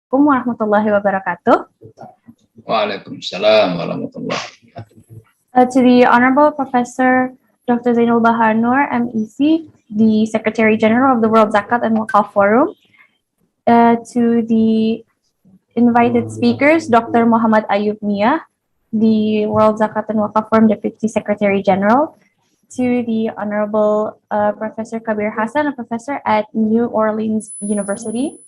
Assalamualaikum warahmatullahi wabarakatuh. Waalaikumsalam warahmatullahi wabarakatuh. To the Honorable Professor Dr. Zainul Bahar Noor, MEC, the Secretary General of the World Zakat and Waqaf Forum, to the invited speakers, Dr. Muhammad Ayub Mia, the World Zakat and Waqaf Forum Deputy Secretary General, to the Honorable Professor Kabir Hassan, a professor at New Orleans University,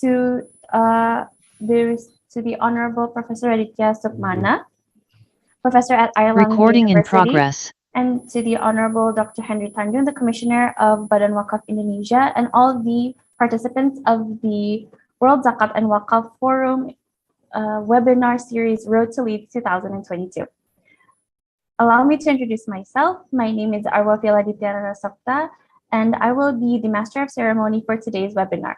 to the Honorable Professor Aditya Sukmana, professor at Ireland University, and to the Honorable Dr. Henry Tanjung, the Commissioner of Badan Wakaf Indonesia, and all the participants of the World Zakat and Waqaf Forum webinar series Road to Leeds 2022. Allow me to introduce myself. My name is Arwafila Ditya Sakta, and I will be the Master of Ceremony for today's webinar.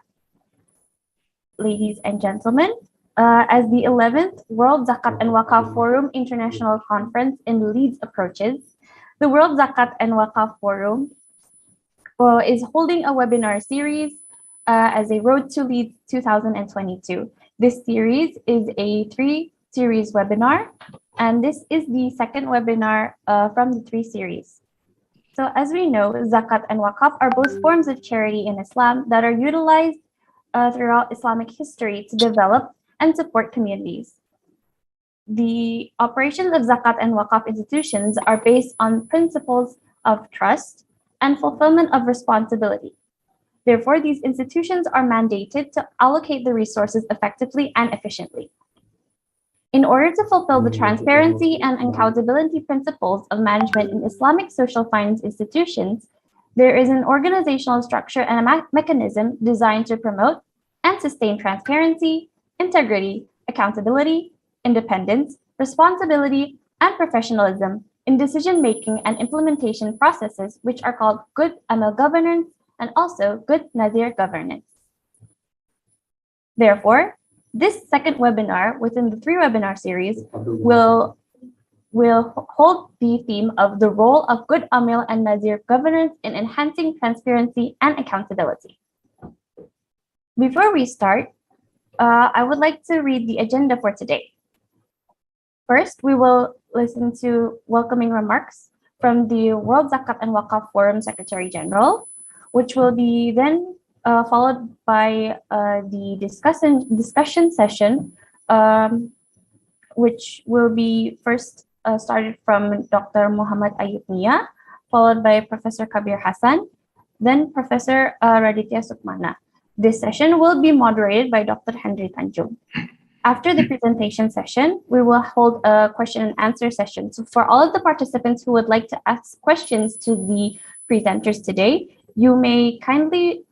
Ladies and gentlemen, as the 11th World Zakat and Waqaf Forum International Conference in Leeds approaches, the World Zakat and Waqaf Forum is holding a webinar series as a Road to Leeds 2022. This series is a three-series webinar, and this is the second webinar from the three series. So as we know, Zakat and Waqaf are both forms of charity in Islam that are utilized throughout Islamic history to develop and support communities. The operations of Zakat and Waqaf institutions are based on principles of trust and fulfillment of responsibility. Therefore, these institutions are mandated to allocate the resources effectively and efficiently. In order to fulfill the transparency and accountability principles of management in Islamic social finance institutions, there is an organizational structure and a mechanism designed to promote and sustain transparency, integrity, accountability, independence, responsibility, and professionalism in decision-making and implementation processes, which are called good Amil governance and also good Nazir governance. Therefore, this second webinar within the three webinar series will hold the theme of the role of good Amil and Nazir governance in enhancing transparency and accountability. Before we start, I would like to read the agenda for today. First, we will listen to welcoming remarks from the World Zakat and Waqaf Forum Secretary General, which will be then followed by the discussion session, which will be first started from Dr. Muhammad Ayub Mia, followed by Professor Kabir Hassan, then Professor Raditya Sukmana. This session will be moderated by Dr. Henry Tanjung. After the presentation session, we will hold a question and answer session. So for all of the participants who would like to ask questions to the presenters today, you may kindly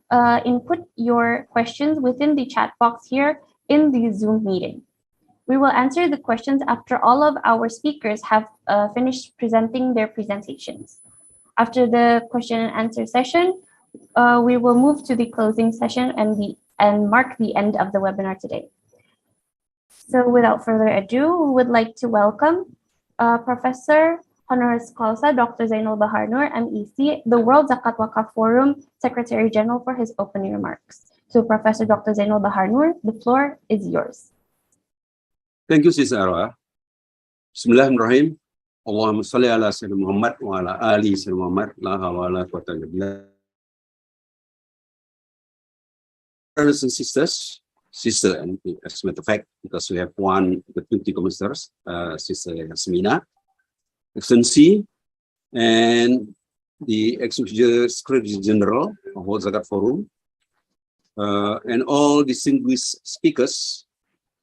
input your questions within the chat box here in the Zoom meeting. We will answer the questions after all of our speakers have finished presenting their presentations. After the question and answer session, we will move to the closing session and mark the end of the webinar today. So without further ado, we would like to welcome Professor Honoris Causa Dr. Zainul Bahar Noor, MEC, the World Zakat Waqaf Forum Secretary General, for his opening remarks. So Professor Dr. Zainul Bahar Noor, the floor is yours. Thank you, Sis Arwa. Bismillahirrahmanirrahim. Allahumma salli ala Sayyidina Muhammad wa ala ali Sayyidina Muhammad la hawla wa la quwwata illa billah. Brothers and sisters, and as a matter of fact, because we have one deputy commissioners, Sister Yasmina, Excellency, and the Executive Secretary General of World Zakat Forum, and all distinguished speakers,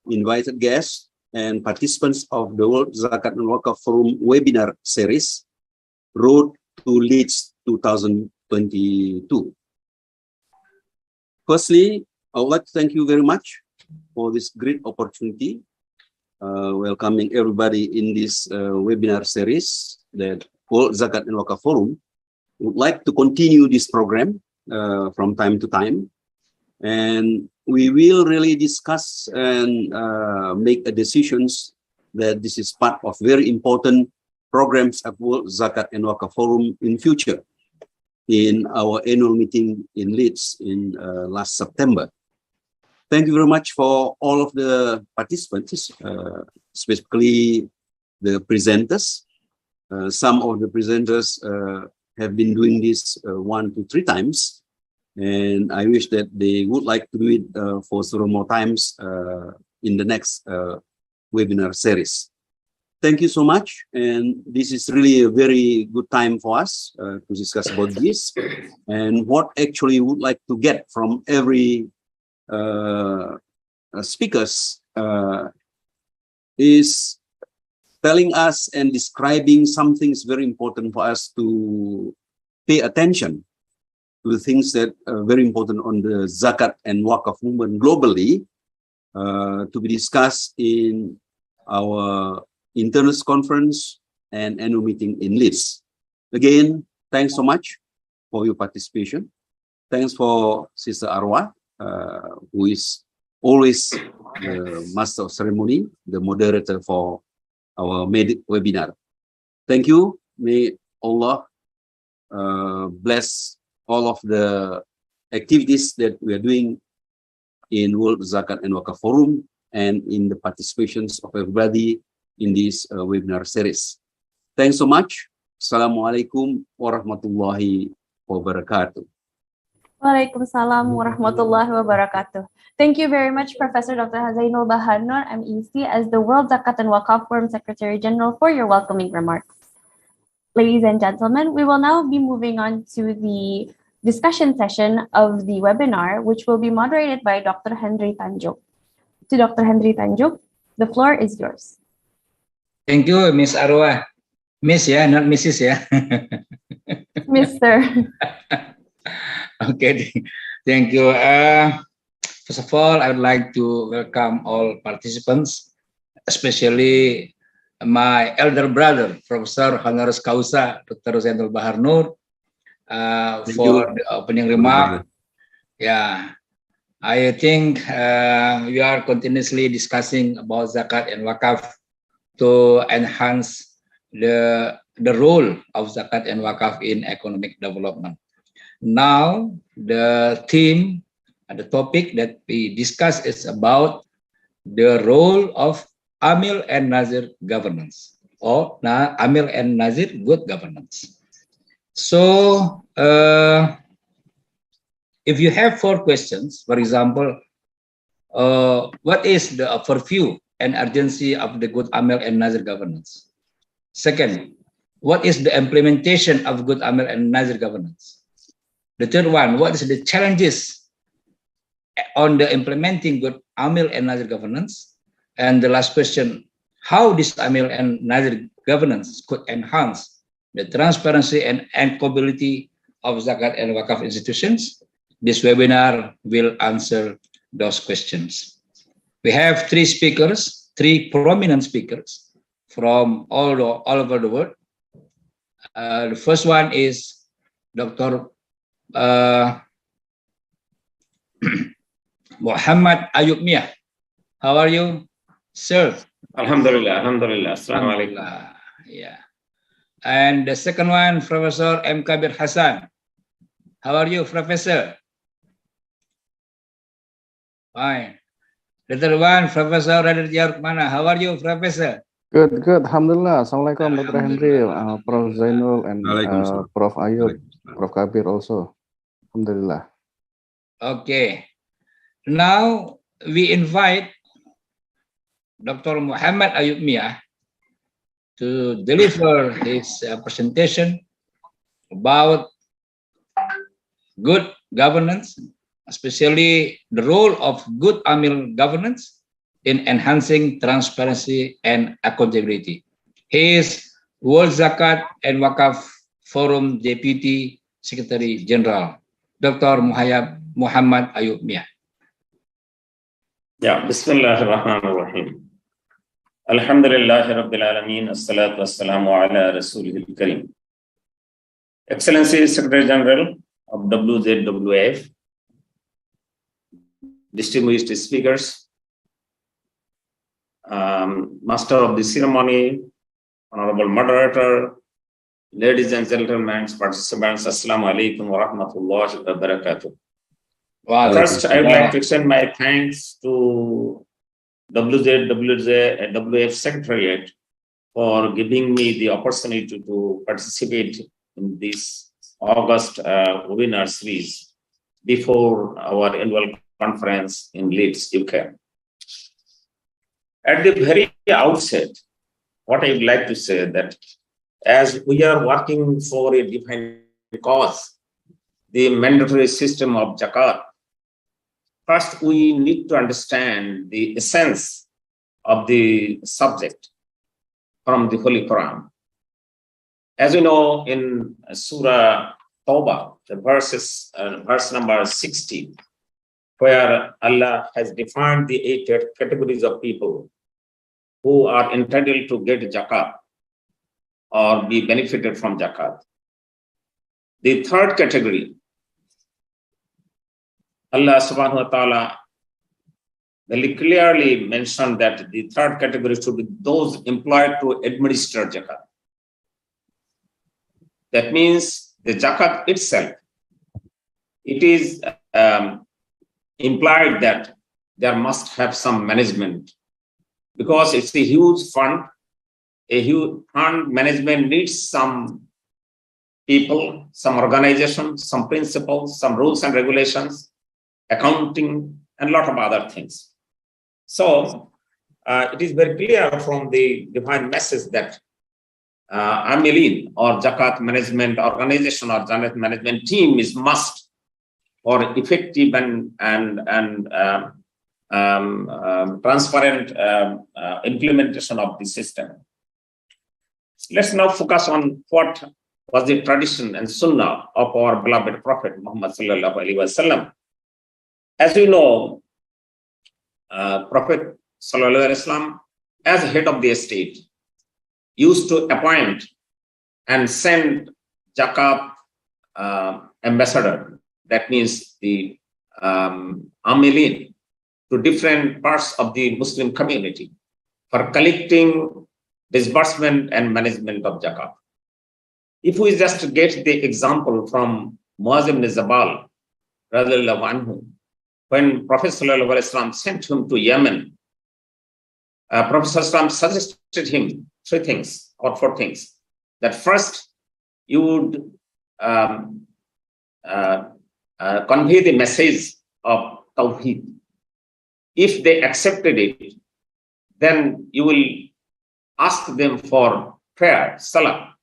invited guests, and participants of the World Zakat and Waqaf Forum webinar series, Road to Leeds 2022. Firstly, I would like to thank you very much for this great opportunity, welcoming everybody in this webinar series that World Zakat and Waqaf Forum would like to continue this program from time to time. And we will really discuss and make decisions that this is part of very important programs at World Zakat and Waqaf Forum in future in our annual meeting in Leeds in last September. Thank you very much for all of the participants, specifically the presenters. Some of the presenters have been doing this 1 to 3 times, and I wish that they would like to do it for several more times in the next webinar series. Thank you so much, and this is really a very good time for us to discuss about this and what actually would like to get from every speakers is telling us and describing something is very important for us to pay attention to the things that are very important on the Zakat and Wakaf movement globally to be discussed in our internal conference and annual meeting in Leeds. Again, thanks so much for your participation. Thanks for Sister Arwah, who is always the master of ceremony, the moderator for our webinar. Thank you. May Allah bless all of the activities that we are doing in World Zakat and Wakaf Forum and in the participations of everybody in this webinar series. Thanks so much. Assalamualaikum warahmatullahi wabarakatuh. Waalaikumsalam warahmatullahi wabarakatuh. Thank you very much, Professor Dr. Zainul Bahanur, MEC, as the World Zakat and Wakaf Forum Secretary General, for your welcoming remarks. Ladies and gentlemen, we will now be moving on to the discussion session of the webinar, which will be moderated by Dr. Henry Tanjuk. To Dr. Henry Tanjuk, the floor is yours. Thank you, Miss Arwah. Miss, yeah, not Mrs., yeah. Mr. Okay, thank you. First of all, I would like to welcome all participants, especially my elder brother, Professor Honoris Causa, Dr. Zainul Bahanur, for the opening remark. Yeah, I think we are continuously discussing about Zakat and Wakaf to enhance the role of Zakat and Wakaf in economic development. Now, the theme and the topic that we discuss is about the role of Amil and Nazir governance, or Amil and Nazir good governance. So, if you have 4 questions, for example, what is the overview and urgency of the good Amil and Nazir governance? Second, what is the implementation of good Amil and Nazir governance? The third one, what is the challenges on the implementing good Amil and Nazir governance? And the last question, how this Amil and Nazir governance could enhance the transparency and accountability of Zakat and Wakaf institutions? This webinar will answer those questions. We have 3 speakers, 3 prominent speakers from all over the world. The first one is Dr. Muhammad Ayub Mia. How are you, sir? Alhamdulillah, Alhamdulillah. Assalamu alaikum. Yeah. And the second one, Professor M. Kabir Hassan. How are you, Professor? Fine. The third one, Professor Radit Yarkmana. How are you, Professor? Good, good. Alhamdulillah. Assalamualaikum, Dr. Henry, Prof. Zainul, and Prof. Ayub, Prof. Kabir also. Alhamdulillah. Okay. Now we invite Dr. Muhammad Ayub Mia to deliver his presentation about good governance, especially the role of good Amil governance in enhancing transparency and accountability. He is World Zakat and Wakaf Forum Deputy Secretary General, Dr. Muhammad Ayub Mia. Yeah, Bismillahirrahmanirrahim. Alhamdulillahi Rabbil Alameen, Assalatu Wassalamu ala Rasulihil Kareem. Excellency Secretary General of WZWF, distinguished speakers, Master of the Ceremony, Honorable Moderator, ladies and gentlemen, participants, Assalamu alaikum wa rahmatullahi wa barakatuh. Wow. First, I would like to extend my thanks to WZWF Secretariat for giving me the opportunity to participate in this August webinar series before our annual conference in Leeds, UK. At the very outset, what I would like to say that as we are working for a defined cause, the mandatory system of Zakat, first we need to understand the essence of the subject from the Holy Quran. As we know in Surah Tawbah, the verse number 60, where Allah has defined the 8 categories of people who are entitled to get zakat or be benefited from zakat. The third category, Allah subhanahu wa ta'ala very clearly mentioned that the third category should be those employed to administer zakat. That means the zakat itself, it is implied that there must have some management, because it's a huge fund. A huge fund management needs some people, some organizations, some principles, some rules and regulations, accounting, and a lot of other things. So it is very clear from the divine message that Amilin or Zakat management organization or Zakat management team is must for effective and transparent implementation of the system. Let's now focus on what was the tradition and sunnah of our beloved Prophet Muhammad sallallahu alaihi wasallam. As you know, Prophet sallallahu alaihi wasallam, as head of the state, used to appoint and send zakat ambassador, that means the amilin, to different parts of the Muslim community for collecting disbursement and management of zakat. If we just get the example from Muaz ibn Jabal, radhiyallahu anhu, when Prophet sallallahu alaihi wasallam sent him to Yemen, Prophet sallallahu alaihi wasallam suggested him 3 things or 4 things. That first, you would convey the message of Tawheed. If they accepted it, then you will ask them for prayer, salah.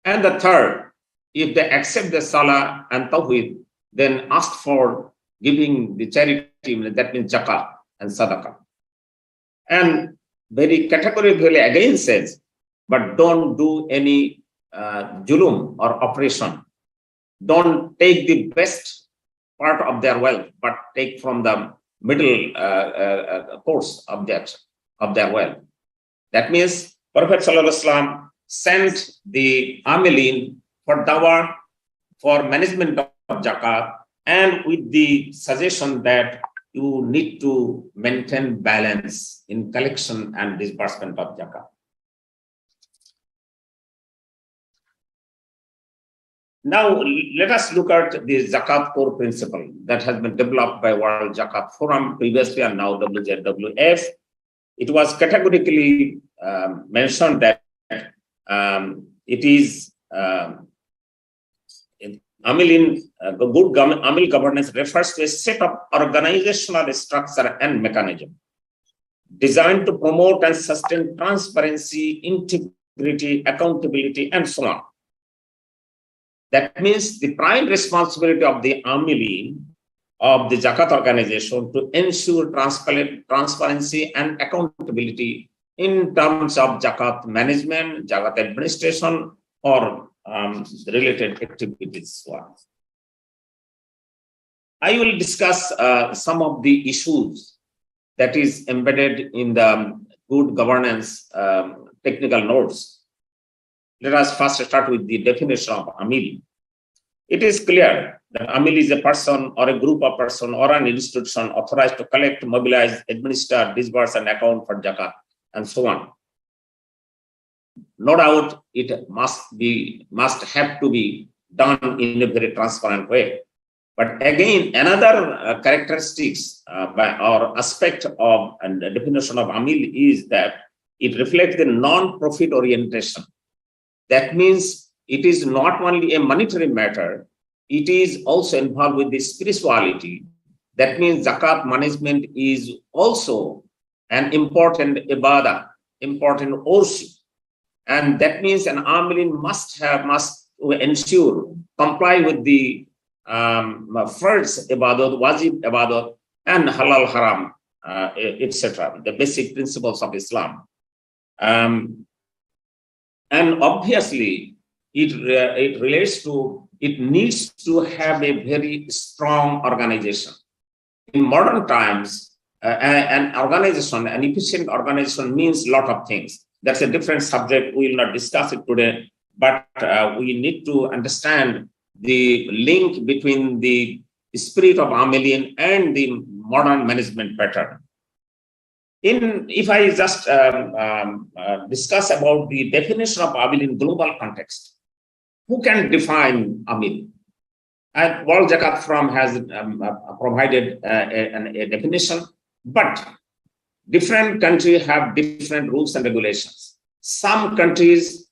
And the third, if they accept the salah and Tawheed, then ask for giving the charity, that means zakat and sadaqah. And very categorically again says, but don't do any julum or oppression. Don't take the best part of their wealth, but take from the middle course of their wealth. That means Prophet sallallahu alaihi wasallam sent the amilin for dawah, for management of zakat, and with the suggestion that you need to maintain balance in collection and disbursement of zakat. Now, let us look at the Zakat core principle that has been developed by World Zakat Forum previously and now WZWF. It was categorically mentioned that it is Amil governance refers to a set of organizational structure and mechanism designed to promote and sustain transparency, integrity, accountability, and so on. That means the prime responsibility of the Amili of the Zakat organization to ensure transparency and accountability in terms of Zakat management, Zakat administration, or related activities. I will discuss some of the issues that is embedded in the good governance technical notes. Let us first start with the definition of Amil. It is clear that Amil is a person or a group of persons or an institution authorized to collect, mobilize, administer, disburse, and account for zakat, and so on. No doubt, it must have to be done in a very transparent way. But again, another characteristics or aspect of and the definition of Amil is that it reflects the non-profit orientation. That means it is not only a monetary matter, it is also involved with the spirituality. That means zakat management is also an important ibadah, important worship. And that means an amilin must ensure, comply with the first ibadat, wajib ibadat, and halal haram, etc., the basic principles of Islam. And obviously, it relates to, it needs to have a very strong organization. In modern times, an organization, an efficient organization means a lot of things. That's a different subject. We will not discuss it today, but we need to understand the link between the spirit of Amilian and the modern management pattern. If I just discuss about the definition of Amil in global context, who can define Amil? And World Zakat Forum has provided a definition, but different countries have different rules and regulations. Some countries,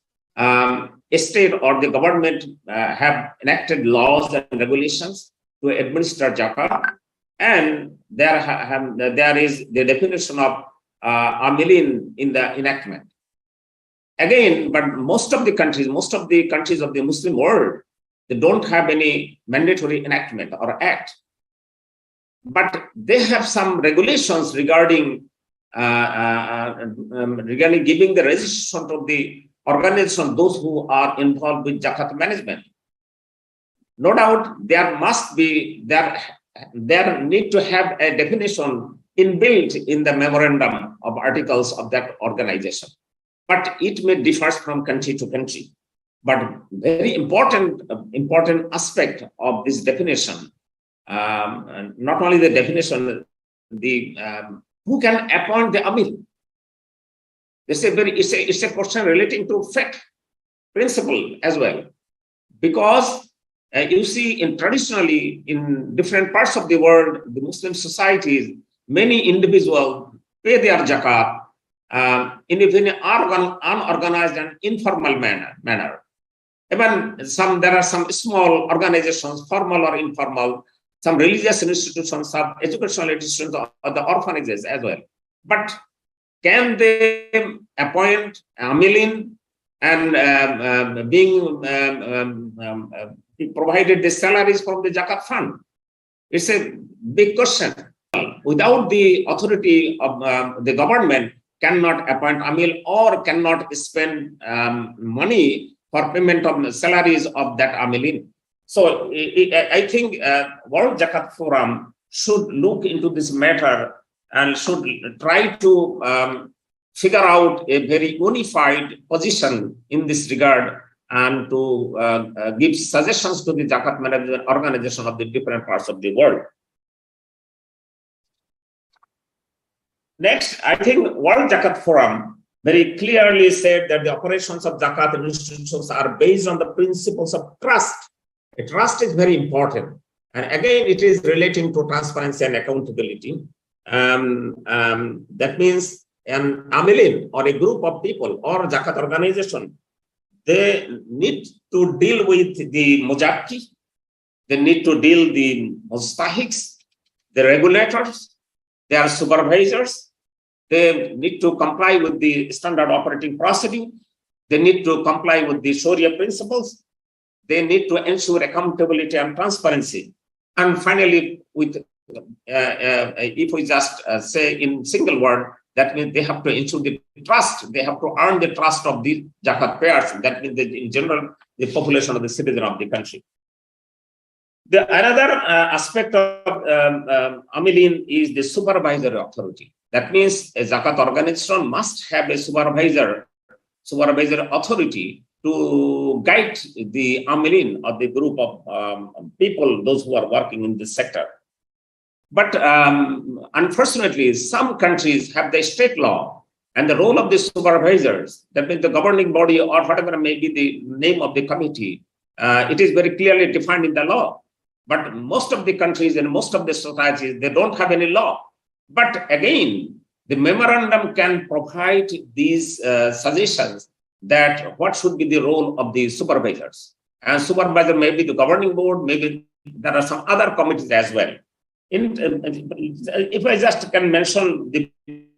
state or the government have enacted laws and regulations to administer zakat, and there is the definition of amilin in the enactment. Again, but most of the countries of the Muslim world, they don't have any mandatory enactment or act, but they have some regulations regarding giving the registration of the organization, those who are involved with zakat management. No doubt there need to have a definition inbuilt in the memorandum of articles of that organization, but it may differ from country to country. But very important aspect of this definition, not only the definition, who can appoint the Amil? It's a question relating to fact principle as well, because you see, traditionally in different parts of the world, the Muslim societies, many individuals pay their zakat in a very unorganized and informal manner. Even there are some small organizations, formal or informal, some religious institutions, some educational institutions, or the orphanages as well. But can they appoint Amilin and being provided the salaries from the zakat fund? It's a big question. Without the authority of the government, cannot appoint Amil or cannot spend money for payment of salaries of that Amilin. So I think World Zakat Forum should look into this matter and should try to figure out a very unified position in this regard and to give suggestions to the zakat management organization of the different parts of the world. Next, I think World Zakat Forum very clearly said that the operations of zakat institutions are based on the principles of trust. A trust is very important. And again, it is relating to transparency and accountability. That means an Amilin or a group of people or zakat organization, they need to deal with the mujaki, they need to deal with the mustahiks, the regulators, their supervisors, they need to comply with the standard operating procedure, they need to comply with the Sharia principles, they need to ensure accountability and transparency. And finally, with if we just say in single word, that means they have to ensure the trust, they have to earn the trust of the zakat payers. That means in general, the population of the citizen of the country. Another aspect of Amilin is the supervisory authority. That means a zakat organization must have a supervisory authority to guide the Amilin or the group of people, those who are working in this sector. But unfortunately, some countries have the state law and the role of the supervisors, that means the governing body or whatever may be the name of the committee, it is very clearly defined in the law. But most of the countries and most of the societies, they don't have any law. But again, the memorandum can provide these suggestions that what should be the role of the supervisors. And supervisor may be the governing board, maybe there are some other committees as well. If I just can mention the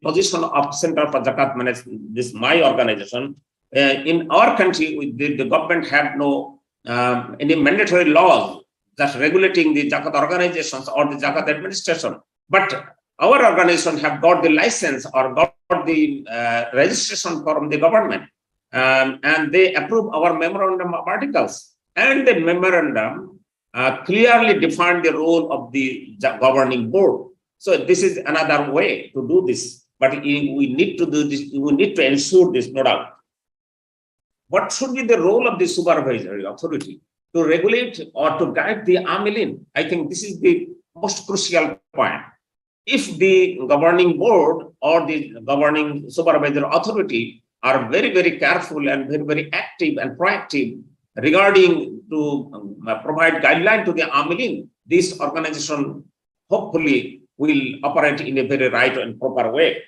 position of Center for Zakat Management, this my organization, in our country, the government had no any mandatory laws that regulating the Zakat organizations or the Zakat administration. But our organization have got the license or got the registration from the government, and they approve our memorandum of articles. And the memorandum clearly defined the role of the governing board. So this is another way to do this. But we need to do this. We need to ensure this product. What should be the role of the supervisory authority to regulate or to guide the Amil? I think this is the most crucial point. If the governing board or the governing supervisory authority are very, very careful and very, very active and proactive regarding to provide guideline to the Amil, this organization hopefully will operate in a very right and proper way.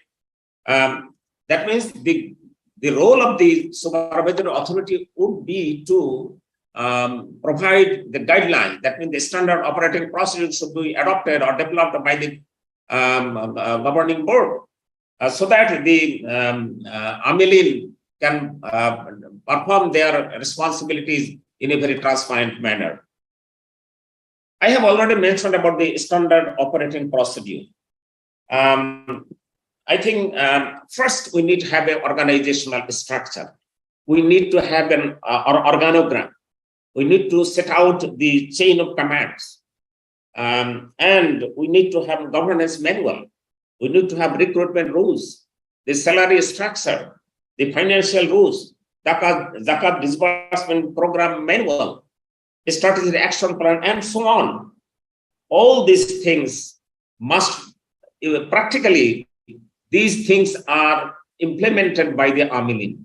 That means the role of the supervisory authority would be to provide the guidelines. That means the standard operating procedures should be adopted or developed by the governing board, so that the Amil can perform their responsibilities in a very transparent manner. I have already mentioned about the standard operating procedure. I think first we need to have an organizational structure. We need to have an organogram. We need to set out the chain of commands. And we need to have governance manual. We need to have recruitment rules, the salary structure, the financial rules, Zakat disbursement program manual, strategic action plan, and so on. All these things must, practically, these things are implemented by the Amil.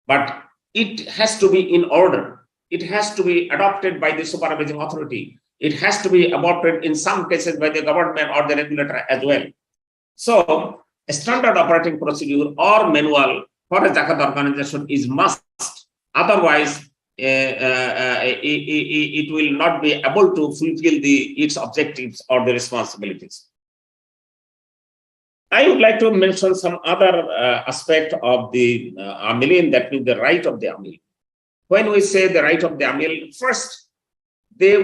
But it has to be in order. It has to be adopted by the supervising authority. It has to be adopted in some cases by the government or the regulator as well. So a standard operating procedure or manual for a Zakat organization is must. Otherwise, it will not be able to fulfill its objectives or the responsibilities. I would like to mention some other aspect of the Amil, that means the right of the Amil. When we say the right of the Amil, first, they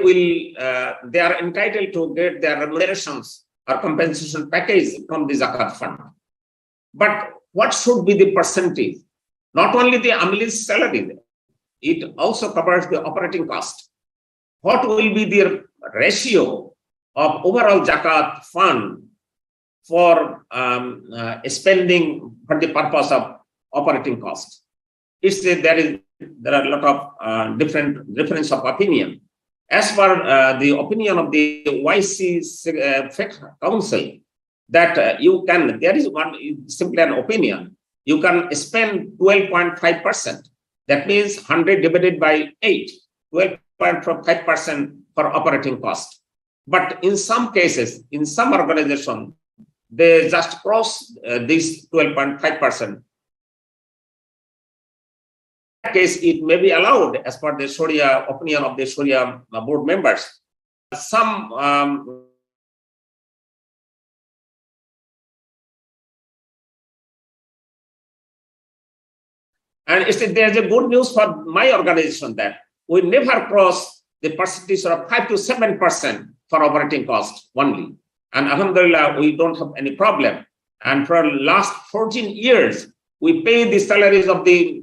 are entitled to get their remunerations or compensation package from the Zakat fund. But what should be the percentage? Not only the Amil's salary, it also covers the operating cost. What will be the ratio of overall Zakat fund for spending for the purpose of operating cost? There are a lot of difference of opinion. As per the opinion of the YC Council, that there is simply an opinion, you can spend 12.5%. That means 100 divided by 8, 12.5% for operating cost. But in some cases, in some organizations, they just cross this 12.5%. In that case, it may be allowed as per the Sharia opinion of the Sharia board members. Some and there's a good news for my organization that we never cross the percentage of 5 to 7% for operating cost only. And alhamdulillah, we don't have any problem. And for the last 14 years, we pay the salaries of the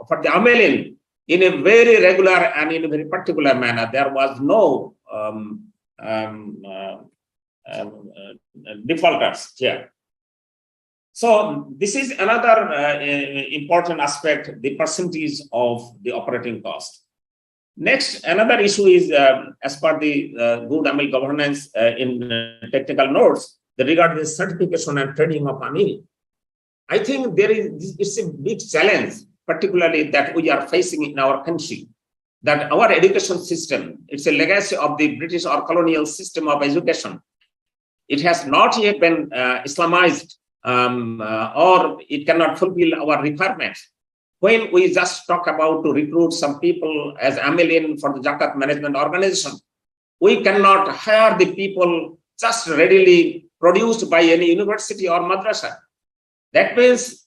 for the Amil in a very regular and in a very particular manner. There was no defaulters here. So this is another important aspect, the percentage of the operating cost. Next, another issue is as per the good Amil governance in technical notes, regarding the certification and training of Amil. I think it's a big challenge, particularly that we are facing in our country. that our education system, it's a legacy of the British or colonial system of education. It has not yet been Islamized, or it cannot fulfill our requirements. When we just talk about to recruit some people as Amil for the Zakat management organization, we cannot hire the people just readily produced by any university or madrasa. That means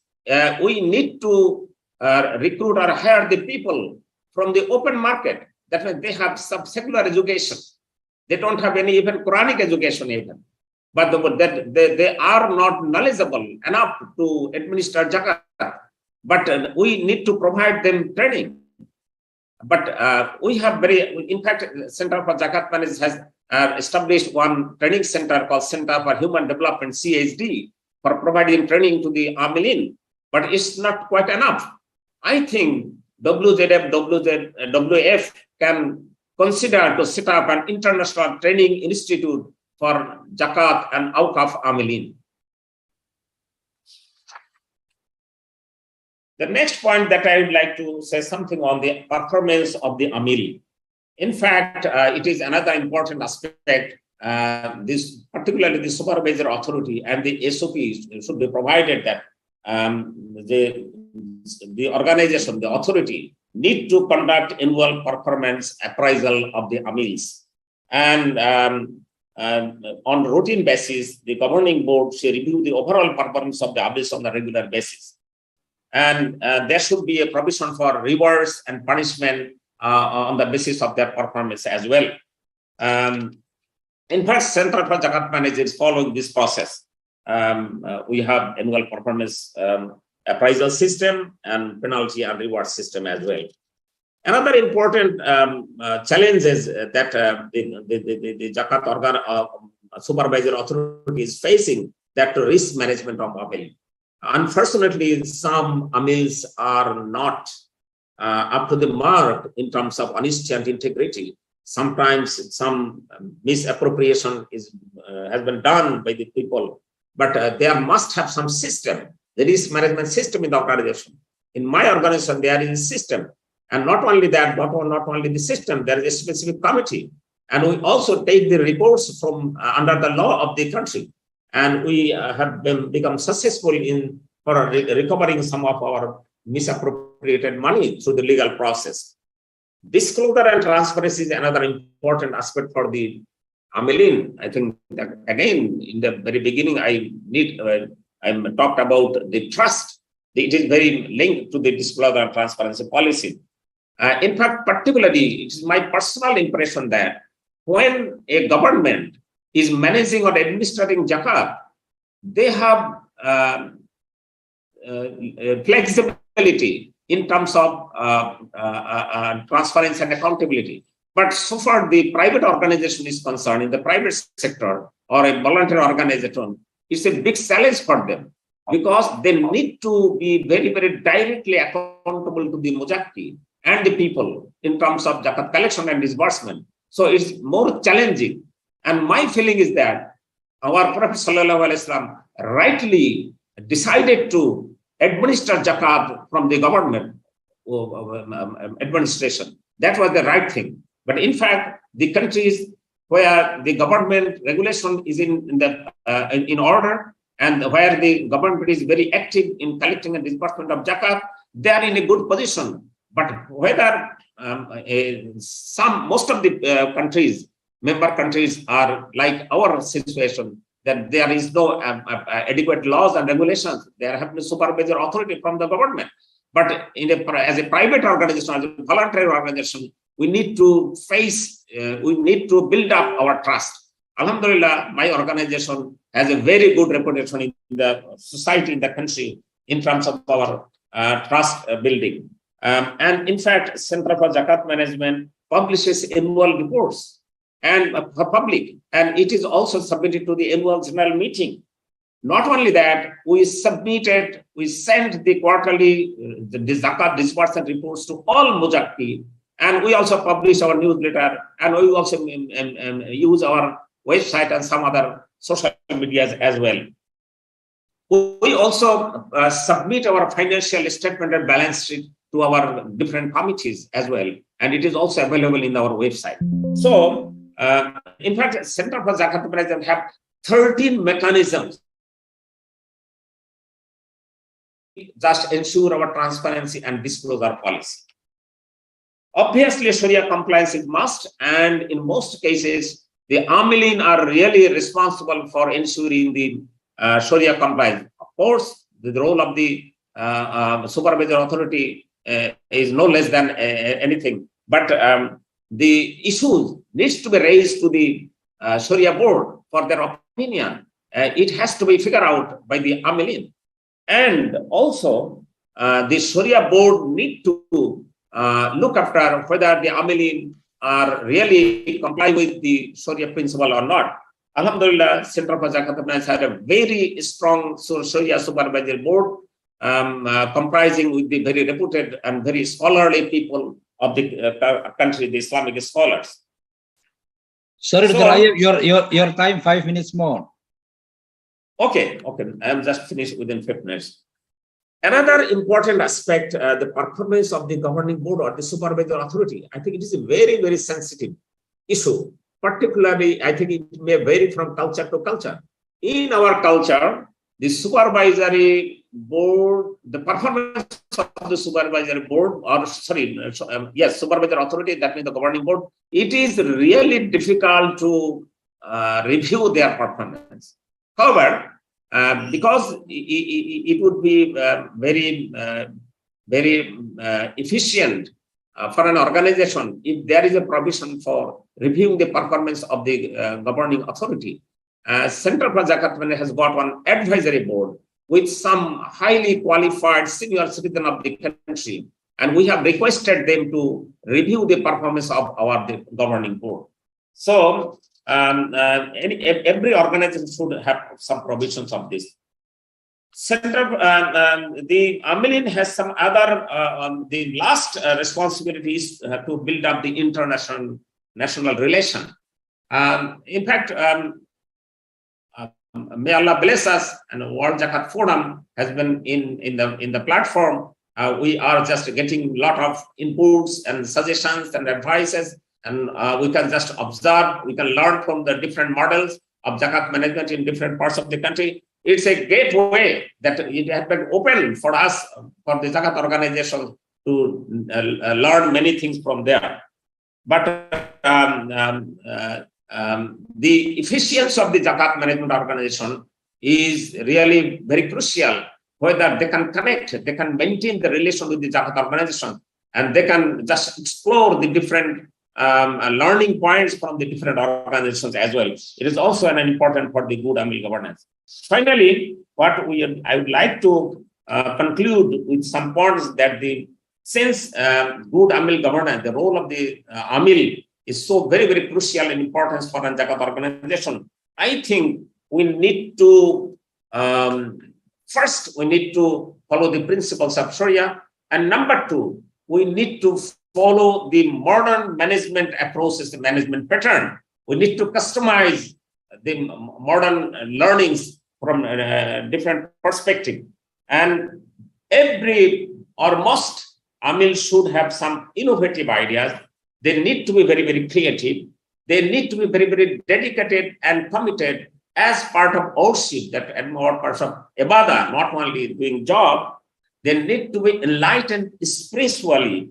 we need to recruit or hire the people from the open market. That means they have some secular education. They don't have any even Quranic education even. But they are not knowledgeable enough to administer Zakat. But we need to provide them training. But we have in fact, Center for Zakat Management has established one training center called Center for Human Development, CHD, for providing training to the Amilin. But it's not quite enough. I think WZWF can consider to set up an international training institute for Zakat and Awqaf Amilin. The next point that I would like to say something on the performance of the Amil. In fact, it is another important aspect. Particularly the Supervisory Authority and the SOPs should be provided that the organization, the authority, need to conduct annual performance appraisal of the Amils. And on routine basis, the governing board should review the overall performance of the Amils on a regular basis. And there should be a provision for rewards and punishment on the basis of their performance as well. In fact, Center for Zakat Management is following this process. We have annual performance appraisal system and penalty and reward system as well. Another important challenge is that the Zakat Supervisory Authority is facing, that risk management of Amil. Unfortunately, some Amils are not up to the mark in terms of honesty and integrity. Sometimes some misappropriation has been done by the people, but there must have some system, the risk management system in the organization. In my organization, there is a system. And not only that, not only the system, there is a specific committee. And we also take the reports from under the law of the country. And we have become successful in recovering some of our misappropriated money through the legal process. Disclosure and transparency is another important aspect for the Amilin. I think that again, in the very beginning, I talked about the trust. It is very linked to the disclosure and transparency policy. In fact, particularly, it is my personal impression that when a government is managing or administering Zakat, they have flexibility in terms of transparency and accountability. But so far, the private organization is concerned, in the private sector or a voluntary organization, it's a big challenge for them because they need to be very, very directly accountable to the Mujahid and the people in terms of Zakat collection and disbursement. So it's more challenging. And my feeling is that our Prophet ﷺ rightly decided to administer Zakat from the government administration. That was the right thing. But in fact, the countries where the government regulation is in order and where the government is very active in collecting and disbursement of Zakat, they are in a good position. But whether most of the countries, member countries, are like our situation, that there is no adequate laws and regulations. There have no supervisory authority from the government. But as a private organization, as a voluntary organization, we need to build up our trust. Alhamdulillah, my organization has a very good reputation in the society, in the country, in terms of our trust building. And in fact, Center for Zakat Management publishes annual reports and for public, and it is also submitted to the annual general meeting. Not only that, we sent the quarterly the Zakat disbursement reports to all Mujahid, and we also publish our newsletter, and we also use our website and some other social media as well. We also submit our financial statement and balance sheet to our different committees as well. And it is also available in our website. So, in fact, Center for Zakat Management have 13 mechanisms just ensure our transparency and disclosure policy. Obviously, Sharia compliance is must, and in most cases, the Amilin are really responsible for ensuring the Sharia compliance. Of course, the role of the Supervisory Authority is no less than anything, but the issues needs to be raised to the Sharia board for their opinion. It has to be figured out by the Amilin. And also, the Sharia board need to look after whether the Amilin are really comply with the Sharia principle or not. Alhamdulillah, Center for Zakat Management had a very strong Sharia supervisory board, comprising with the very reputed and very scholarly people of the country, the Islamic scholars. Sorry, Dr. Ayub, your time 5 minutes more. Okay, I am just finished within 5 minutes. Another important aspect, the performance of the governing board or the supervisory authority. I think it is a very, very sensitive issue. Particularly, I think it may vary from culture to culture. In our culture, the supervisory board, the performance of the supervisory board, or supervisory authority, that means the governing board, it is really difficult to review their performance. However, because it would be very efficient for an organization if there is a provision for reviewing the performance of the governing authority. Center for Zakat Management has got one advisory board with some highly qualified senior citizen of the country, and we have requested them to review the performance of our governing board. So every organization should have some provisions of this. The Amilin has some other, the last responsibilities to build up the national relation. In fact, may Allah bless us, and World Zakat Forum has been in the platform. We are just getting a lot of inputs and suggestions and advices, and we can just observe, we can learn from the different models of Zakat management in different parts of the country. It's a gateway that it has been open for us, for the Zakat organization, to learn many things from there. But the efficiency of the Zakat management organization is really very crucial, whether they can connect, they can maintain the relation with the Zakat organization, and they can just explore the different learning points from the different organizations as well. It is also an important for the good Amil governance. Finally, I would like to conclude with some points that since good Amil governance, the role of the Amil is so very, very crucial in importance for a Zakat organization. I think we need to, first, we need to follow the principles of Sharia. And number two, we need to follow the modern management approaches, the management pattern. We need to customize the modern learnings from different perspective. And most Amil should have some innovative ideas. They need to be very, very creative. They need to be very, very dedicated and committed as part of worship, that more parts of ibadah, not only doing job. They need to be enlightened spiritually,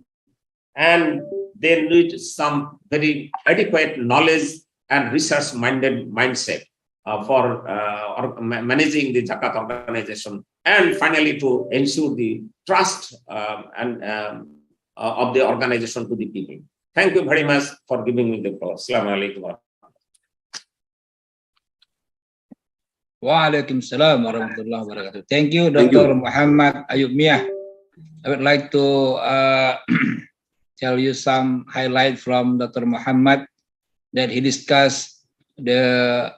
and they need some very adequate knowledge and research-minded mindset for managing the Zakat organization, and finally to ensure the trust of the organization to the people. Thank you very much for giving me the floor. Assalamu alaikum. Wa alaikum salam wa rahmatullahi wa barakatuh. Thank you, Dr. Muhammad Ayub Miah. I would like to tell you some highlight from Dr. Muhammad, that he discussed the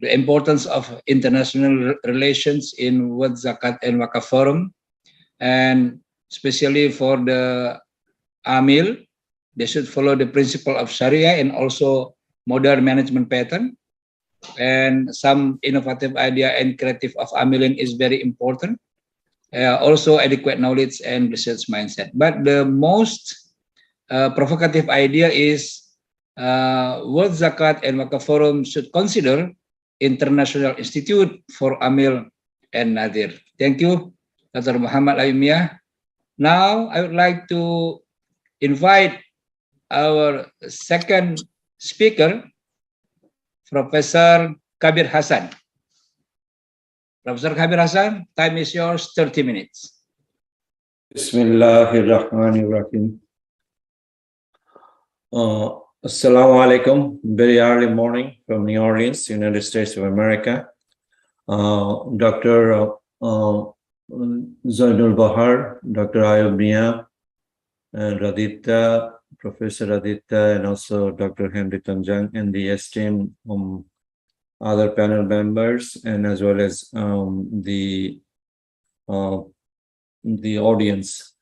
importance of international relations in World Zakat and Waka Forum, and especially for the Amil, they should follow the principle of Sharia and also modern management pattern. And some innovative idea and creative of Amilin is very important. also adequate knowledge and research mindset. But the most provocative idea is World Zakat and Waka Forum should consider International Institute for Amil and Nazir. Thank you, Dr. Muhammad Ayumiyah. Now, I would like to invite our second speaker, Professor Kabir Hasan. Professor Kabir Hasan, time is yours, 30 minutes. Bismillahirrahmanirrahim. Assalamu alaikum. Very early morning from New Orleans, United States of America. Dr. Zainul Bahar, Dr. Ayub Mia, and Radhita, Professor Radhita, and also Dr. Henry Tanjang, and the esteemed other panel members, and as well as the audience.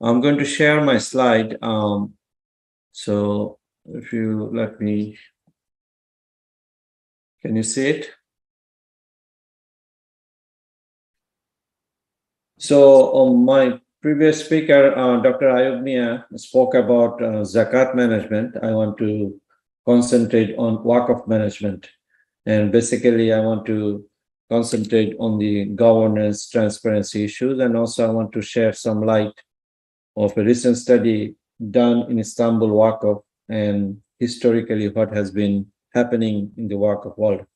I'm going to share my slide. So if you let me, can you see it? So my previous speaker, Dr. Ayub Mia, spoke about Zakat management. I want to concentrate on Waqf management. And basically, I want to concentrate on the governance, transparency issues, and also I want to share some light of a recent study done in Istanbul Waqf and historically what has been happening in the Waqf world.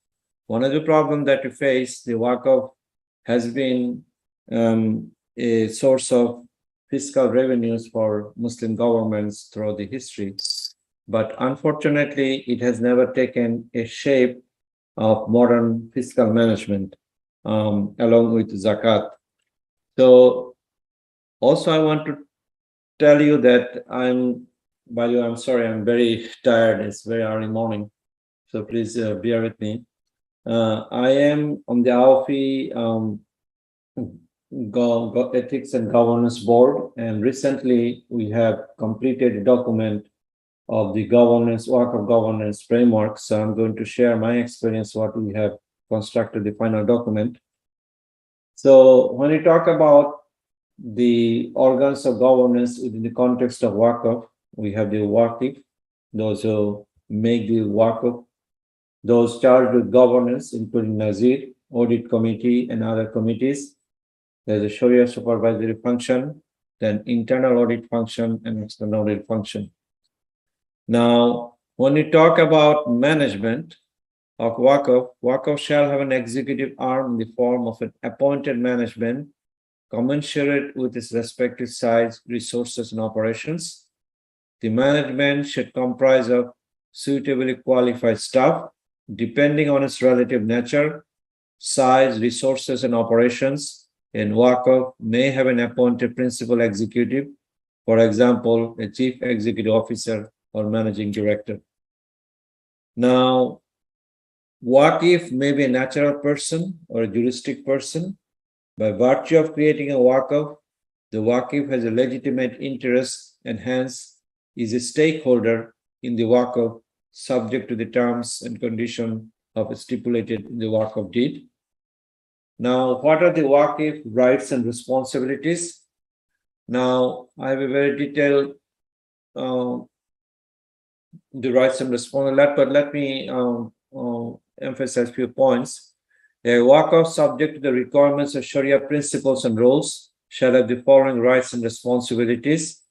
One of the problems that we face, the Waqf has been a source of fiscal revenues for Muslim governments throughout the history, but unfortunately, it has never taken a shape of modern fiscal management along with Zakat. So also I want to tell you that I'm sorry, I'm very tired. It's very early morning. So please bear with me. I am on the AOFI Ethics and Governance Board, and recently we have completed a document of the governance, Waqf governance framework. So I'm going to share my experience, what we have constructed the final document. So when we talk about the organs of governance within the context of Waqf, we have the Waqif, those who make the Waqf, those charged with governance, including Nazir, Audit Committee, and other committees. There's a Sharia supervisory function, then internal audit function, and external audit function. Now, when we talk about management of Waqf, Waqf shall have an executive arm in the form of an appointed management commensurate with its respective size, resources, and operations. The management should comprise of suitably qualified staff, depending on its relative nature, size, resources, and operations. And Waqf may have an appointed principal executive, for example, a chief executive officer or managing director. Now, Waqif may be a natural person or a juristic person. By virtue of creating a Waqf, the Waqif has a legitimate interest and hence is a stakeholder in the Waqf, subject to the terms and conditions of stipulated in the Waqf deed. Now, what are the Waqif rights and responsibilities? Now, I have a very detailed the rights and responsibilities, but let me emphasize a few points. A Waqf subject to the requirements of Sharia principles and rules shall have the following rights and responsibilities: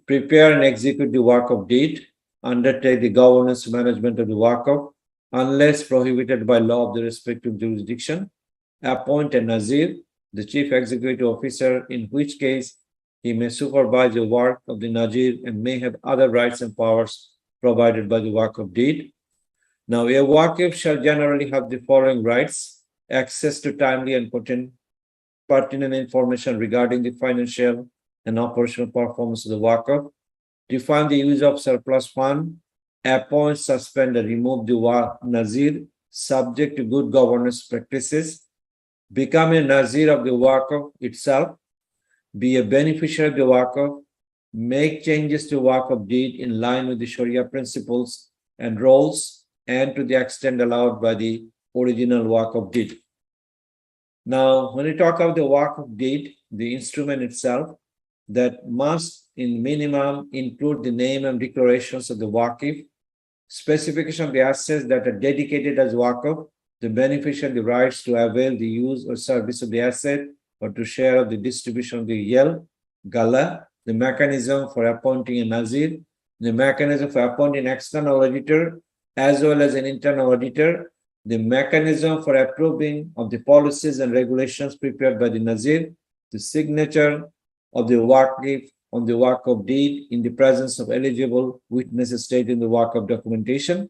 prepare and execute the Waqf deed, undertake the governance management of the Waqf, unless prohibited by law of the respective jurisdiction, appoint a Nazir, the chief executive officer, in which case he may supervise the work of the Nazir and may have other rights and powers provided by the Waqf deed. Now, a Waqif shall generally have the following rights: access to timely and pertinent information regarding the financial and operational performance of the Waqf, define the use of surplus fund, appoint, suspend, and remove the Nazir subject to good governance practices, become a Nazir of the Waqf itself, be a beneficiary of the Waqf, make changes to Waqf deed in line with the Sharia principles and rules and to the extent allowed by the original Waqf deed. Now, when we talk about the Waqf deed, the instrument itself, that must in minimum include the name and declarations of the Waqif, specification of the assets that are dedicated as Waqf, the beneficiary the rights to avail the use or service of the asset or to share of the distribution of the Yel, Gala, the mechanism for appointing a Nazir, the mechanism for appointing an external auditor as well as an internal auditor, the mechanism for approving of the policies and regulations prepared by the Nazir, the signature of the Waqif on the Waqf deed in the presence of eligible witnesses stated in the Waqf documentation,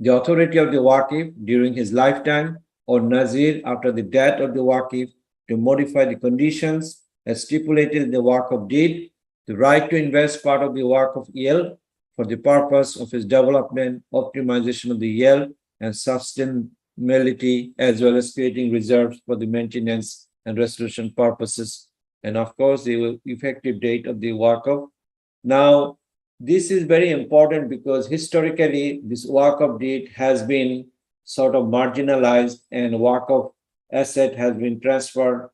the authority of the Waqif during his lifetime or Nazir after the death of the Waqif to modify the conditions as stipulated in the Waqf deed, the right to invest part of the Waqf Yel for the purpose of his development, optimization of the Yel, and sustainability, as well as creating reserves for the maintenance and restoration purposes, and of course the effective date of the Waqf. Now, this is very important because historically this Waqf deed has been sort of marginalized and Waqf asset has been transferred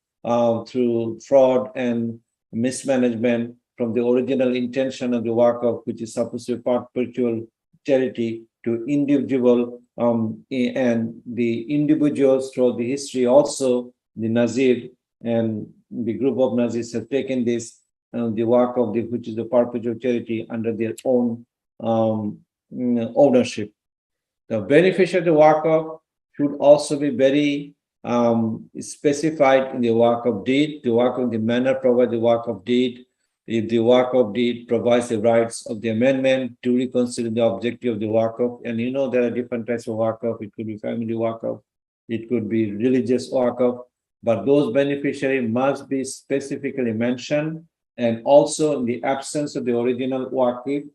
through fraud and mismanagement from the original intention of the Waqf, which is supposed to be perpetual charity, to individual and the individuals throughout the history. Also, the Nazir and the group of Nazirs have taken this, the Waqf, which is the perpetual charity, under their own ownership. The beneficiary of the Waqf should also be very specified in the Waqf deed. The Waqf, the manner provided the Waqf deed. If the Waqf deed provides the rights of the amendment to reconsider the objective of the Waqf, and you know there are different types of Waqf. It could be family Waqf, it could be religious Waqf, but those beneficiaries must be specifically mentioned, and also in the absence of the original Waqif,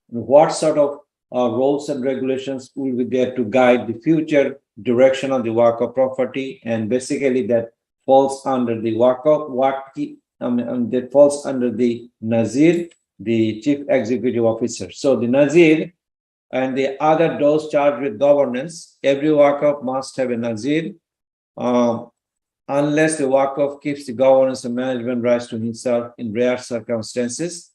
what sort of rules and regulations will be there to guide the future direction of the Waqf property, and basically that falls under the Waqf, that falls under the Nazir, the chief executive officer. So the Nazir and the other those charged with governance, every Waqf must have a Nazir, unless the Waqf keeps the governance and management rights to himself in rare circumstances.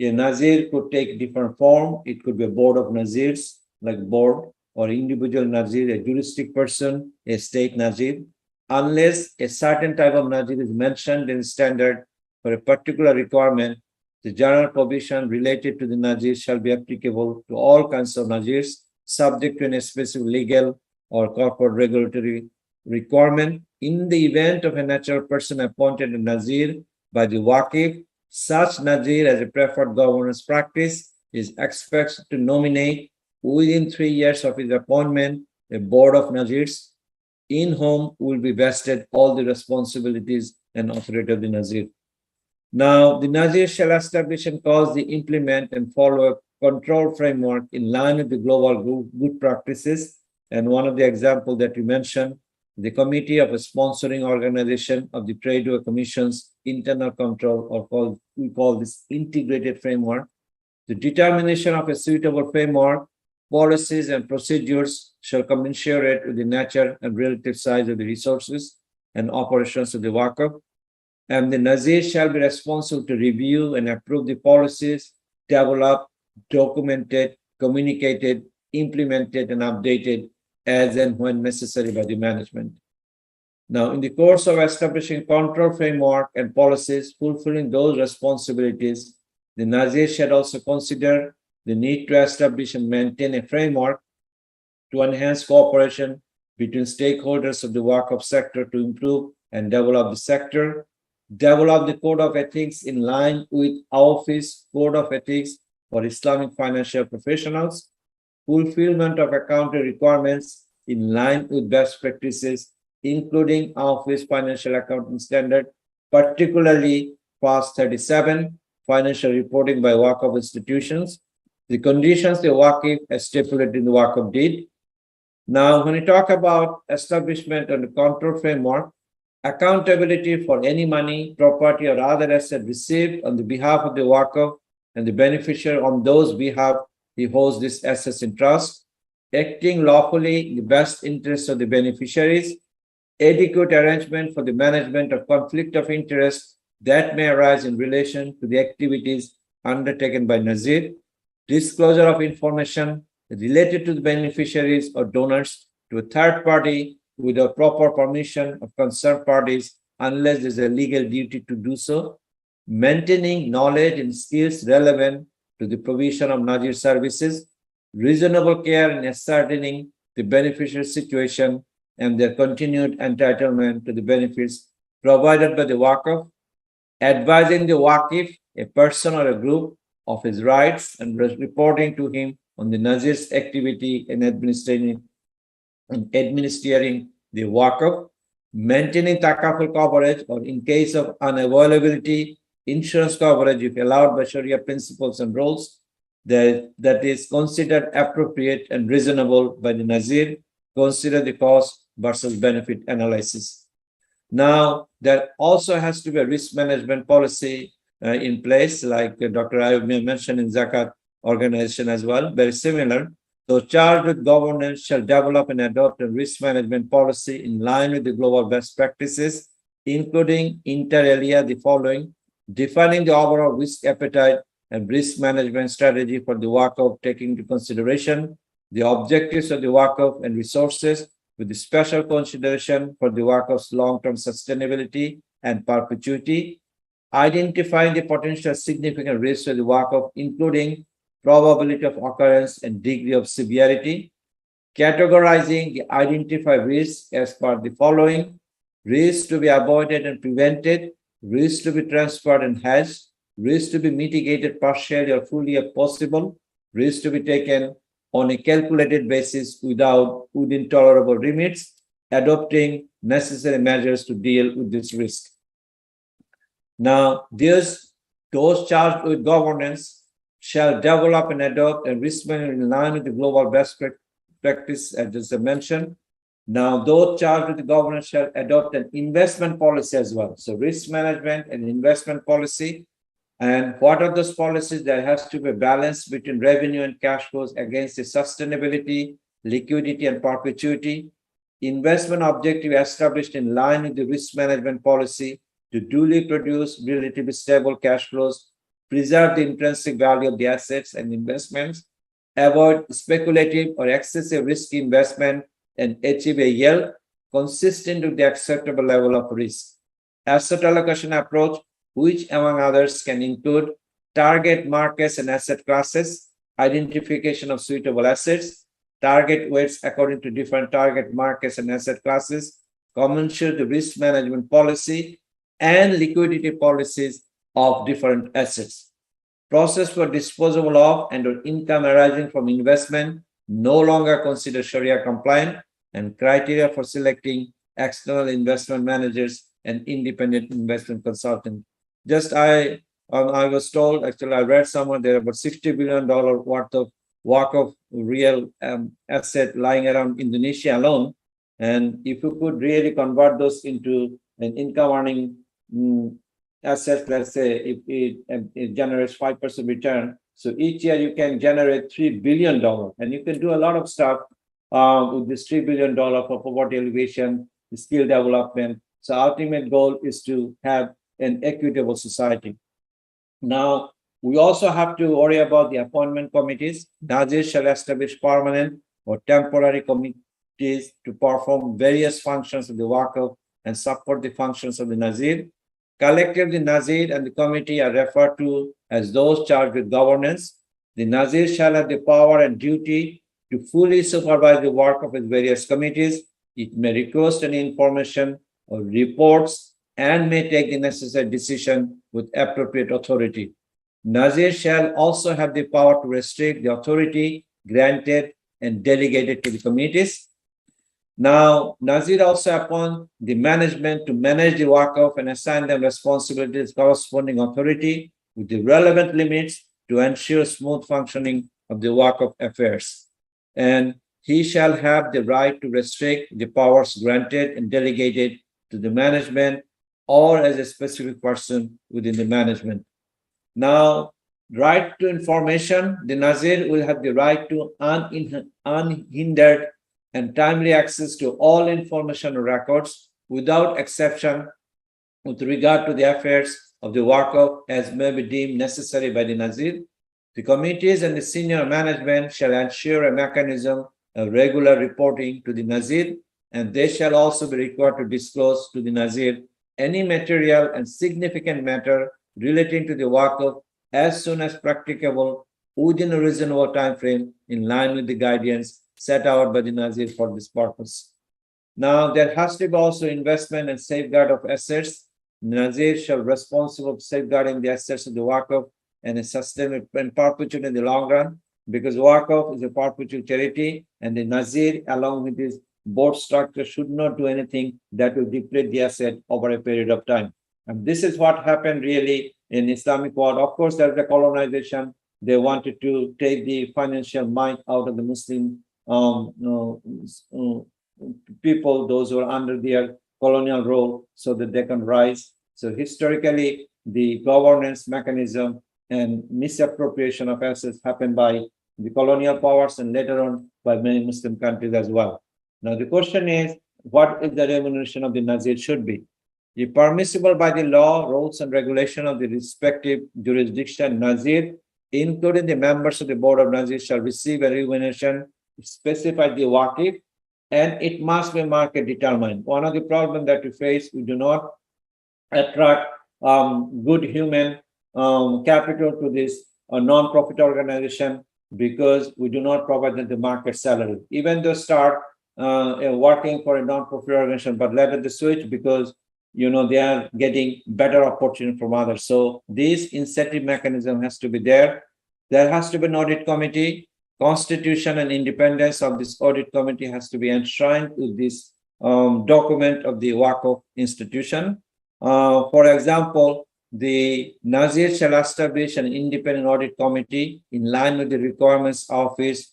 A Nazir could take different form. It could be a board of Nazirs, like board, or individual Nazir, a juristic person, a state Nazir. Unless a certain type of Nazir is mentioned in standard for a particular requirement, the general provision related to the Nazir shall be applicable to all kinds of Nazirs, subject to a specific legal or corporate regulatory requirement. In the event of a natural person appointed a Nazir by the Waqif, such Nazir as a preferred governance practice is expected to nominate within 3 years of his appointment a board of Nazirs in whom will be vested all the responsibilities and authority of the Nazir. Now, the Nazir shall establish and cause the implement and follow a control framework in line with the global good practices. And one of the examples that you mentioned, the Committee of a Sponsoring Organization of the Trade Commission's internal control, or we call this integrated framework. The determination of a suitable framework, policies and procedures shall commensurate with the nature and relative size of the resources and operations of the Waqf. And the Nazir shall be responsible to review and approve the policies, developed, documented, communicated, implemented, and updated as and when necessary by the management. Now, in the course of establishing control framework and policies fulfilling those responsibilities, the Nazir shall also consider the need to establish and maintain a framework to enhance cooperation between stakeholders of the Waqf sector to improve and develop the sector, develop the code of ethics in line with Office Code of Ethics for Islamic financial professionals, fulfillment of accounting requirements in line with best practices, including Office Financial Accounting Standard, particularly FAS 37, financial reporting by Waqf institutions, the conditions the Waqif has stipulated in the Waqf deed. Now, when we talk about establishment of the control framework, accountability for any money, property, or other asset received on the behalf of the Waqf and the beneficiary on those behalf he holds this assets in trust, acting lawfully in the best interest of the beneficiaries, adequate arrangement for the management of conflict of interest that may arise in relation to the activities undertaken by Nazir, disclosure of information related to the beneficiaries or donors to a third party with the proper permission of concerned parties unless there's a legal duty to do so, maintaining knowledge and skills relevant to the provision of Nazir services, reasonable care in ascertaining the beneficiary situation and their continued entitlement to the benefits provided by the Waqf, advising the Waqif, a person or a group, of his rights and reporting to him on the Nazir's activity in administering the Waqf, maintaining takaful coverage or in case of unavailability, insurance coverage if allowed by Sharia principles and rules that is considered appropriate and reasonable by the Nazir, consider the cost versus benefit analysis. Now, there also has to be a risk management policy in place, like Dr. Ayub mentioned in Zakat organization as well, very similar. So charged with governance shall develop and adopt a risk management policy in line with the global best practices, including inter alia the following: defining the overall risk appetite and risk management strategy for the Waqf, taking into consideration the objectives of the Waqf and resources, with the special consideration for the Waqf's long-term sustainability and perpetuity, identifying the potential significant risks of the Waqf, including probability of occurrence and degree of severity, categorizing the identified risks as per the following: risks to be avoided and prevented, risks to be transferred and hedged, risks to be mitigated partially or fully if possible, risks to be taken on a calculated basis within tolerable limits, adopting necessary measures to deal with this risk. Now, those charged with governance shall develop and adopt a risk management in line with the global best practice, as I mentioned. Now, those charged with the governance shall adopt an investment policy as well. So, risk management and investment policy. And what are those policies? There has to be a balance between revenue and cash flows against the sustainability, liquidity, and perpetuity. Investment objective established in line with the risk management policy to duly produce relatively stable cash flows, preserve the intrinsic value of the assets and investments, avoid speculative or excessive risk investment, and achieve a yield consistent with the acceptable level of risk. Asset allocation approach, which among others can include target markets and asset classes, identification of suitable assets, target weights according to different target markets and asset classes, commensurate the risk management policy, and liquidity policies of different assets. Process for disposal of and or income arising from investment no longer considered Sharia compliant, and criteria for selecting external investment managers and independent investment consultants. Just I was told, actually I read somewhere there are about $60 billion worth of Waqf real asset lying around Indonesia alone. And if you could really convert those into an income earning asset, let's say if it generates 5% return, so each year you can generate $3 billion, and you can do a lot of stuff with this $3 billion for poverty alleviation, skill development. So ultimate goal is to have an equitable society. Now, we also have to worry about the appointment committees. Nazir shall establish permanent or temporary committees to perform various functions of the Waqf and support the functions of the Nazir. Collectively, the Nazir and the committee are referred to as those charged with governance. The Nazir shall have the power and duty to fully supervise the work of its various committees. It may request any information or reports and may take the necessary decision with appropriate authority. Nazir shall also have the power to restrict the authority granted and delegated to the committees. Now, Nazir also appoint the management to manage the Waqf and assign them responsibilities corresponding authority with the relevant limits to ensure smooth functioning of the Waqf affairs. And he shall have the right to restrict the powers granted and delegated to the management or as a specific person within the management. Now, right to information, the Nazir will have the right to unhindered and timely access to all information records without exception with regard to the affairs of the Waqf as may be deemed necessary by the Nazir. The committees and the senior management shall ensure a mechanism of regular reporting to the Nazir, and they shall also be required to disclose to the Nazir any material and significant matter relating to the Waqf as soon as practicable within a reasonable time frame in line with the guidance set out by the Nazir for this purpose. Now, there has to be also investment and safeguard of assets. Nazir shall be responsible for safeguarding the assets of the Waqf and sustain it and perpetuate in the long run, because Waqf is a perpetual charity, and the Nazir, along with his board structure, should not do anything that will deplete the asset over a period of time. And this is what happened really in Islamic world. Of course, there's the colonization. They wanted to take the financial might out of the Muslim people, those who are under their colonial rule, so that they can rise. So historically, the governance mechanism and misappropriation of assets happened by the colonial powers and later on by many Muslim countries as well. Now, the question is, what is the remuneration of the Nazir should be? If permissible by the law, rules, and regulation of the respective jurisdiction, Nazir, including the members of the Board of Nazir, shall receive a remuneration specified the Waqif, and it must be market determined. One of the problems that we face, we do not attract good human capital to this non-profit organization because we do not provide them the market salary. Even though start working for a non-profit organization, but later they switch because they are getting better opportunity from others. So this incentive mechanism has to be there. There has to be an audit committee. Constitution and independence of this audit committee has to be enshrined with this document of the Waqf institution. For example, the Nazir shall establish an independent audit committee in line with the requirements of his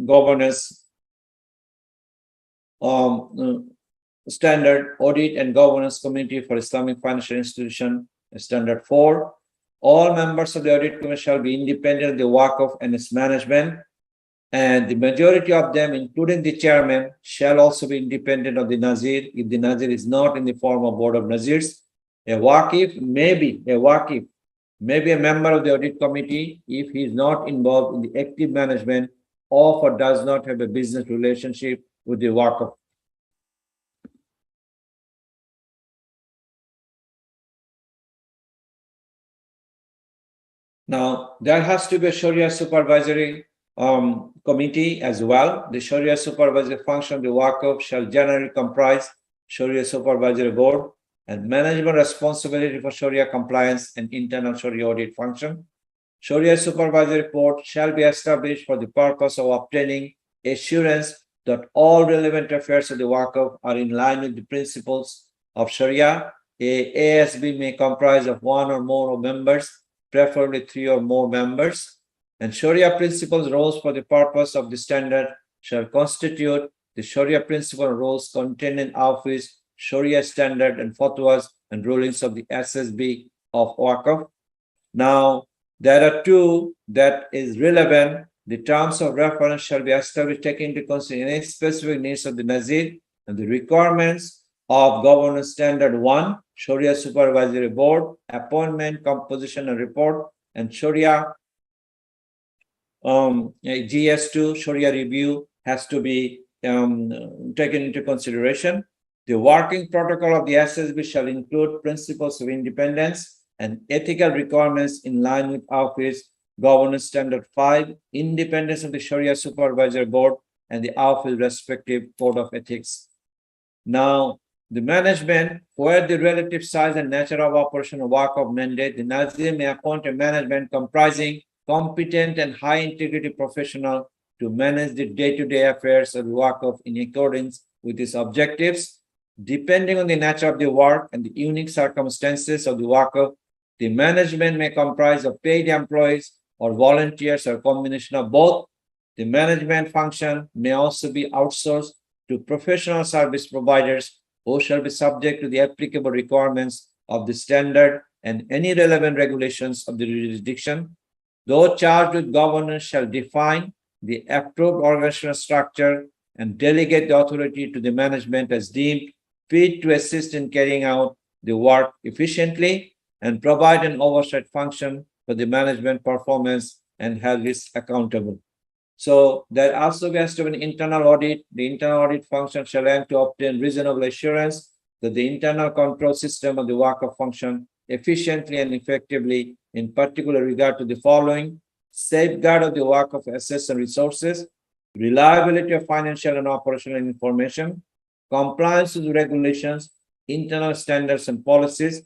governance standard, audit and governance committee for Islamic financial institution, standard 4. All members of the audit committee shall be independent of the Waqf and its management, and the majority of them, including the chairman, shall also be independent of the Nazir if the Nazir is not in the form of Board of Nazirs. A Waqif may be a member of the audit committee if he is not involved in the active management or does not have a business relationship with the Waqf. Now, there has to be a Sharia supervisory committee as well. The Sharia supervisory function of the Waqf shall generally comprise Sharia supervisory board and management responsibility for Sharia compliance and internal Sharia audit function. Sharia supervisory board shall be established for the purpose of obtaining assurance that all relevant affairs of the Waqf are in line with the principles of Sharia. A ASB may comprise of one or more members, preferably 3 or more members, and Sharia principles rules for the purpose of the standard shall constitute the Sharia principle rules contained in Office, Sharia standard and fatwas and rulings of the SSB of Waqf. Now, there are 2 that is relevant. The terms of reference shall be established taking into consideration any specific needs of the Nazir and the requirements of Governance Standard 1, Sharia Supervisory Board, appointment, composition and report, and Sharia GS2, Sharia review has to be taken into consideration. The working protocol of the SSB shall include principles of independence and ethical requirements in line with Office Governance Standard 5, independence of the Sharia Supervisory Board and the Office respective Code of Ethics. Now, the management, where the relative size and nature of operation of Waqf mandate, the Nazir may appoint a management comprising competent and high integrity professional to manage the day-to-day affairs of the Waqf in accordance with its objectives. Depending on the nature of the work and the unique circumstances of the Waqf, the management may comprise of paid employees or volunteers or a combination of both. The management function may also be outsourced to professional service providers who shall be subject to the applicable requirements of the standard and any relevant regulations of the jurisdiction. Those charged with governance shall define the approved organizational structure and delegate the authority to the management as deemed fit to assist in carrying out the work efficiently and provide an oversight function for the management performance and hold risk accountable. So there also has to be an internal audit. The internal audit function shall aim to obtain reasonable assurance that the internal control system of the Waka function efficiently and effectively, in particular regard to the following: safeguard of the Waka assets and resources, reliability of financial and operational information, compliance with regulations, internal standards and policies,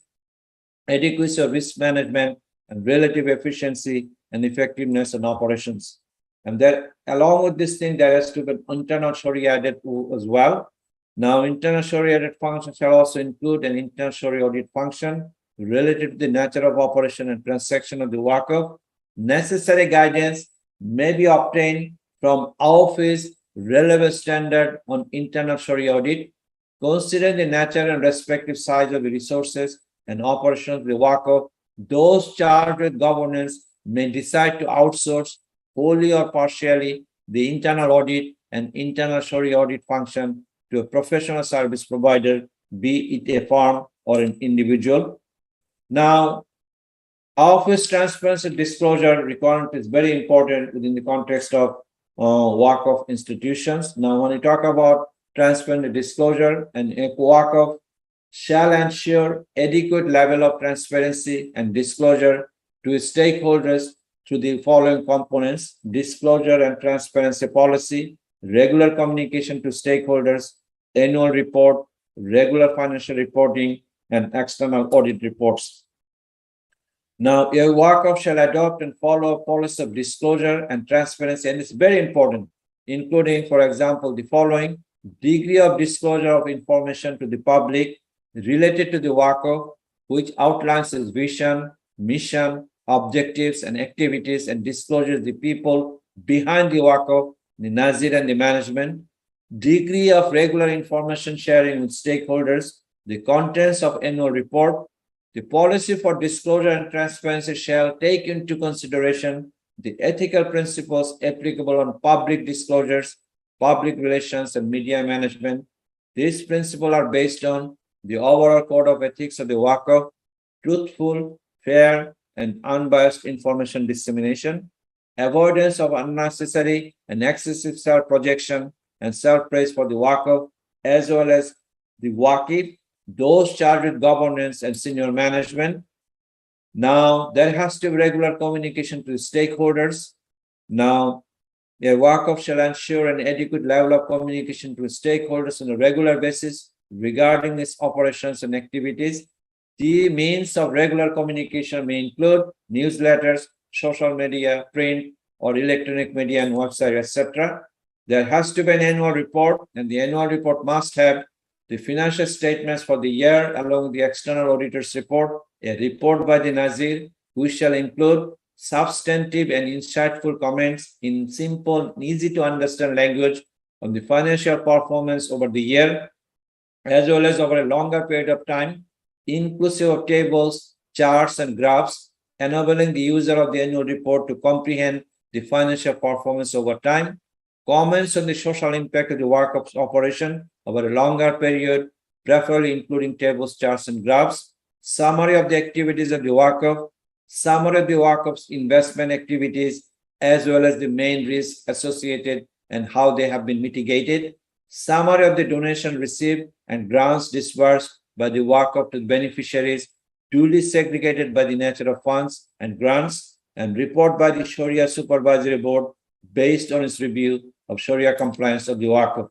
adequacy of risk management, and relative efficiency and effectiveness in operations. And that along with this thing, there has to be an internal Sharia audit as well. Now, internal Sharia audit function shall also include an internal Sharia audit function related to the nature of operation and transaction of the Waqf. Necessary guidance may be obtained from office relevant standard on internal Sharia audit, considering the nature and respective size of the resources and operations of the Waqf. Those charged with governance may decide to outsource wholly or partially the internal audit and internal Sharia audit function to a professional service provider, be it a firm or an individual. Now, office transparency disclosure requirement is very important within the context of Waqf institutions. Now, when we talk about transparent disclosure, and Waqf shall ensure adequate level of transparency and disclosure to stakeholders through the following components: disclosure and transparency policy, regular communication to stakeholders, annual report, regular financial reporting, and external audit reports. Now, a Waqf shall adopt and follow a policy of disclosure and transparency, and it's very important, including, for example, the following: degree of disclosure of information to the public related to the Waqf, which outlines its vision, mission, objectives, and activities, and discloses the people behind the Waqf, the Nazir, and the management. Degree of regular information sharing with stakeholders, the contents of annual report. The policy for disclosure and transparency shall take into consideration the ethical principles applicable on public disclosures, public relations, and media management. These principles are based on the overall code of ethics of the Waqf: truthful, fair, and unbiased information dissemination, avoidance of unnecessary and excessive self-projection and self-praise for the Waqf, as well as the Waqif, those charged with governance and senior management. Now, there has to be regular communication to stakeholders. Now, a Waqf shall ensure an adequate level of communication to stakeholders on a regular basis regarding its operations and activities. The means of regular communication may include newsletters, social media, print or electronic media and website, etc. There has to be an annual report, and the annual report must have the financial statements for the year along with the external auditor's report, a report by the Nazir, which shall include substantive and insightful comments in simple, easy to understand language on the financial performance over the year, as well as over a longer period of time, inclusive of tables, charts, and graphs, enabling the user of the annual report to comprehend the financial performance over time. Comments on the social impact of the Waqf's operation over a longer period, preferably including tables, charts, and graphs. Summary of the activities of the Waqf, summary of the Waqf's investment activities, as well as the main risks associated and how they have been mitigated. Summary of the donation received and grants disbursed by the Waqf to the beneficiaries, duly segregated by the nature of funds and grants, and report by the Sharia Supervisory Board based on its review of Sharia compliance of the Waqf.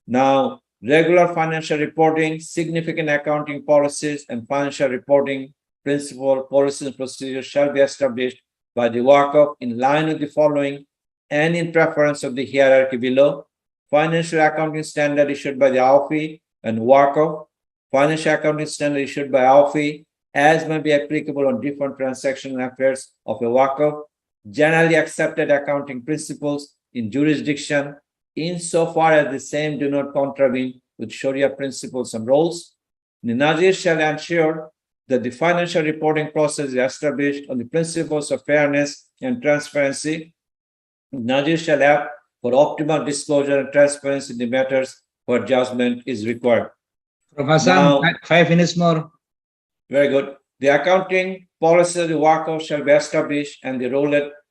Now, regular financial reporting, significant accounting policies, and financial reporting principle, policies, and procedures shall be established by the Waqf in line with the following and in preference of the hierarchy below: financial accounting standard issued by the AUFI and Waqf, financial accounting standard issued by AUFI as may be applicable on different transaction affairs of a Waqf, generally accepted accounting principles in jurisdiction insofar as the same do not contravene with Sharia principles and rules. The Nazir shall ensure that the financial reporting process is established on the principles of fairness and transparency. The Nazir shall have for optimal disclosure and transparency in the matters where judgment is required. Professor, Now, 5 minutes more. Very good. The accounting policy of the Waka shall be established, and the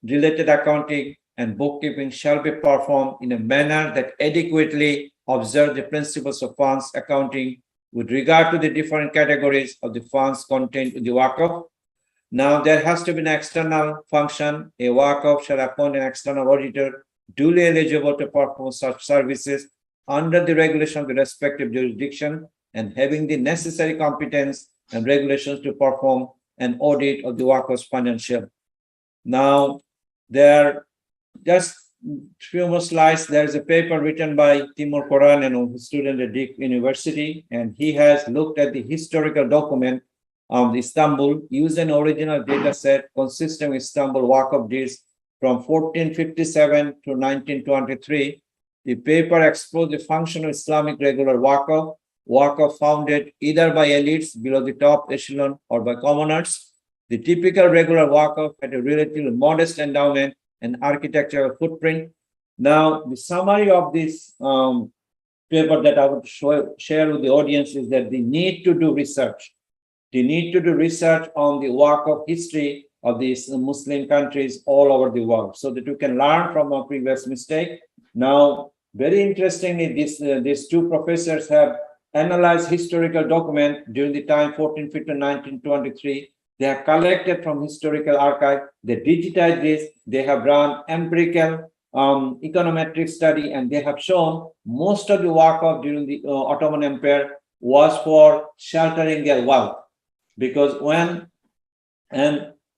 related accounting and bookkeeping shall be performed in a manner that adequately observe the principles of funds accounting with regard to the different categories of the funds contained in the Waka. Now, there has to be an external function. A Waka shall appoint an external auditor duly eligible to perform such services under the regulation of the respective jurisdiction and having the necessary competence and regulations to perform an audit of the Waka's financial. Now, there just few more slides. There's a paper written by Timur Koran, a student at Dik University, and he has looked at the historical document of Istanbul, used an original data set consisting of Istanbul Waqf deeds from 1457 to 1923. The paper explores the function of Islamic regular Waqf founded either by elites below the top echelon or by commoners. The typical regular Waqf had a relatively modest endowment and architectural footprint. Now, the summary of this paper that I would share with the audience is that they need to do research. They need to do research on the Waqf history of these Muslim countries all over the world so that you can learn from our previous mistake. Now, very interestingly, these two professors have analyzed historical document during the time 1450 to 1923. They have collected from historical archive, they digitized this, they have run empirical econometric study, and they have shown most of the Waqf during the Ottoman Empire was for sheltering their wealth. Because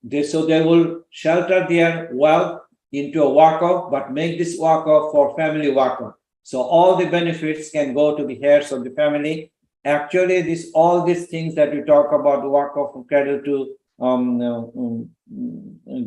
they will shelter their wealth into a Waqf, but make this Waqf for family Waqf. So all the benefits can go to the heirs of the family. Actually, all these things that we talk about, Waqf from cradle to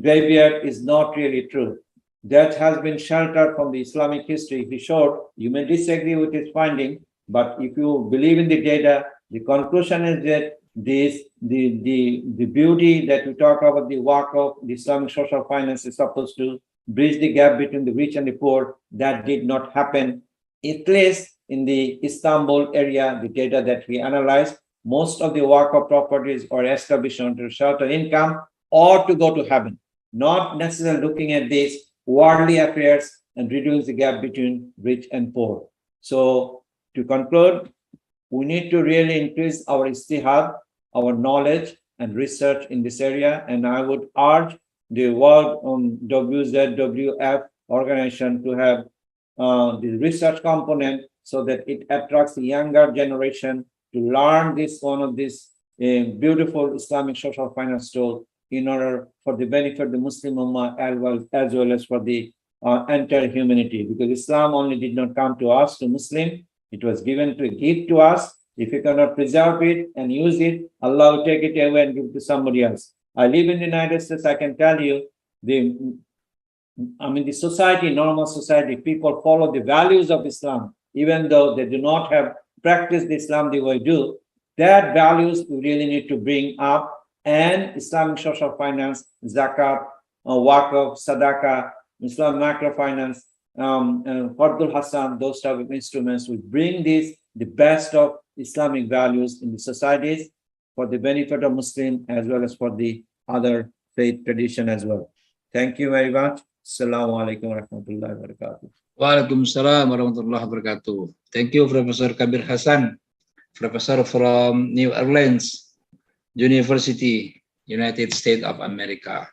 graveyard, is not really true. That has been sheltered from the Islamic history. He showed, you may disagree with his finding, but if you believe in the data, the conclusion is that the beauty that we talk about the Waqf, the Islamic social finance is supposed to bridge the gap between the rich and the poor. That did not happen. At least in the Istanbul area, the data that we analyzed, most of the Waqf properties are established to shelter income or to go to heaven, not necessarily looking at these worldly affairs and reduce the gap between rich and poor. So to conclude, we need to really increase our ijtihad, our knowledge and research in this area. And I would urge the World WZWF organization to have the research component so that it attracts the younger generation to learn one of these beautiful Islamic social finance tools in order for the benefit of the Muslim Ummah as well as for the entire humanity. Because Islam only did not come to us, to Muslim. It was given to give to us. If you cannot preserve it and use it, Allah will take it away and give it to somebody else. I live in the United States. I can tell you, the society, normal society, people follow the values of Islam, even though they do not have practiced Islam the way we do. That values we really need to bring up, and Islamic social finance, Zakat, Waqf, Sadaqah, Islam microfinance, Fardul Hassan, those type of instruments will bring the best of Islamic values in the societies for the benefit of Muslim as well as for the other faith tradition as well. Thank you very much. Assalamu alaikum warahmatullahi wabarakatuh. Waalaikumsalam warahmatullahi wabarakatuh. Thank you, Professor Kabir Hassan, professor from New Orleans University, United States of America.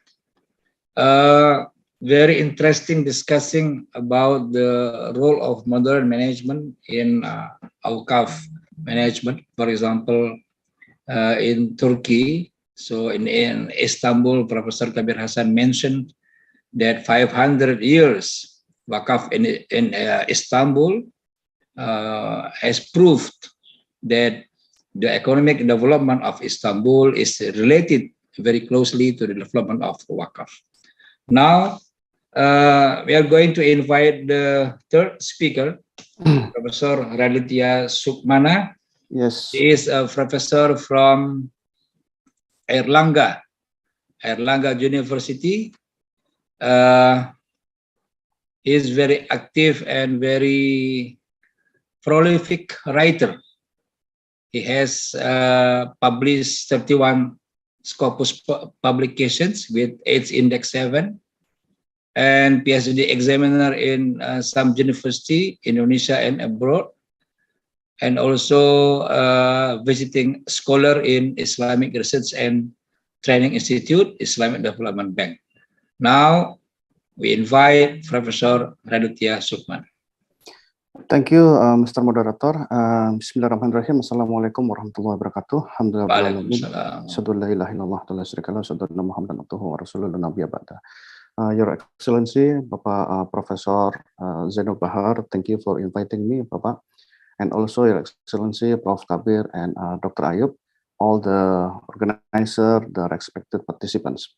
Very interesting discussing about the role of modern management in Awqaf management. For example, in Turkey, so in Istanbul, Professor Kabir Hassan mentioned that 500 years Waqaf in Istanbul has proved that the economic development of Istanbul is related very closely to the development of Waqaf. Now, we are going to invite the third speaker, Professor Raditya Sukmana. Yes. He is a professor from Erlangga University. He is very active and very prolific writer. He has published 31 Scopus publications with AIDS Index 7 and PhD examiner in some university, Indonesia and abroad, and also visiting scholar in Islamic Research and Training Institute, Islamic Development Bank. Now, we invite Professor Raditya Sukman. Thank you, Mr. Moderator. Bismillahirrahmanirrahim. Assalamualaikum warahmatullahi wabarakatuh. Your Excellency, Bapak Professor Zainul Bahar, thank you for inviting me, Bapak. And also Your Excellency, Prof. Kabir and Dr. Ayub, all the organizer, the respected participants.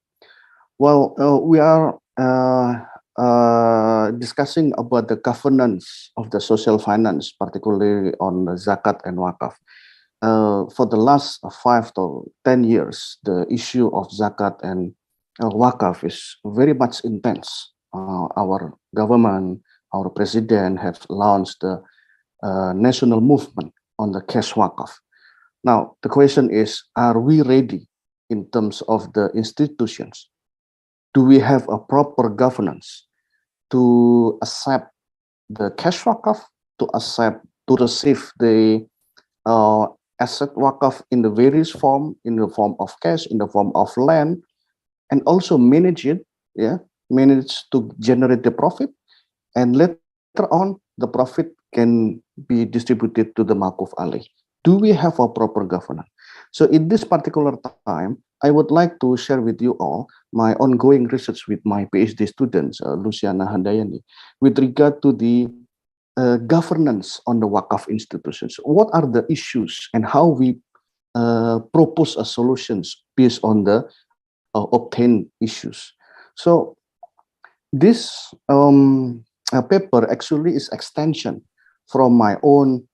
Well, we are discussing about the governance of the social finance, particularly on the Zakat and Wakaf. For the last 5 to 10 years, the issue of Zakat and Wakaf is very much intense. Our government, our president have launched the national movement on the Queswaka. Now, the question is, are we ready in terms of the institutions? Do we have a proper governance to accept the cash wakaf, to receive the asset wakaf in the various form, in the form of cash, in the form of land, and also manage it, manage to generate the profit, and later on the profit can be distributed to the Maquf Ali. Do we have a proper governance? So in this particular time, I would like to share with you all my ongoing research with my PhD students, Luciana Handayani, with regard to the governance on the Wakaf institutions. What are the issues and how we propose a solutions based on the obtained issues. So this paper actually is extension from my own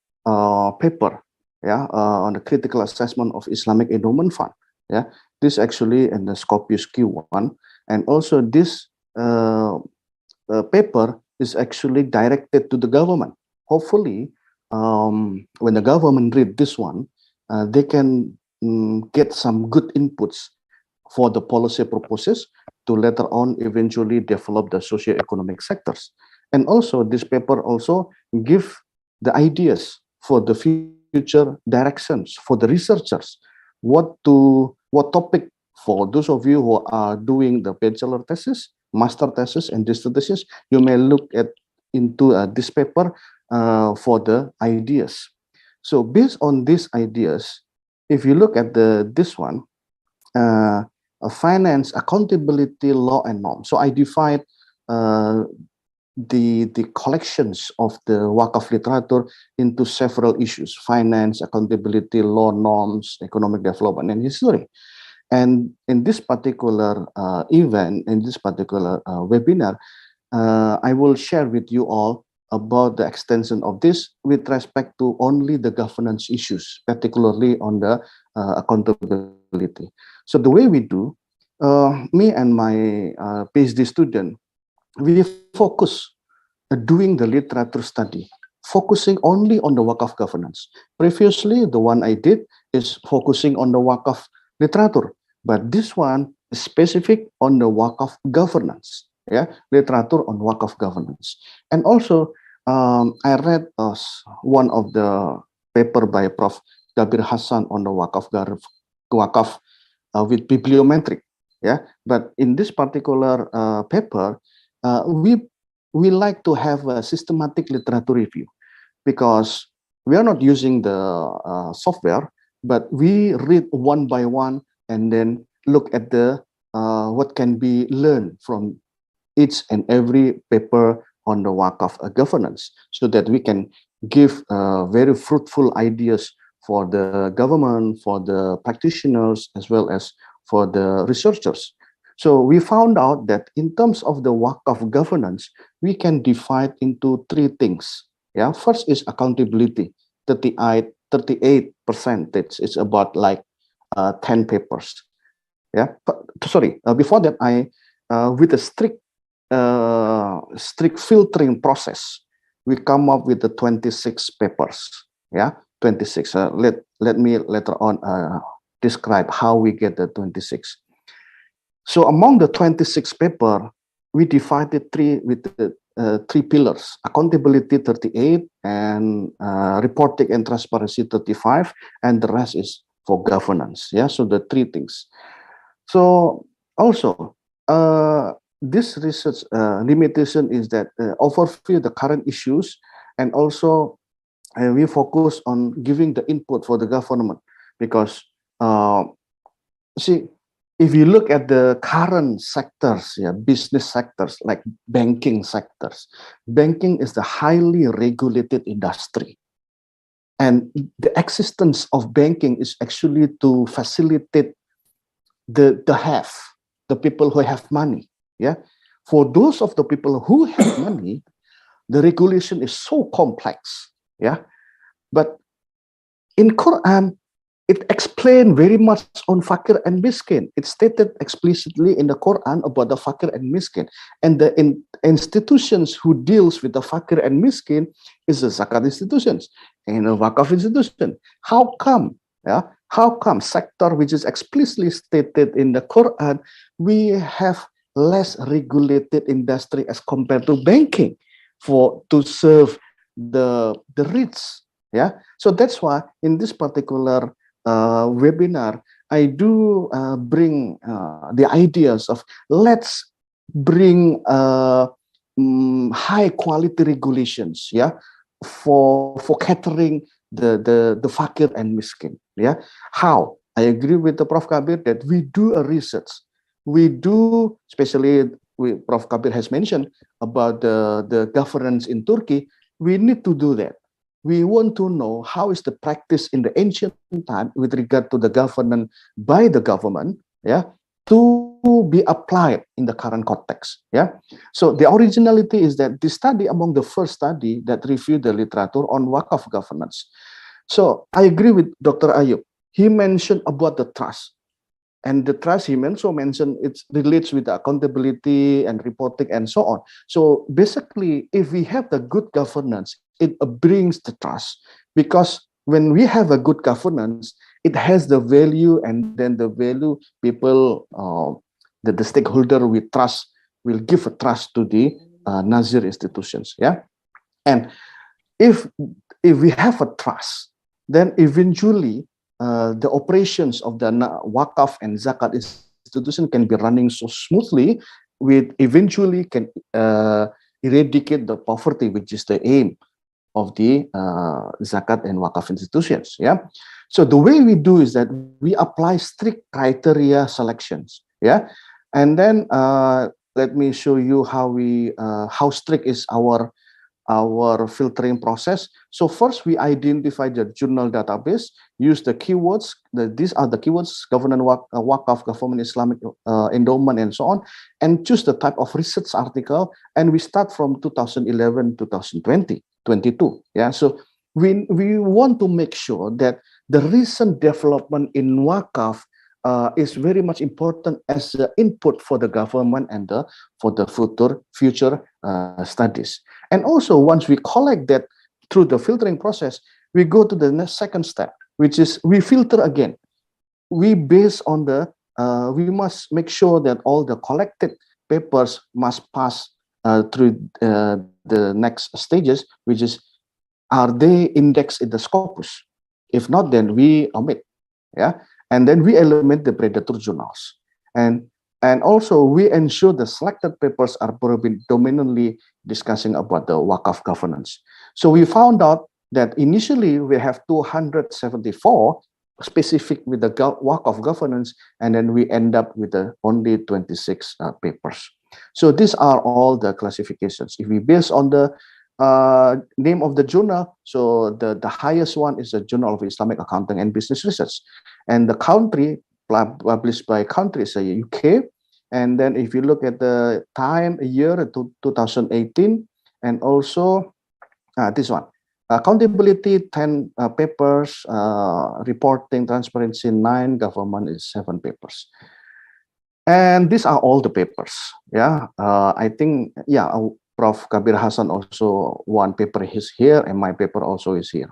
paper, on the critical assessment of Islamic Endowment Fund. This actually in the Scopius Q1, and also this paper is actually directed to the government. Hopefully, when the government read this one, they can get some good inputs for the policy proposals to later on eventually develop the socio-economic sectors. And also this paper also give the ideas for the future directions for the researchers, what topic for those of you who are doing the bachelor thesis, master thesis, and district thesis, you may look into this paper for the ideas. So based on these ideas, if you look at this one, finance, accountability, law, and norms. So I divide the collections of the Wakaf literature into several issues: finance, accountability, law, norms, economic development, and history. And in this particular event, in this particular webinar, I will share with you all about the extension of this with respect to only the governance issues, particularly on the accountability. So the way we do, me and my PhD student, we focus doing the literature study, focusing only on the Wakaf governance. Previously, the one I did is focusing on the Wakaf literature, but this one is specific on the Wakaf governance, literature on Wakaf governance. And also, I read one of the paper by Prof. Kabir Hassan on the Wakaf with bibliometric, But in this particular paper, we like to have a systematic literature review, because we are not using the software, but we read one by one and then look at the what can be learned from each and every paper on the Wakaf governance, so that we can give very fruitful ideas for the government, for the practitioners, as well as for the researchers. So we found out that in terms of the Wakaf governance, we can divide into 3 things. First is accountability, 38%. It's about like 10 papers. Before that, I with a strict strict filtering process, we come up with the 26 papers. Yeah, 26. Let me later on describe how we get the 26. So among the 26 paper, we divided three pillars: accountability 38, and reporting and transparency 35, and the rest is for governance. Yeah, so the three things. So also, this research limitation is that overview the current issues, and also we focus on giving the input for the government, because see, if you look at the current sectors, yeah, business sectors like banking sectors, banking is the highly regulated industry. And the existence of banking is actually to facilitate the people who have money. Yeah, for those of the people who have money, the regulation is so complex. Yeah, but in Quran, it explained very much on fakir and miskin. It stated explicitly in the Quran about the fakir and miskin, and the institutions who deals with the fakir and miskin is the zakat institutions and the wakaf institution. How come? Yeah, how come sector which is explicitly stated in the Quran, we have less regulated industry as compared to banking to serve the rich? Yeah, so that's why in this particular webinar, I do bring the ideas of let's bring high quality regulations, yeah, for catering the fakir and miskin. Yeah, how? I agree with the Prof. Kabir that we do a research. We do, especially Prof. Kabir has mentioned about the governance in Turkey. We need to do that. We want to know how is the practice in the ancient time with regard to the governance by the government, yeah, to be applied in the current context. Yeah, so the originality is that this study among the first study that reviewed the literature on wakaf governance. So I agree with Dr. Ayub. He mentioned about the trust. And the trust he also mentioned, it relates with the accountability and reporting and so on. So basically, if we have the good governance, it brings the trust, because when we have a good governance, it has the value, and then the value people, the stakeholder we trust will give a trust to the Nazir institutions. Yeah, and if we have a trust, then eventually the operations of the wakaf and zakat institution can be running so smoothly, with eventually can eradicate the poverty, which is the aim of the zakat and wakaf institutions. Yeah, so the way we do is that we apply strict criteria selections. Yeah, and then let me show you how strict is our filtering process. So first we identify the journal database, use the keywords. These are the keywords: governance, wakaf, government, Islamic endowment, and so on, and choose the type of research article. And we start from 2011, 2020, 22. Yeah, so we want to make sure that the recent development in wakaf is very much important as the input for the government and for the future studies. And also, once we collect that through the filtering process, we go to the next second step, which is we filter again. We base on we must make sure that all the collected papers must pass through the next stages, which is, are they indexed in the Scopus? If not, then we omit. Yeah, and then we eliminate the predator journals. And also we ensure the selected papers are predominantly discussing about the wakaf governance. So we found out that initially we have 274 specific with the wakaf governance, and then we end up with only 26 papers. So these are all the classifications. If we base on the name of the journal, so the highest one is the Journal of Islamic Accounting and Business Research, and the country published by country is the UK. And then if you look at the time, year 2018, and also this one, accountability 10 papers, reporting transparency 9, government is 7 papers. And these are all the papers. Yeah, I think, yeah, Prof. Kabir Hasan also, one paper is here and my paper also is here.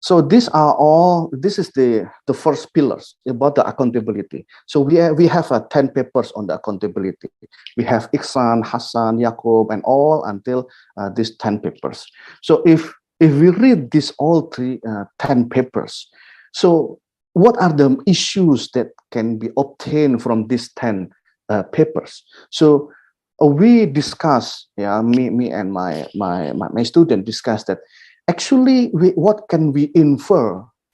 So these are all, this is the first pillars about the accountability. So we have 10 papers on the accountability. We have Iksan, Hassan, Yaqub, and all until these 10 papers. So if we read these all 10 papers, so what are the issues that can be obtained from these 10 papers? So we discuss, yeah, me and my student discussed that actually what can we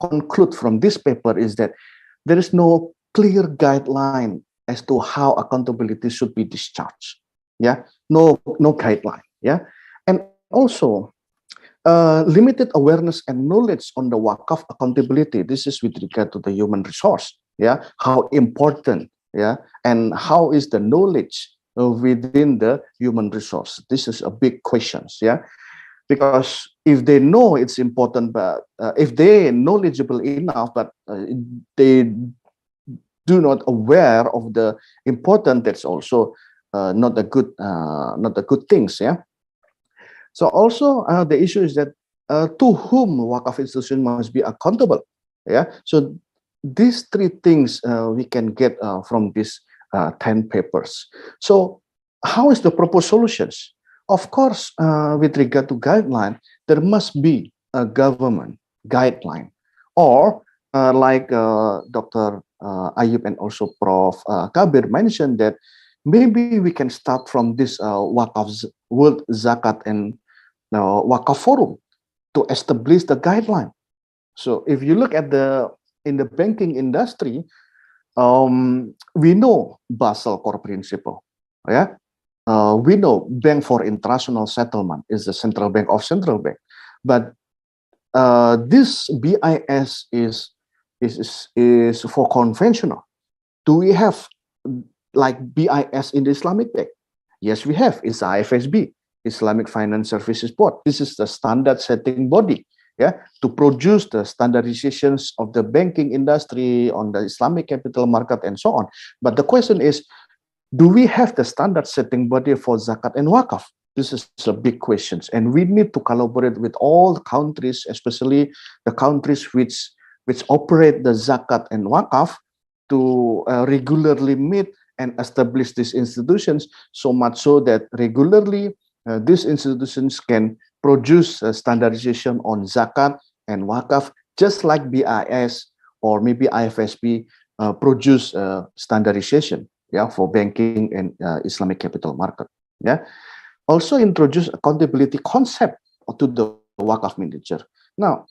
conclude from this paper is that there is no clear guideline as to how accountability should be discharged. Yeah, no guideline. Yeah, and also limited awareness and knowledge on the Wakaf accountability. This is with regard to the human resource. Yeah, how important. Yeah, and how is the knowledge within the human resource? This is a big question. Yeah, because if they know it's important, but if they knowledgeable enough, but they do not aware of the important, that's also not a good things. Yeah. So also the issue is that to whom Wakaf institution must be accountable. Yeah. So these three things we can get from these 10 papers. So how is the proposed solutions? Of course, with regard to guideline, there must be a government guideline, or like Dr. Ayub and also Prof. Kabir mentioned that maybe we can start from this Wakaf World Zakat and Wakaf Forum to establish the guideline. So if you look at in the banking industry, we know Basel core principle, yeah. We know Bank for International Settlement is the central bank of central bank, but this BIS is for conventional. Do we have like BIS in the Islamic bank? Yes, we have. It's IFSB, Islamic Finance Services Board. This is the standard setting body, yeah, to produce the standardizations of the banking industry on the Islamic capital market and so on. But the question is, do we have the standard setting body for Zakat and Wakaf? This is a big question, and we need to collaborate with all the countries, especially the countries which operate the Zakat and Wakaf, to regularly meet and establish these institutions, so much so that regularly these institutions can produce standardization on Zakat and Wakaf, just like BIS or maybe IFSB produce standardization, yeah, for banking and Islamic capital market. Yeah, also introduce accountability concept to the Wakaf manager. Now,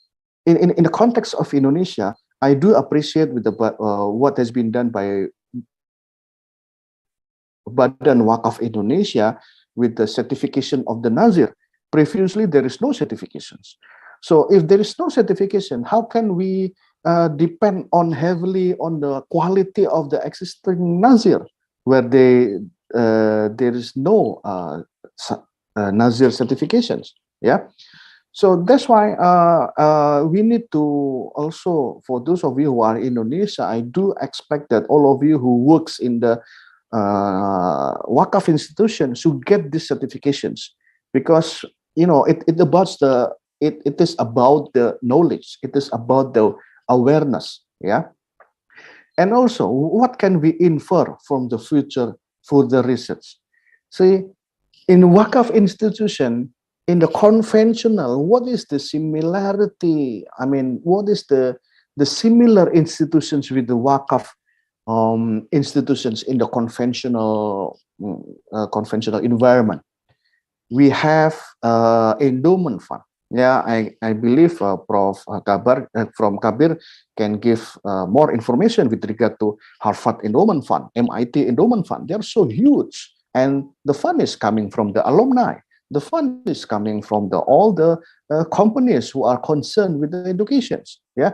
in the context of Indonesia, I do appreciate with the what has been done by Badan Wakaf Indonesia with the certification of the Nazir. Previously, there is no certifications. So if there is no certification, how can we depend heavily on the quality of the existing Nazir, where there is no Nazir certifications? Yeah. So that's why we need to also, for those of you who are in Indonesia, I do expect that all of you who works in the Wakaf institution should get these certifications, because it is about the knowledge, it is about the awareness. Yeah. And also, what can we infer from the future for the research? See, in Wakaf institution, in the conventional, what is the similarity? I mean, what is the similar institutions with the Wakaf institutions in the conventional environment? We have endowment fund. Yeah, I believe Prof. Kabir can give more information with regard to Harvard Endowment Fund, MIT Endowment Fund. They are so huge, and the fund is coming from the alumni. The fund is coming from all the companies who are concerned with the educations. Yeah,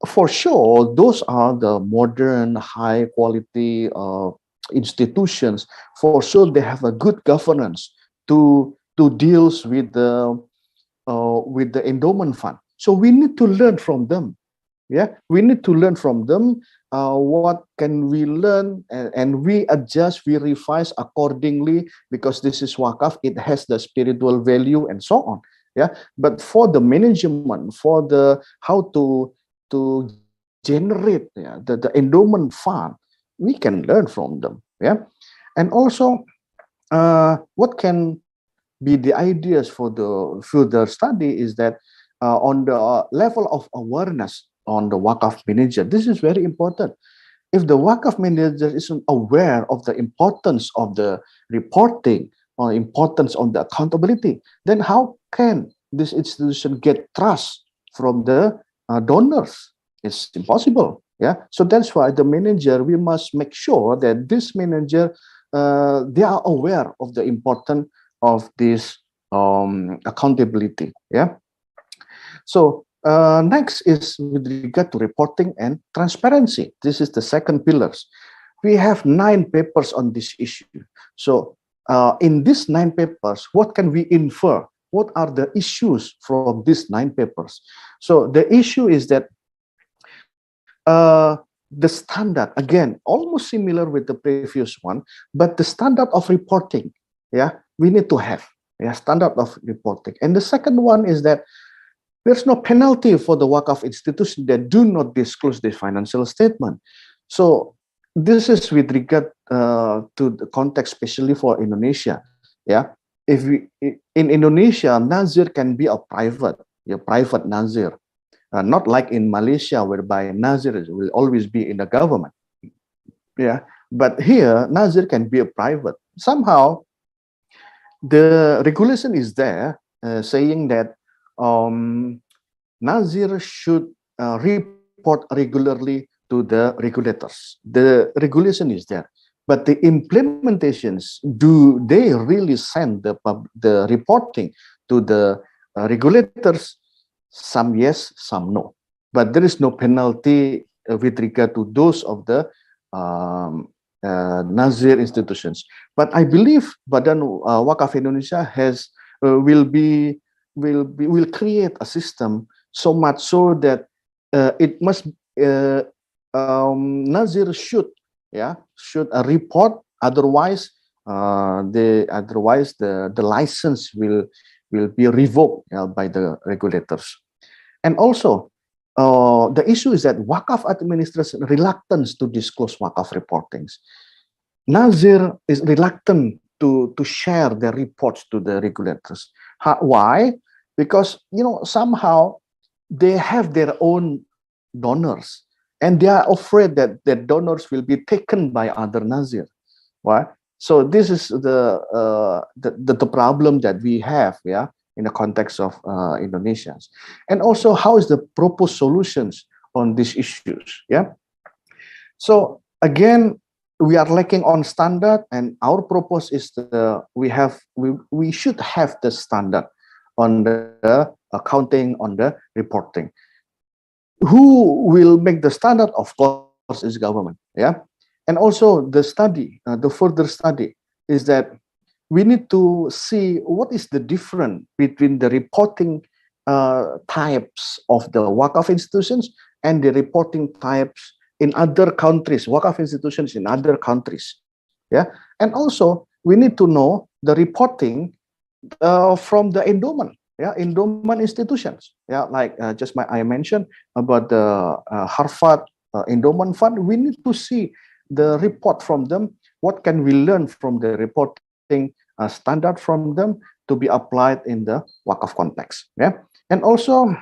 for sure, those are the modern, high quality institutions. For sure, they have a good governance to deals with the endowment fund. So we need to learn from them. Yeah, we need to learn from them. What can we learn, and we adjust, we revise accordingly, because this is wakaf, it has the spiritual value and so on. Yeah, but for the management, for the how to generate, yeah, the endowment fund, we can learn from them. Yeah, and also what can be the ideas for the further study is that on the level of awareness on the wakaf manager, this is very important. If the wakaf manager isn't aware of the importance of the reporting or importance of the accountability, then how can this institution get trust from the donors? It's impossible. Yeah, so that's why the manager, we must make sure that this manager, they are aware of the importance of this accountability. Yeah. So next is with regard to reporting and transparency. This is the second pillars. We have 9 papers on this issue. So in these 9 papers, what can we infer? What are the issues from these 9 papers? So the issue is that the standard, again, almost similar with the previous one, but the standard of reporting, yeah, we need to have, yeah, standard of reporting. And the second one is that there's no penalty for the wakaf institution that do not disclose the financial statement. So this is with regard to the context, especially for Indonesia. Yeah, if we in Indonesia, Nazir can be a private Nazir, not like in Malaysia, whereby Nazir will always be in the government. Yeah, but here Nazir can be a private. Somehow, the regulation is there saying that Nazir should report regularly to the regulators. The regulation is there, but the implementations, do they really send the reporting to the regulators? Some yes, some no. But there is no penalty with regard to those of the Nazir institutions. But I believe Badan Wakaf Indonesia has will create a system so much so that it must Nazir should report, otherwise the license will be revoked by the regulators. And also the issue is that wakaf administration reluctance to disclose wakaf reportings. Nazir is reluctant to share the reports to the regulators. Why? Because somehow they have their own donors, and they are afraid that the donors will be taken by other Nazir. Why? So this is the problem that we have, yeah, in the context of Indonesians. And also, how is the proposed solutions on these issues? Yeah. So again, we are lacking on standard, and our purpose is we should have the standard on the accounting, on the reporting. Who will make the standard? Of course, is government. Yeah. And also the study, the further study is that we need to see what is the difference between the reporting types of the wakaf institutions and the reporting types in other countries, wakaf institutions in other countries. Yeah, and also we need to know the reporting from the endowment, endowment institutions. Yeah, like I mentioned about the Harvard endowment fund. We need to see the report from them. What can we learn from the reporting standard from them to be applied in the wakaf context? Yeah, and also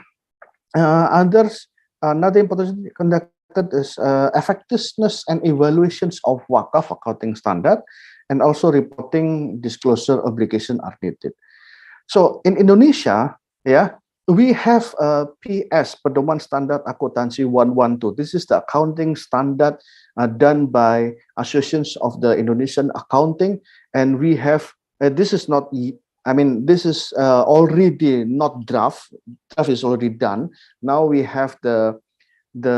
another important conducted is effectiveness and evaluations of wakaf accounting standard, and also reporting disclosure obligation are needed. So in Indonesia, yeah, we have PS, Pedoman Standard Akuntansi 112. This is the accounting standard done by Associations of the Indonesian Accounting, and we have this is not. I mean, this is already not draft. Draft is already done. Now we have the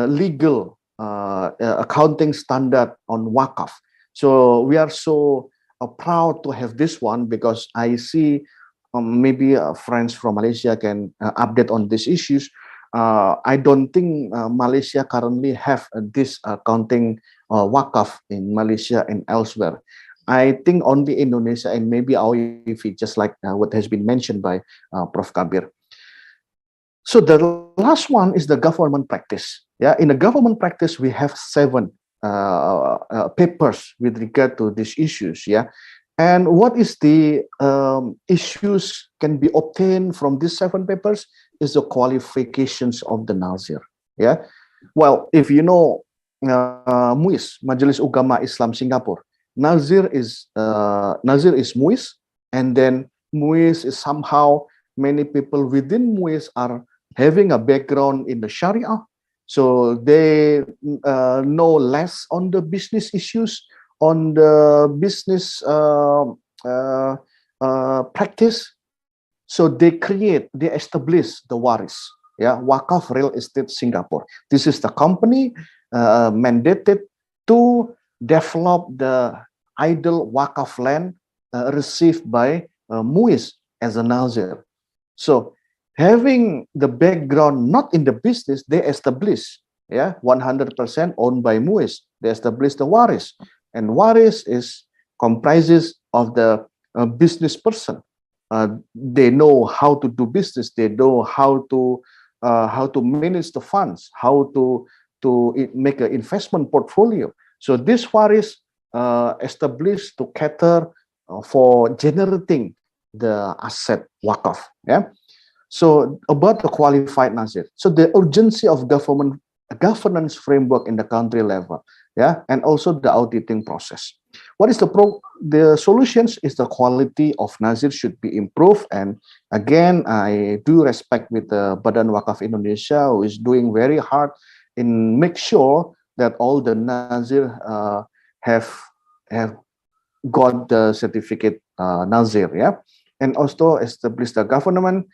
legal accounting standard on wakaf. So we are so proud to have this one, because I see maybe friends from Malaysia can update on these issues. I don't think Malaysia currently have this accounting wakaf in Malaysia and elsewhere. I think only Indonesia and maybe AUIV, just like what has been mentioned by Prof. Kabir. So the last one is the government practice. Yeah, in the government practice, we have 7 papers with regard to these issues. Yeah, and what is the issues can be obtained from these 7 papers is the qualifications of the Nazir. Yeah, well, if you know MUIS, Majelis Ugama Islam Singapore, Nazir is MUIS, and then MUIS is somehow many people within MUIS are having a background in the Sharia, so they know less on the business issues, on the business practice. So they establish the Waris, yeah, Wakaf Real Estate Singapore. This is the company mandated to develop the idle Wakaf land received by MUIS as a Nazir. So having the background not in the business, they establish, yeah, 100% owned by MUIS. They establish the Waris, and Waris comprises of the business person. They know how to do business. They know how to manage the funds, how to make an investment portfolio. So this Waris established to cater for generating the asset wakaf. Yeah. So about the qualified Nazir. So the urgency of governance framework in the country level, yeah, and also the auditing process. What is the solutions is the quality of Nazir should be improved. And again, I do respect with the Badan Wakaf Indonesia, who is doing very hard in make sure that all the Nazir have got the certificate Nazir, yeah, and also establish the government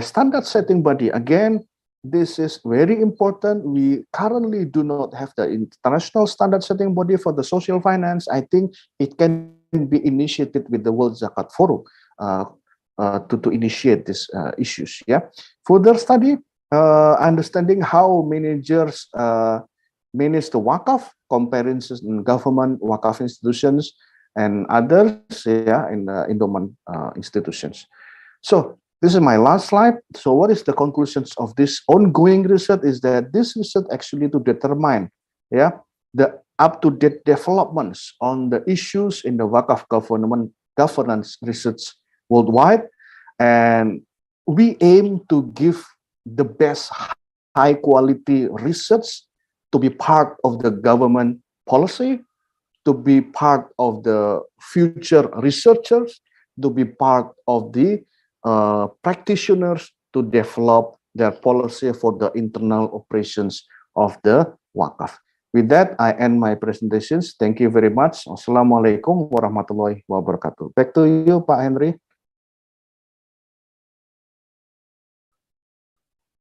standard setting body. Again, this is very important. We currently do not have the international standard setting body for the social finance. I think it can be initiated with the World Zakat Forum to initiate these issues. Yeah. Further study, understanding how managers manage the wakaf, comparisons in government wakaf institutions and others, yeah, in endowment institutions. So this is my last slide. So what is the conclusions of this ongoing research is that this research actually to determine, yeah, the up-to-date developments on the issues in the wakaf governance research worldwide. And we aim to give the best high-quality research to be part of the government policy, to be part of the future researchers, to be part of the practitioners to develop their policy for the internal operations of the wakaf. With that, I end my presentations. Thank you very much. Assalamualaikum warahmatullahi wabarakatuh. Back to you, Pak Henry.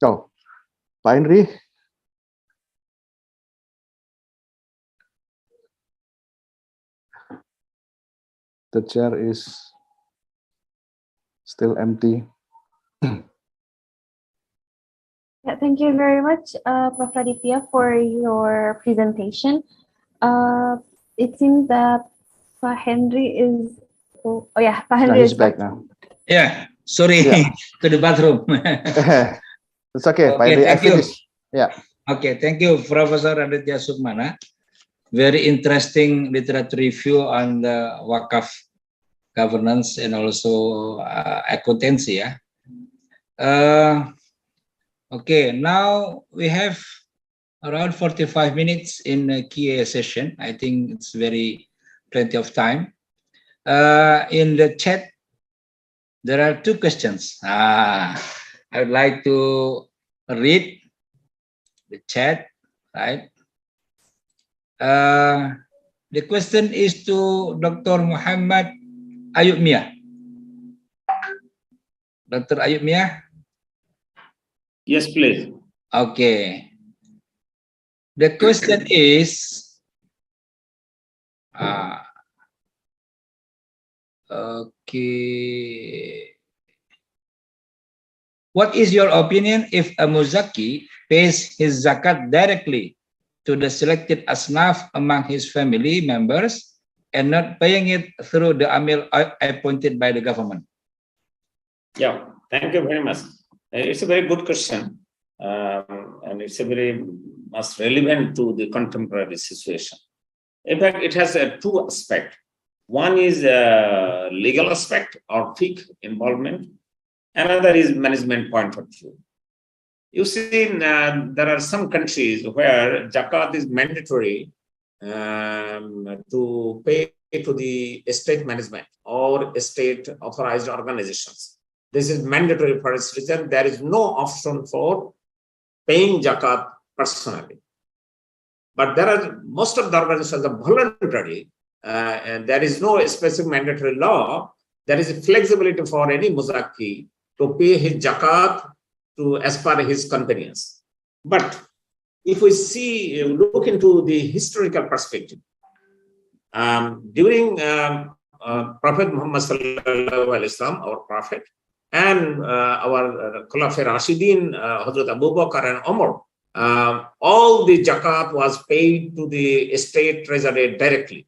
Oh, Pak Henry. The chair is still empty. Yeah, thank you very much, Prof. Aditya, for your presentation. It seems that Pak Henry is. Oh yeah, Pak Henry he's is back now. Yeah, sorry, Yeah. to the bathroom. It's okay, Pak Henry. I finished. Yeah. Okay, thank you, Professor Aditya Sukmana. Very interesting literature review on the wakaf governance and also accountancy. Yeah. Okay, now we have around 45 minutes in a Q&A session. I think it's plenty of time. In the chat, there are 2 questions. I would like to read the chat, right? The question is to Dr. Muhammad Ayub Mia. Dr. Ayub Mia? Yes, please. Okay. The question is, okay. what is your opinion if a muzaki pays his zakat directly to the selected asnaf among his family members and not paying it through the amil appointed by the government? Yeah, thank you very much. It's a very good question, and it's a very much relevant to the contemporary situation. In fact, it has two aspects. One is legal aspect or fiqh involvement. Another is management point of view. You see, there are some countries where zakat is mandatory to pay to the estate management or estate authorized organizations. This is mandatory for its reason. There is no option for paying zakat personally. But there are most of the organizations are voluntary, and there is no specific mandatory law. There is a flexibility for any muzaki to pay his zakat to as per his convenience. But if we look into the historical perspective, during Prophet Muhammad sallallahu alaihi wasallam, our prophet, and our Khulafa Rashidin, Hazrat Abu Bakr and Umar, all the zakat was paid to the state treasury directly.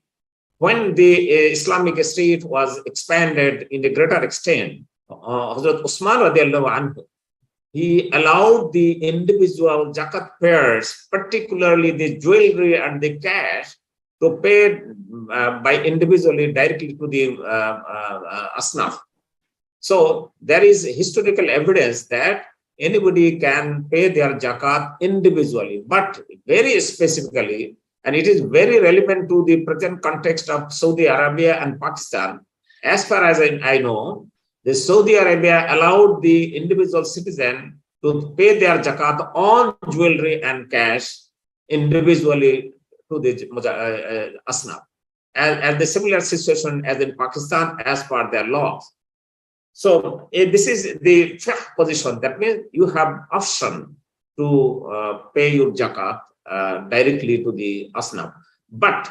When the Islamic state was expanded in the greater extent, Hazrat Usman radiallahu anhu, he allowed the individual zakat payers, particularly the jewelry and the cash, to pay by individually directly to the asnaf. So there is historical evidence that anybody can pay their zakat individually, but very specifically, and it is very relevant to the present context of Saudi Arabia and Pakistan. As far as I know, the Saudi Arabia allowed the individual citizen to pay their zakat on jewelry and cash individually to the asnaf. And the similar situation as in Pakistan as per their laws. So this is the fiqh position. That means you have option to pay your zakat directly to the asnaf. But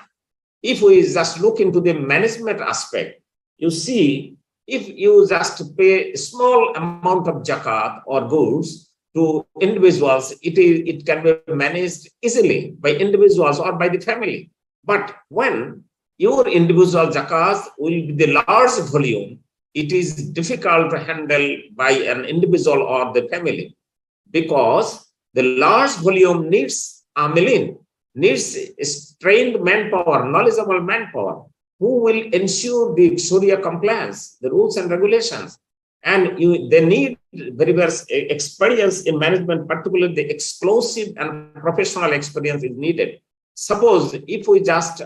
if we just look into the management aspect, you see, if you just pay a small amount of zakat or goods to individuals, it can be managed easily by individuals or by the family. But when your individual zakat will be the large volume, it is difficult to handle by an individual or the family, because the large volume needs amilin, needs trained manpower, knowledgeable manpower, who will ensure the Sharia compliance, the rules and regulations. And they need very much experience in management, particularly the explosive and professional experience is needed. Suppose if we just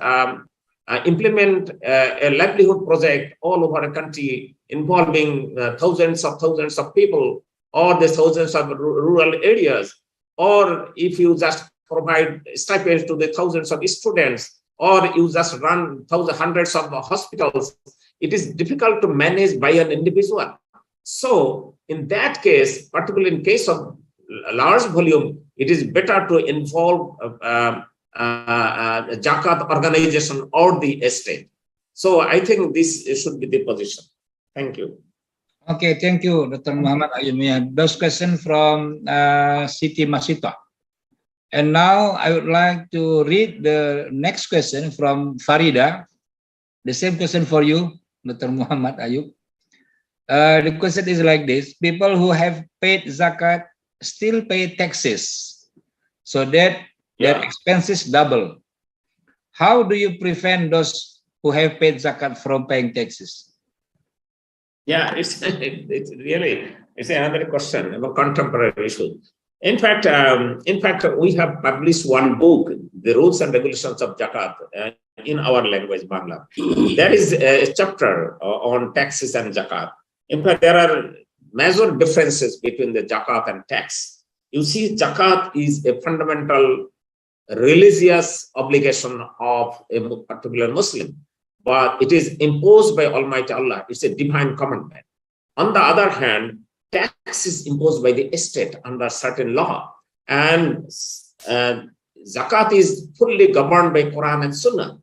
implement a livelihood project all over a country involving thousands of people, or the thousands of rural areas, or if you just provide stipends to the thousands of students, or you just run hundreds of hospitals, it is difficult to manage by an individual. So in that case, particularly in case of a large volume, it is better to involve zakat organization or the estate. So I think this should be the position. Thank you. Okay, thank you, Dr. Muhammad Ayumi. Those questions from Siti Masita. And now I would like to read the next question from Farida. The same question for you, Dr. Muhammad Ayub. The question is like this: people who have paid zakat still pay taxes, so that their expenses double. How do you prevent those who have paid zakat from paying taxes? Yeah, it's another question about contemporary issue. In fact, we have published one book, The Rules and Regulations of Zakat, in our language, Bangla. There is a chapter on taxes and zakat. In fact, there are major differences between the zakat and tax. You see, zakat is a fundamental religious obligation of a particular Muslim, but it is imposed by Almighty Allah. It's a divine commandment. On the other hand, tax is imposed by the state under certain law, and zakat is fully governed by Quran and Sunnah,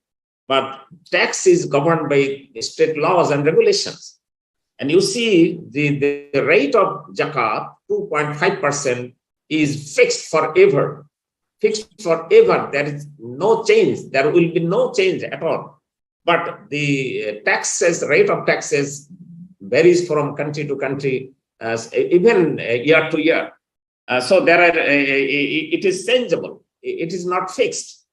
but tax is governed by state laws and regulations. And you see the rate of zakat 2.5% is fixed forever. Fixed forever. There is no change. There will be no change at all. But the taxes, rate of taxes varies from country to country, even year to year. So there are, it is changeable. It is not fixed.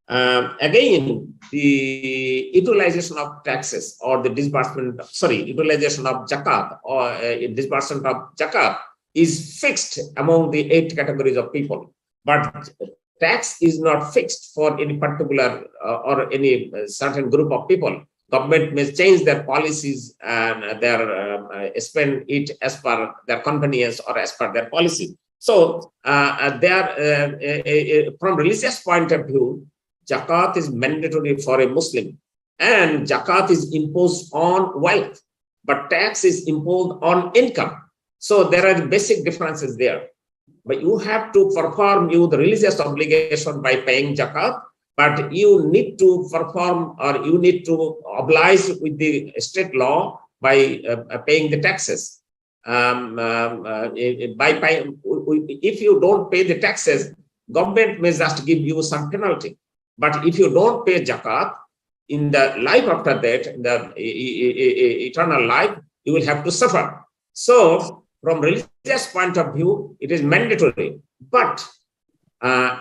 Again, the utilization of taxes or the disbursement, utilization of Zakat or disbursement of Zakat is fixed among the 8 categories of people. But tax is not fixed for any particular or any certain group of people. Government may change their policies and their spend it as per their convenience or as per their policy. So from religious point of view, Zakat is mandatory for a Muslim, and Zakat is imposed on wealth, but tax is imposed on income. So there are basic differences there. But you have to perform the religious obligation by paying Zakat, but you need to perform or you need to oblige with the state law by paying the taxes. If you don't pay the taxes, government may just give you some penalty. But if you don't pay Zakat, in the life after that, in the eternal life, you will have to suffer. So, from religious point of view, it is mandatory. But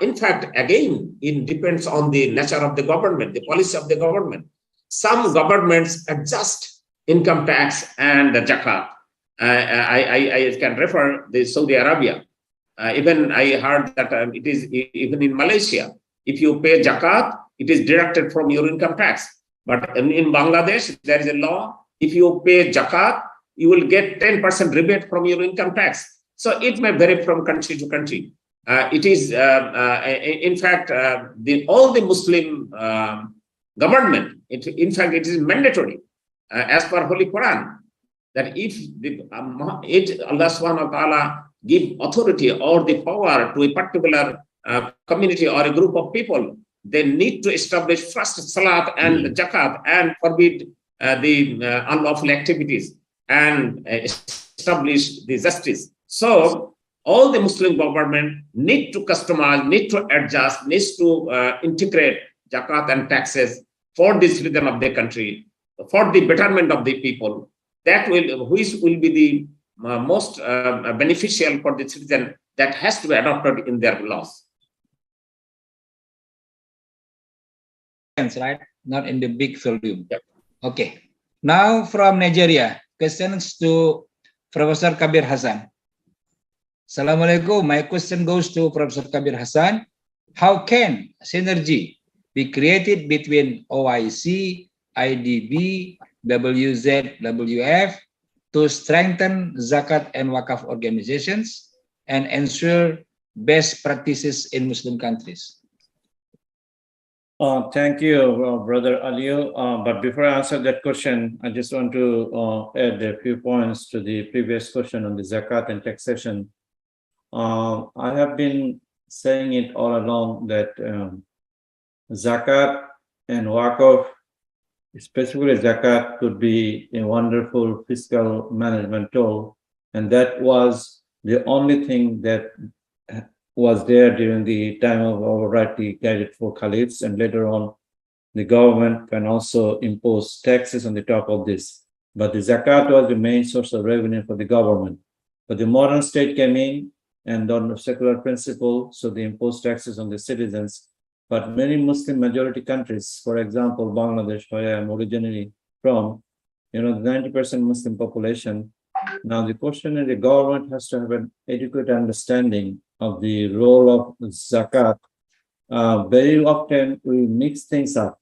in fact, again, it depends on the nature of the government, the policy of the government. Some governments adjust income tax and the Zakat. I can refer the Saudi Arabia. Even I heard that it is even in Malaysia. If you pay Zakat, it is deducted from your income tax. But in Bangladesh, there is a law. If you pay Zakat, you will get 10% rebate from your income tax. So it may vary from country to country. It is, in fact, all the Muslim government, in fact, it is mandatory as per Holy Quran, that if Allah subhanahu wa ta'ala give authority or the power to a particular community or a group of people, they need to establish first salat and zakat and forbid the unlawful activities and establish the justice. So all the Muslim government need to customize, need to adjust, needs to integrate zakat and taxes for the citizen of the country, for the betterment of the people. That which will be the most beneficial for the citizen, that has to be adopted in their laws. Right? Not in the big volume. Yep. Okay. Now from Nigeria, questions to Professor Kabir Hassan. Assalamualaikum. My question goes to Professor Kabir Hassan. How can synergy be created between OIC, IDB, WZWF to strengthen Zakat and Wakaf organizations and ensure best practices in Muslim countries? Thank you, Brother Aliyu. But before I answer that question, I just want to add a few points to the previous question on the Zakat and taxation. I have been saying it all along that Zakat and Wakaf, especially Zakat, could be a wonderful fiscal management tool. And that was the only thing that was there during the time of our rightly guided 4 caliphs. And later on, the government can also impose taxes on the top of this. But the Zakat was the main source of revenue for the government. But the modern state came in and on a secular principle, so they imposed taxes on the citizens. But many Muslim majority countries, for example, Bangladesh, where I'm originally from, 90% Muslim population. Now the question is the government has to have an adequate understanding of the role of Zakat. Very often we mix things up.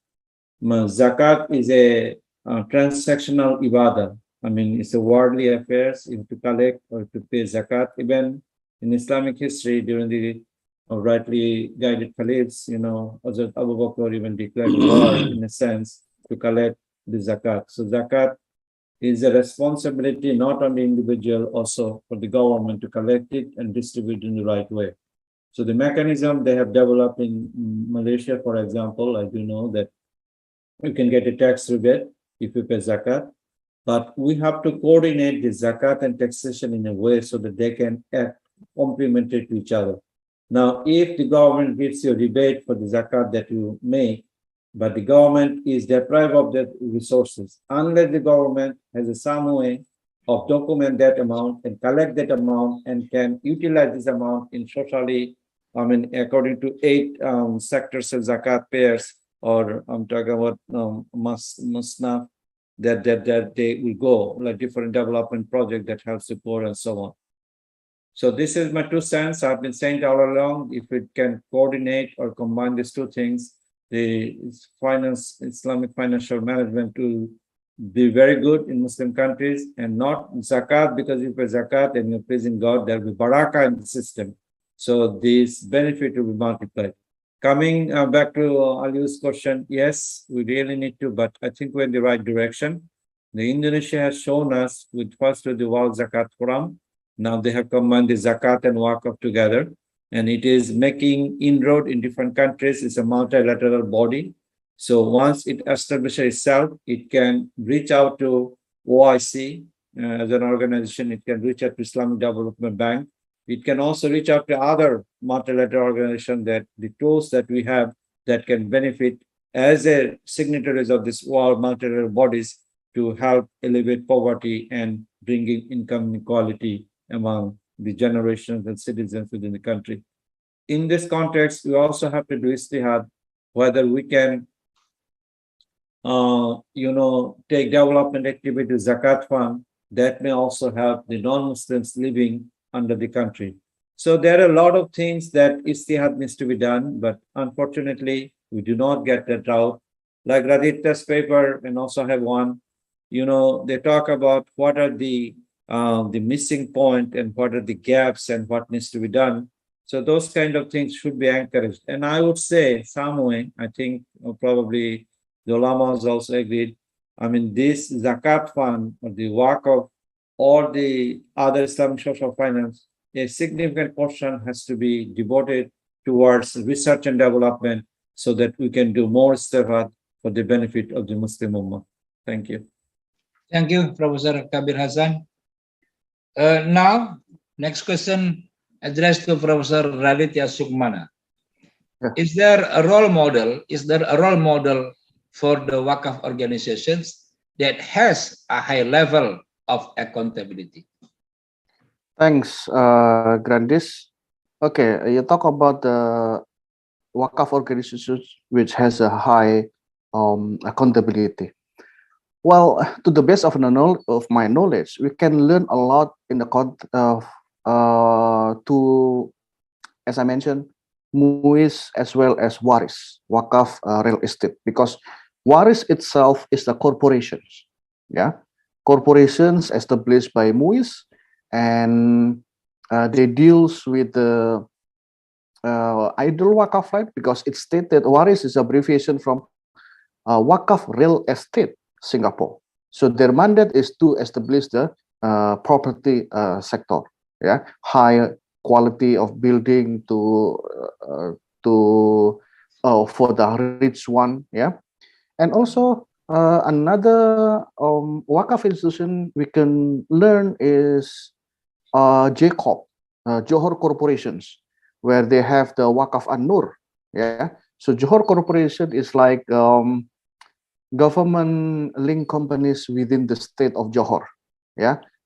Zakat is a transactional ibadah. I mean, it's a worldly affairs. You have to collect or to pay Zakat. Even in Islamic history, during the rightly guided caliphs, Hazrat Abu Bakr even declared war in a sense to collect the Zakat. So Zakat is a responsibility not on the individual, also for the government to collect it and distribute in the right way. So the mechanism they have developed in Malaysia, for example, I do know that you can get a tax rebate if you pay Zakat. but we have to coordinate the zakat and taxation in a way so that they can act complementary to each other. Now, if the government gives you a rebate for the zakat that you make, but the government is deprived of the resources, unless the government has some way of document that amount and collect that amount and can utilize this amount in socially, according to 8 sectors of zakat payers, or I'm talking about musnaf, that they will go, like different development project that helps the poor and so on. So this is my 2 cents. I've been saying all along, if it can coordinate or combine these 2 things, the Islamic financial management will be very good in Muslim countries, and not zakat, because if you pay zakat and you're praising God, there will be barakah in the system. So this benefit will be multiplied. Coming back to Aliu's question, yes, we really need to, but I think we're in the right direction. The Indonesia has shown us with first with the World Zakat Forum. Now they have combined the zakat and wakaf together, and it is making inroad in different countries. It's a multilateral body. So once it establishes itself, it can reach out to OIC as an organization. It can reach out to Islamic Development Bank. It can also reach out to other multilateral organizations, that the tools that we have that can benefit as a signatories of this world multilateral bodies to help elevate poverty and bringing income equality among the generations and citizens within the country. In this context, we also have to do istihad whether we can take development activity zakat fund that may also help the non-Muslims living under the country. So there are a lot of things that istihad needs to be done, but unfortunately, we do not get that out. Like Radhita's paper, and also have one, they talk about what are the missing point and what are the gaps and what needs to be done. So those kind of things should be encouraged. And I would say, some way, I think probably the ulamas also agreed. This zakat fund or the wakaf or the other Islamic social finance, a significant portion has to be devoted towards research and development so that we can do more istihad for the benefit of the Muslim Ummah. Thank you. Thank you, Professor Kabir Hasan. Now, next question addressed to Professor Raditya Sukmana. Yeah. Is there a role model? Is there a role model for the Wakaf organizations that has a high level of accountability? Thanks, Grandis. Okay, you talk about the Wakaf organizations which has a high accountability. Well, to the best of my knowledge, we can learn a lot in the as I mentioned, MUIS as well as Waris, Wakaf Real Estate, because Waris itself is the corporations, corporations established by MUIS, and they deals with the idle Wakaf, right? Because it's stated Waris is abbreviation from Wakaf Real Estate Singapore. So their mandate is to establish the property sector, high quality of building for the rich one, and also another Wakaf institution we can learn is JCOP, Johor Corporations, where they have the Wakaf An-Nur, So Johor Corporation is like government linked companies within the state of Johor,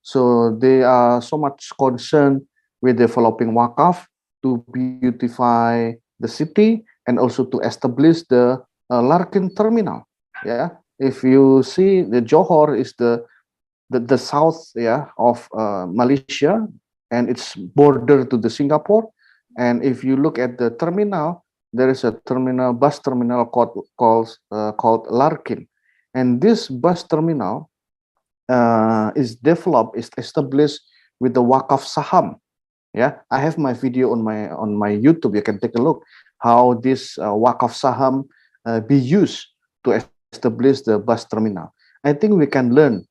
So they are so much concerned with developing Wakaf to beautify the city and also to establish the Larkin terminal, If you see, the Johor is the south, of Malaysia, and it's border to the Singapore. And if you look at the terminal, there is a bus terminal called Larkin, and this bus terminal is established with the Wakaf Saham. I have my video on my YouTube. You can take a look how this Wakaf Saham be used to establish the bus terminal. I think we can learn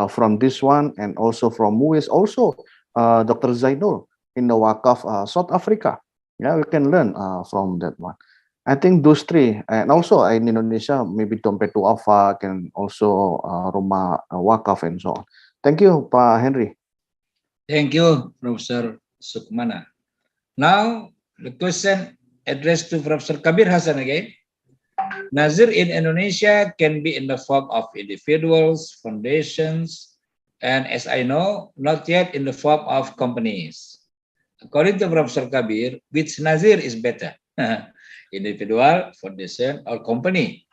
from this one, and also from MUIS, also Dr. Zainul in the Wakaf South Africa. We can learn from that one. I think those three, and also in Indonesia, maybe dompet duafa and also rumah wakaf and so on. Thank you, Pak Henry. Thank you, Professor Sukmana. Now, the question addressed to Professor Kabir Hasan again. Nazir in Indonesia can be in the form of individuals, foundations, and as I know, not yet in the form of companies. According to Professor Kabir, which Nazir is better? Individual, foundation, or company?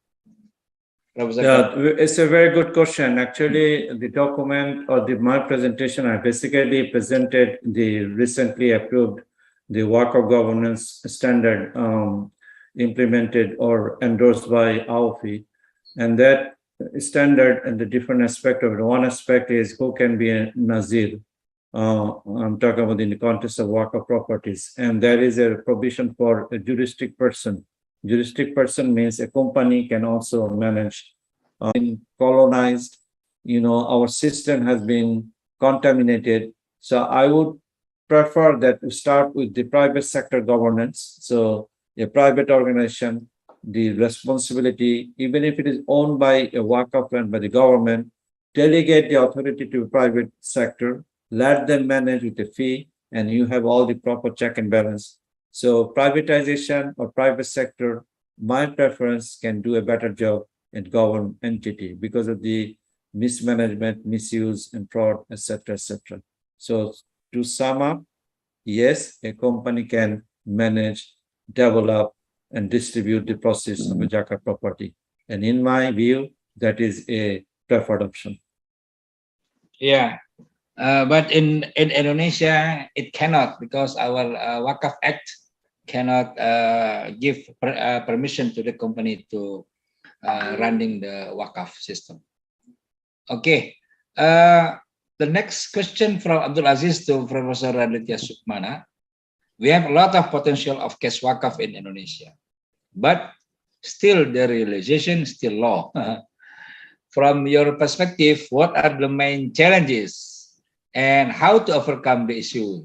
Professor Kabir. It's a very good question. Actually, the document or my presentation, I basically presented the recently approved the Waka governance standard implemented or endorsed by AOFI. And that standard and the different aspect of it. One aspect is who can be a Nazir. I'm talking about in the context of Waka properties. And there is a provision for a juristic person. Juristic person means a company can also manage. Colonized, our system has been contaminated. So I would prefer that we start with the private sector governance. So a private organization, the responsibility, even if it is owned by a Waqf and by the government, delegate the authority to the private sector, let them manage with a fee, and you have all the proper check and balance. So privatization or private sector, my preference, can do a better job in government entity because of the mismanagement, misuse, and fraud, etc., etc. So to sum up, yes, a company can manage, develop, and distribute the process of a Zakat property. And in my view, that is a preferred option. Yeah, but in Indonesia, it cannot because our Waqf Act cannot give permission to the company to running the Waqf system. Okay. The next question from Abdul Aziz to Professor Raditya Sukmana. We have a lot of potential of Queswaka in Indonesia, but still the realization is still low. From your perspective, what are the main challenges and how to overcome the issue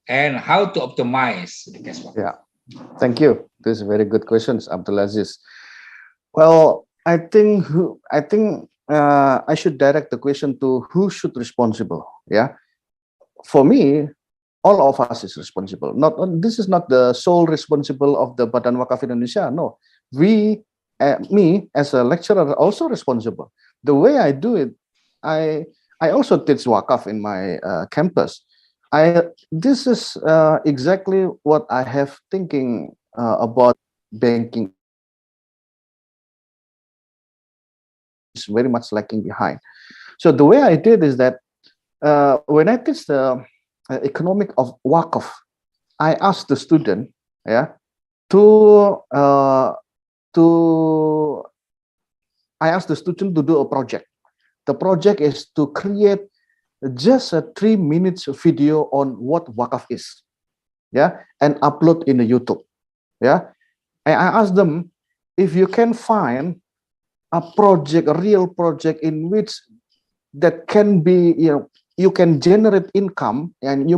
and how to optimize the Queswaka? Yeah, thank you. These are very good questions, Abdul Aziz. Well, I think I should direct the question to who should responsible. Yeah, for me, all of us is responsible. This is not the sole responsible of the Badan Wakaf Indonesia. No, me as a lecturer also responsible. The way I do it, I also teach Wakaf in my campus. This is exactly what I have thinking about banking. Is very much lacking behind. So the way I did is that when I teach the economic of Waqf, I asked the student, I asked the student to do a project. The project is to create just a 3 minutes video on what Waqf is, and upload in the YouTube, And I asked them, if you can find a project, a real project in which that can be, you can generate income and you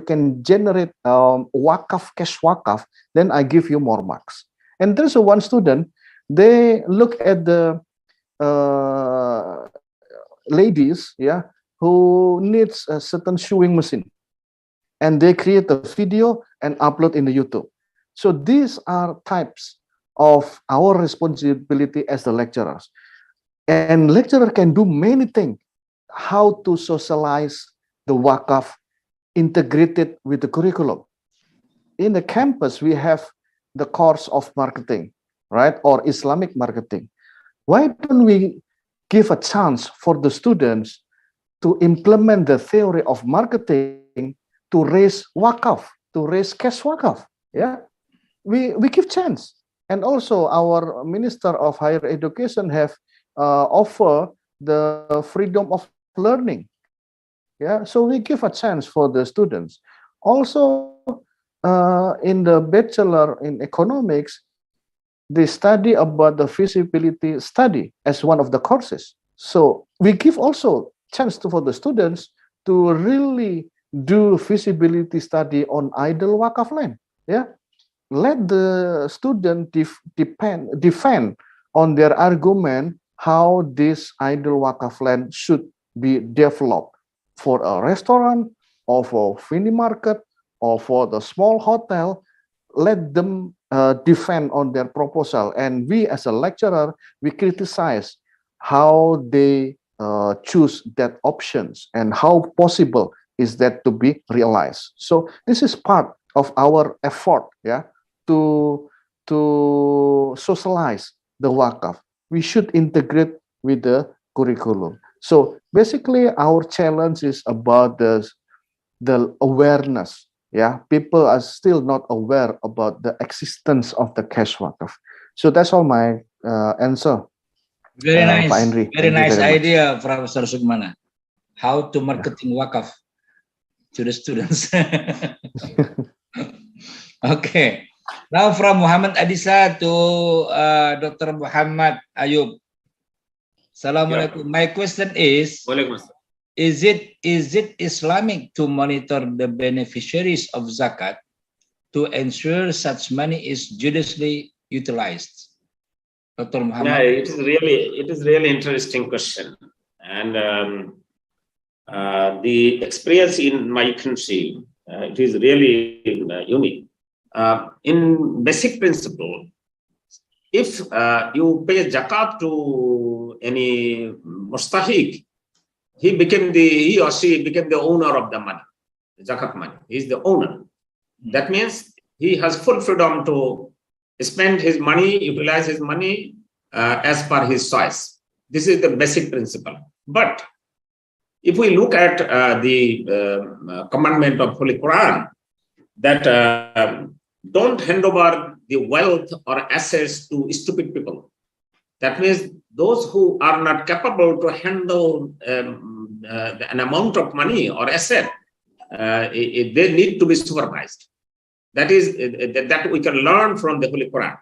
can generate Waqf, cash Waqf, then I give you more marks. And there's one student, they look at the ladies, who needs a certain sewing machine, and they create a video and upload in the YouTube. So these are types of our responsibility as the lecturers. And lecturer can do many things. How to socialize the Waqf integrated with the curriculum. In the campus, we have the course of marketing, right? Or Islamic marketing. Why don't we give a chance for the students to implement the theory of marketing to raise Waqf, to raise cash Waqf? We give chance. And also our Minister of Higher Education have offer the freedom of learning. So we give a chance for the students. Also, in the bachelor in economics, they study about the feasibility study as one of the courses. So we give also chance for the students to really do feasibility study on idle Waqf land. let the student defend on their argument how this idle wakaf land should be developed for a restaurant or for mini market or for the small hotel. Let them defend on their proposal, and we as a lecturer, we criticize how they choose that options and how possible is that to be realized. So this is part of our effort, yeah, to socialize the wakaf. We should integrate with the curriculum. So basically, our challenge is about the awareness. Yeah, people are still not aware about the existence of the cash wakaf. So that's all my answer. Very nice. Pak Henry. Very nice idea, Professor Sukmana. How to marketing wakaf to the students. Okay. Now from Muhammad Adisa to Dr. Muhammad Ayub. Assalamualaikum. Yeah. My question is it Islamic to monitor the beneficiaries of zakat to ensure such money is judiciously utilized? Dr. Muhammad. Yeah, it is really interesting question, and the experience in my country it is really unique. In basic principle, if you pay zakat to any mustahiq, he or she became the owner of the money, the zakat money. He is the owner. That means he has full freedom to spend his money, utilize his money as per his choice. This is the basic principle. But if we look at the commandment of Holy Quran, that don't hand over the wealth or assets to stupid people. That means those who are not capable to handle an amount of money or asset, they need to be supervised. That is that we can learn from the Holy Quran.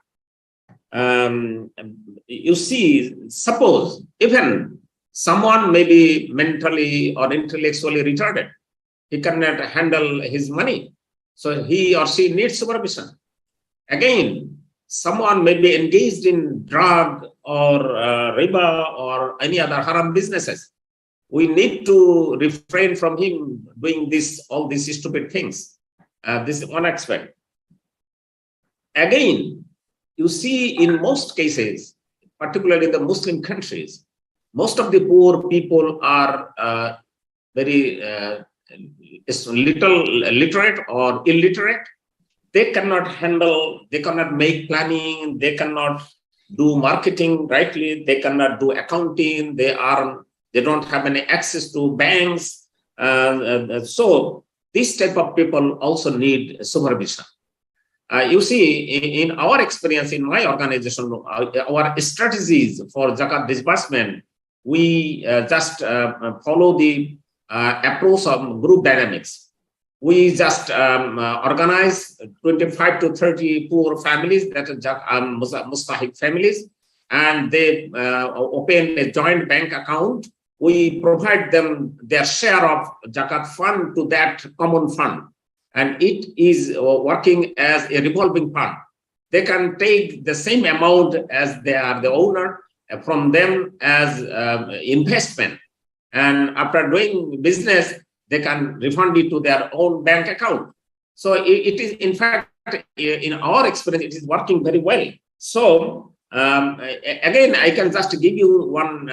You see, suppose even someone may be mentally or intellectually retarded, he cannot handle his money, so he or she needs supervision. Again, someone may be engaged in drug or riba or any other haram businesses. We need to refrain from him doing all these stupid things. This is one aspect. Again, you see in most cases, particularly in the Muslim countries, most of the poor people are very little literate or illiterate. They cannot handle, they cannot make planning, they cannot do marketing rightly, they cannot do accounting, they don't have any access to banks. So this type of people also need supervision. You see, in our experience, in my organization, our strategies for zakat disbursement, we just follow the approach of group dynamics. We just organize 25 to 30 poor families, that are mustahiq families, and they open a joint bank account. We provide them their share of zakat fund to that common fund, and it is working as a revolving fund. They can take the same amount as they are the owner from them as investment, and after doing business, they can refund it to their own bank account. So it is, in fact, in our experience, it is working very well. So again, I can just give you one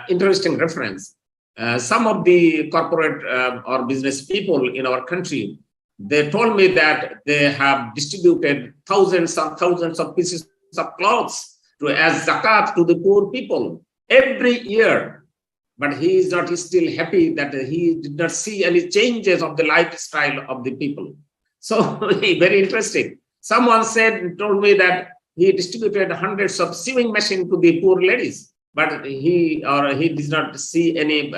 interesting reference. Some of the corporate or business people in our country, they told me that they have distributed thousands of pieces of clothes as zakat to the poor people every year. But he is not still happy that he did not see any changes of the lifestyle of the people. So very interesting. Someone told me that he distributed hundreds of sewing machines to the poor ladies, but he did not see any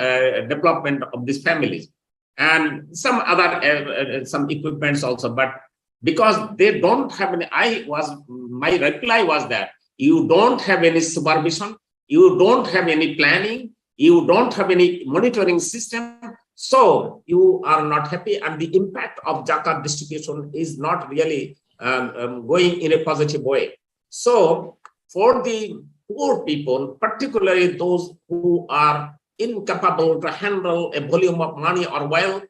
development of these families, and some other some equipments also. But because they don't have any, my reply was that you don't have any supervision, you don't have any planning, you don't have any monitoring system, so you are not happy, and the impact of zakat distribution is not really going in a positive way. So for the poor people, particularly those who are incapable to handle a volume of money or wealth,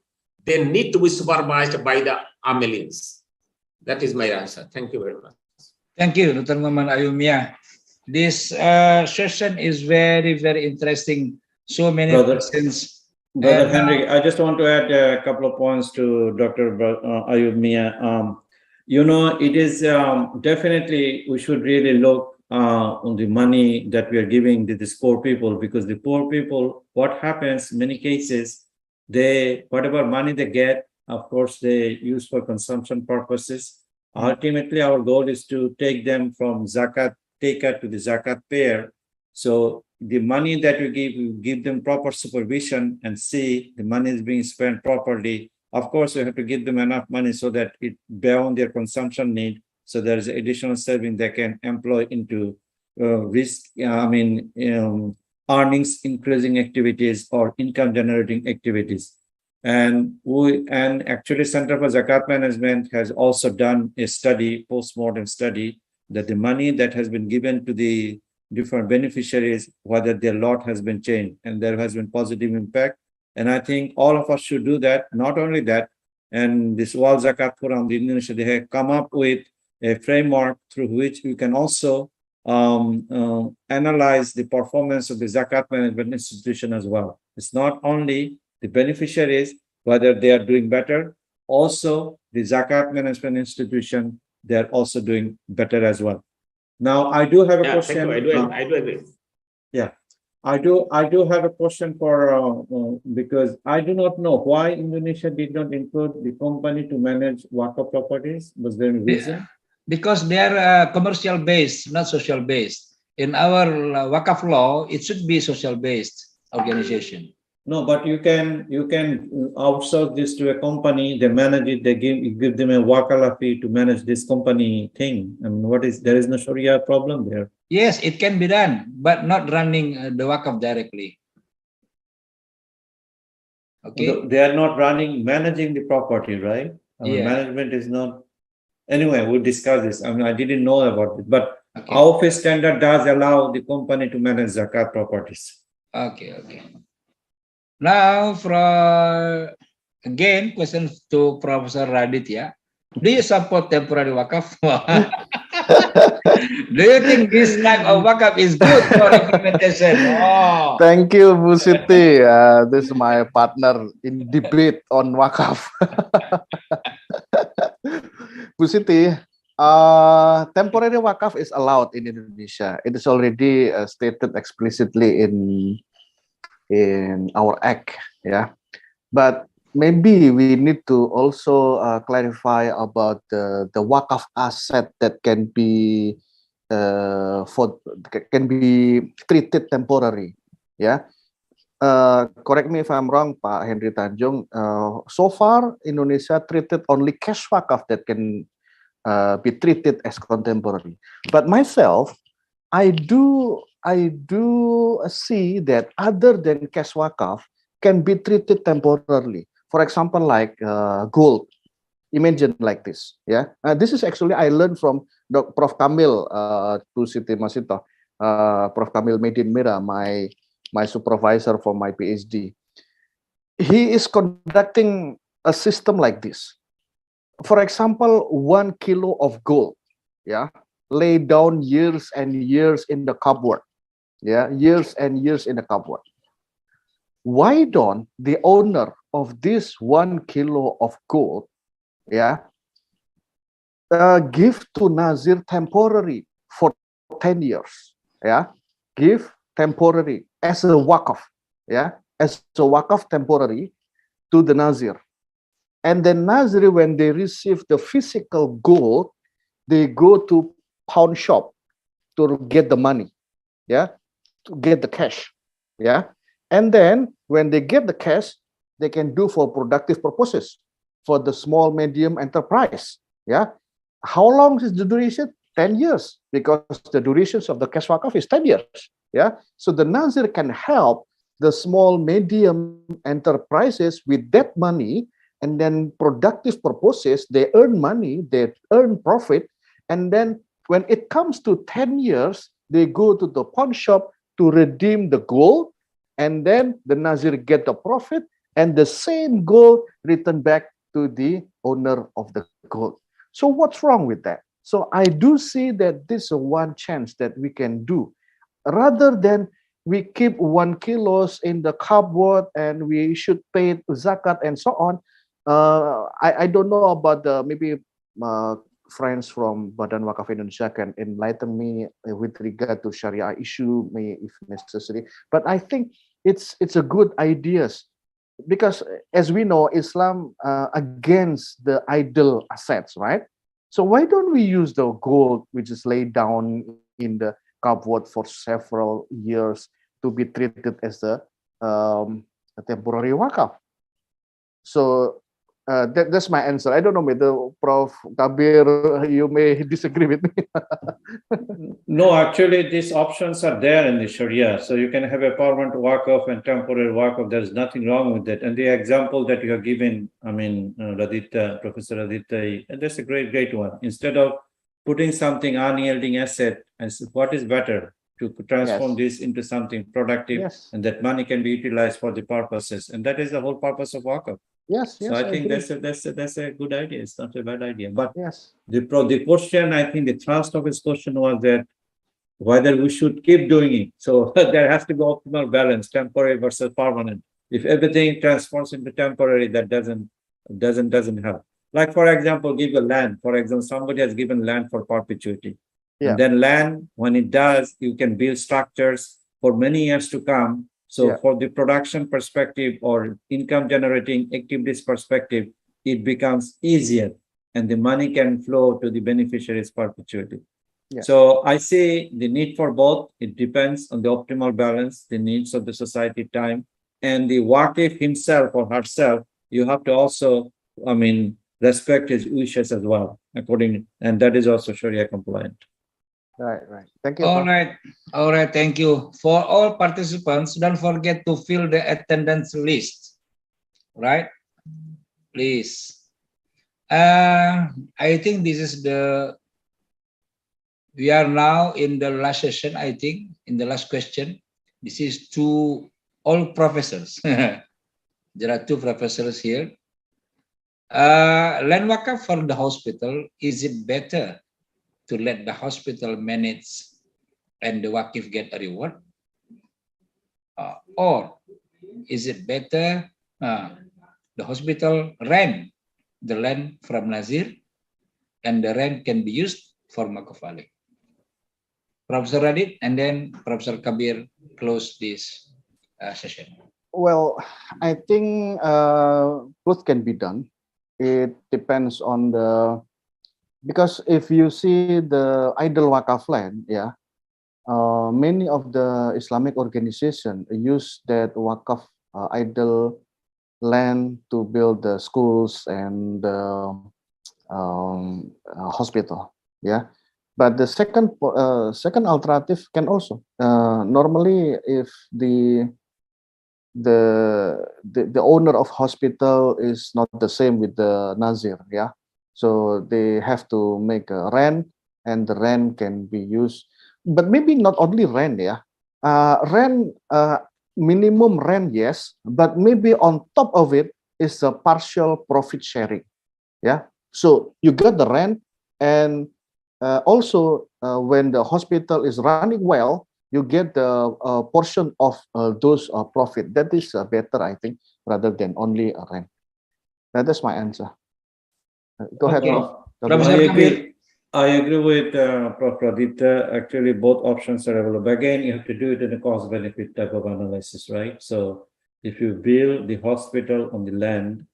they need to be supervised by the Amilians. That is my answer. Thank you very much. Thank you, Dr. Muhammad Ayumia. This session is very, very interesting. So many questions. Brother Henry, I just want to add a couple of points to Dr. Ayumia. You know, it is definitely we should really look on the money that we are giving to these poor people, because the poor people, what happens in many cases, whatever money they get, of course, they use for consumption purposes. Ultimately, our goal is to take them from zakat taker to the zakat payer. So the money that we give them proper supervision and see the money is being spent properly. Of course, we have to give them enough money so that it beyond their consumption need. So there is additional saving they can employ into earnings increasing activities or income generating activities. And actually Center for Zakat Management has also done a study, post-mortem study, that the money that has been given to the different beneficiaries, whether their lot has been changed, and there has been positive impact. And I think all of us should do that. Not only that, and this World Zakat Forum, the Indonesia, they have come up with a framework through which we can also analyze the performance of the Zakat management institution as well. It's not only the beneficiaries, whether they are doing better, also the Zakat management institution, they're also doing better as well. Now, I do have a question. I do agree. Yeah, I do have a question for, because I do not know why Indonesia did not include the company to manage Waka properties. Was there a reason? Because they are commercial based, not social based. In our Wakaf law, it should be social based organization. No, but you can outsource this to a company. They manage it. They give them a wakala fee to manage this company thing. And there is no Sharia problem there. Yes, it can be done, but not running the Wakaf directly. Okay. They are not managing the property, right? Management is not. Anyway, we'll discuss this. I mean, I didn't know about it, but our office standard does allow the company to manage zakat properties. Okay. Now, again, question to Professor Raditya. Do you support temporary wakaf? Do you think this type of wakaf is good for implementation? Oh. Thank you, Bu Siti. This is my partner in debate on wakaf. Bu Siti, temporary wakaf is allowed in Indonesia. It is already stated explicitly in our act, yeah. But maybe we need to also clarify about the wakaf asset that can be treated temporary, yeah. Correct me if I'm wrong, Pak Henry Tanjung. So far, Indonesia treated only cash wakaf that can be treated as contemporary. But myself, I do see that other than cash wakaf can be treated temporarily. For example, like gold. Imagine like this. Yeah, this is actually I learned from Prof. Kamil to Siti Masito, Prof. Kamil Medin Mira, my supervisor for my PhD. He is conducting a system like this. For example, 1 kilo of gold, yeah, lay down years and years in the cupboard, yeah, years and years in the cupboard. Why don't the owner of this 1 kilo of gold, yeah, give to Nazir temporary for 10 years, yeah, give temporary as a wakaf, yeah, as a wakaf temporary to the Nazir. And then Nazir, when they receive the physical gold, they go to pawn shop to get the money, yeah, to get the cash, yeah. And then when they get the cash, they can do for productive purposes, for the small, medium enterprise, yeah. How long is the duration? 10 years, because the durations of the cash wakaf is 10 years, yeah. So the Nazir can help the small, medium enterprises with that money, and then productive purposes, they earn money, they earn profit, and then when it comes to 10 years, they go to the pawn shop to redeem the gold, and then the Nazir get the profit, and the same gold returned back to the owner of the gold. So what's wrong with that? So I do see that this is one chance that we can do, rather than we keep 1 kilos in the cupboard and we should pay zakat and so on. I don't know about the maybe friends from Badan Wakaf Indonesia can enlighten me with regard to Sharia issue, may if necessary. But I think it's a good idea, because as we know, Islam against the idle assets, right? So why don't we use the gold which is laid down in the cupboard for several years to be treated as a temporary wakaf? So that's my answer. I don't know whether Prof. Kabir, you may disagree with me. No, actually, these options are there in the Sharia. So you can have a permanent wakaf and temporary wakaf. There's nothing wrong with that. And the example that you have given, I mean, Professor Radita, that's a great one. Instead of putting something unyielding asset, and what is better to transform this into something productive, and that money can be utilized for the purposes. And that is the whole purpose of wakaf. So I think that's a good idea. It's not a bad idea. But the question, I think the thrust of his question was that whether we should keep doing it. So there has to be optimal balance, temporary versus permanent. If everything transforms into temporary, that doesn't help. Like, for example, give a land. For example, somebody has given land for perpetuity. And then land, when it does, you can build structures for many years to come. So for the production perspective or income generating activities perspective, it becomes easier and the money can flow to the beneficiaries perpetuity. So I say the need for both. It depends on the optimal balance, the needs of the society, time, and the wakif himself or herself. You have to also, I mean, respect his wishes as well, according, and that is also Sharia compliant. Right. Thank you. All right. Thank you. For all participants, don't forget to fill the attendance list. Right? Please. I think this is we are now in the last session, I think, in the last question. This is to all professors. There are 2 professors here. Land wakaf for the hospital, is it better to let the hospital manage and the wakif get a reward? Or is it better the hospital rent the land from Nazir and the rent can be used for makafali? Professor Radit and then Professor Kabir close this session. Well, I think both can be done. It depends on because if you see the idle wakaf land, many of the Islamic organizations use that wakaf idle land to build the schools and the hospital. But the second alternative can also normally if the owner of hospital is not the same with the Nazir, so they have to make a rent, and the rent can be used, but maybe not only rent, minimum rent, yes, but maybe on top of it is a partial profit sharing, so you get the rent, and also when the hospital is running well, you get the portion of those profit. That is better, I think, rather than only a rent. That is my answer. Go ahead, Prof. I agree with Prof. Radita. Actually, both options are available. Again, you have to do it in a cost-benefit type of analysis, right? So if you build the hospital on the land,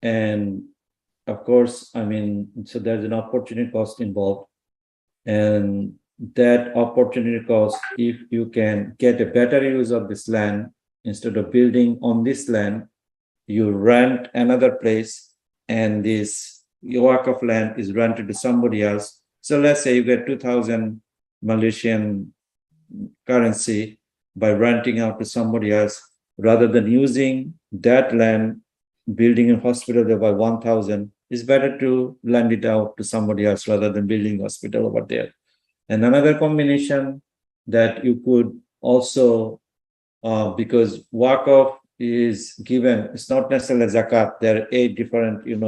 and of course, I mean, so there's an opportunity cost involved. And that opportunity cost, if you can get a better use of this land, instead of building on this land, you rent another place, and this wakaf land is rented to somebody else. So let's say you get 2,000 Malaysian currency by renting out to somebody else, rather than using that land building a hospital there by 1,000, it's better to lend it out to somebody else rather than building a hospital over there. And another combination that you could also, because Waka is given, it's not necessarily zakat. There are 8 different, the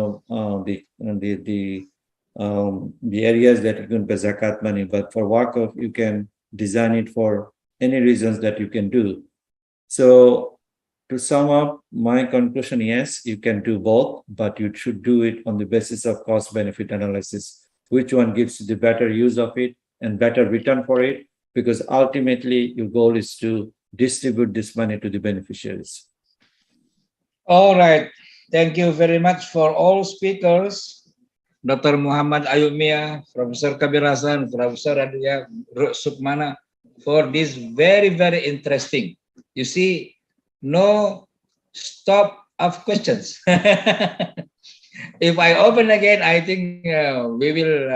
areas that you can pay zakat money. But for Waka, you can design it for any reasons that you can do. So to sum up, my conclusion, yes, you can do both, but you should do it on the basis of cost-benefit analysis. Which one gives you the better use of it and better return for it? Because ultimately, your goal is to distribute this money to the beneficiaries. All right. Thank you very much for all speakers. Dr. Muhammad Ayumia, Professor Kabir Hasan, Professor Radia Sukmana, for this very, very interesting. You see, no stop of questions. If I open again, I think we will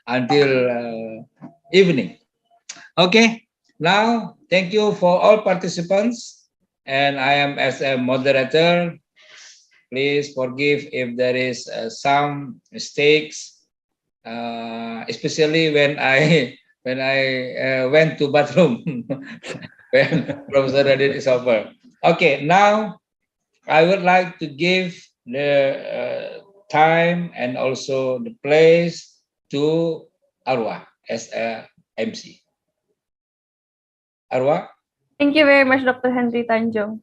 until evening. Okay, now thank you for all participants, and I am as a moderator. Please forgive if there is some mistakes, especially when I went to bathroom when Professor Radit is over. Okay, now I would like to give the time and also the place to Arwah as a MC. Arwah? Thank you very much, Dr. Henry Tanjung.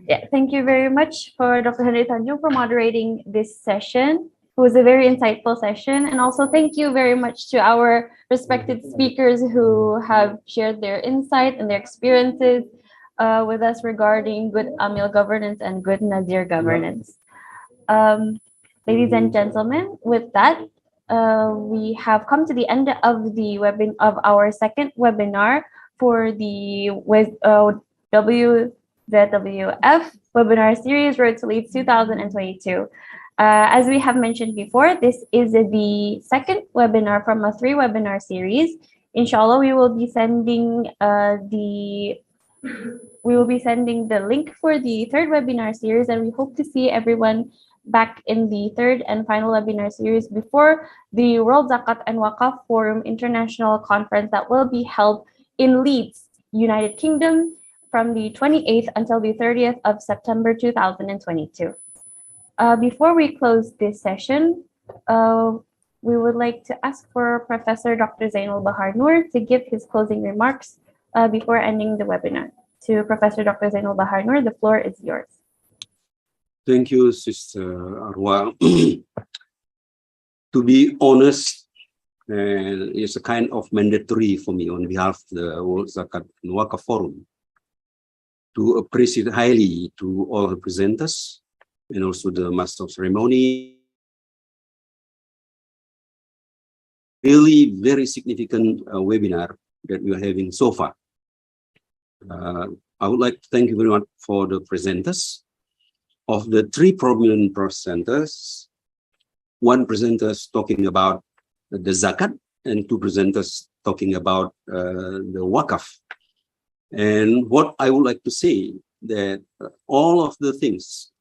Yeah, thank you very much for Dr. Henry Tanjung for moderating this session. It was a very insightful session. And also thank you very much to our respected speakers who have shared their insight and their experiences with us regarding good Amil governance and good Nazir governance. Ladies and gentlemen, with that, we have come to the end of our second webinar for the WZWF webinar series Road to Leeds 2022. As we have mentioned before, this is the second webinar from a 3-webinar series. Inshallah, we will be sending the link for the third webinar series, and we hope to see everyone back in the third and final webinar series before the World Zakat and Waqaf Forum International Conference that will be held in Leeds, United Kingdom, from the 28th until the 30th of September 2022. Before we close this session, we would like to ask for Professor Dr. Zainul Bahar Noor to give his closing remarks before ending the webinar. To Professor Dr. Zainul Bahar Noor, the floor is yours. Thank you, Sister Arwah. To be honest, it's a kind of mandatory for me on behalf of the World Zakat and Waqaf Forum to appreciate highly to all the presenters and also the Master of Ceremony. Really very significant webinar that we are having so far. I would like to thank you very much for the presenters. Of the 3 prominent presenters, 1 presenter is talking about the Zakat and 2 presenters talking about the Waqaf. And what I would like to say that all of the things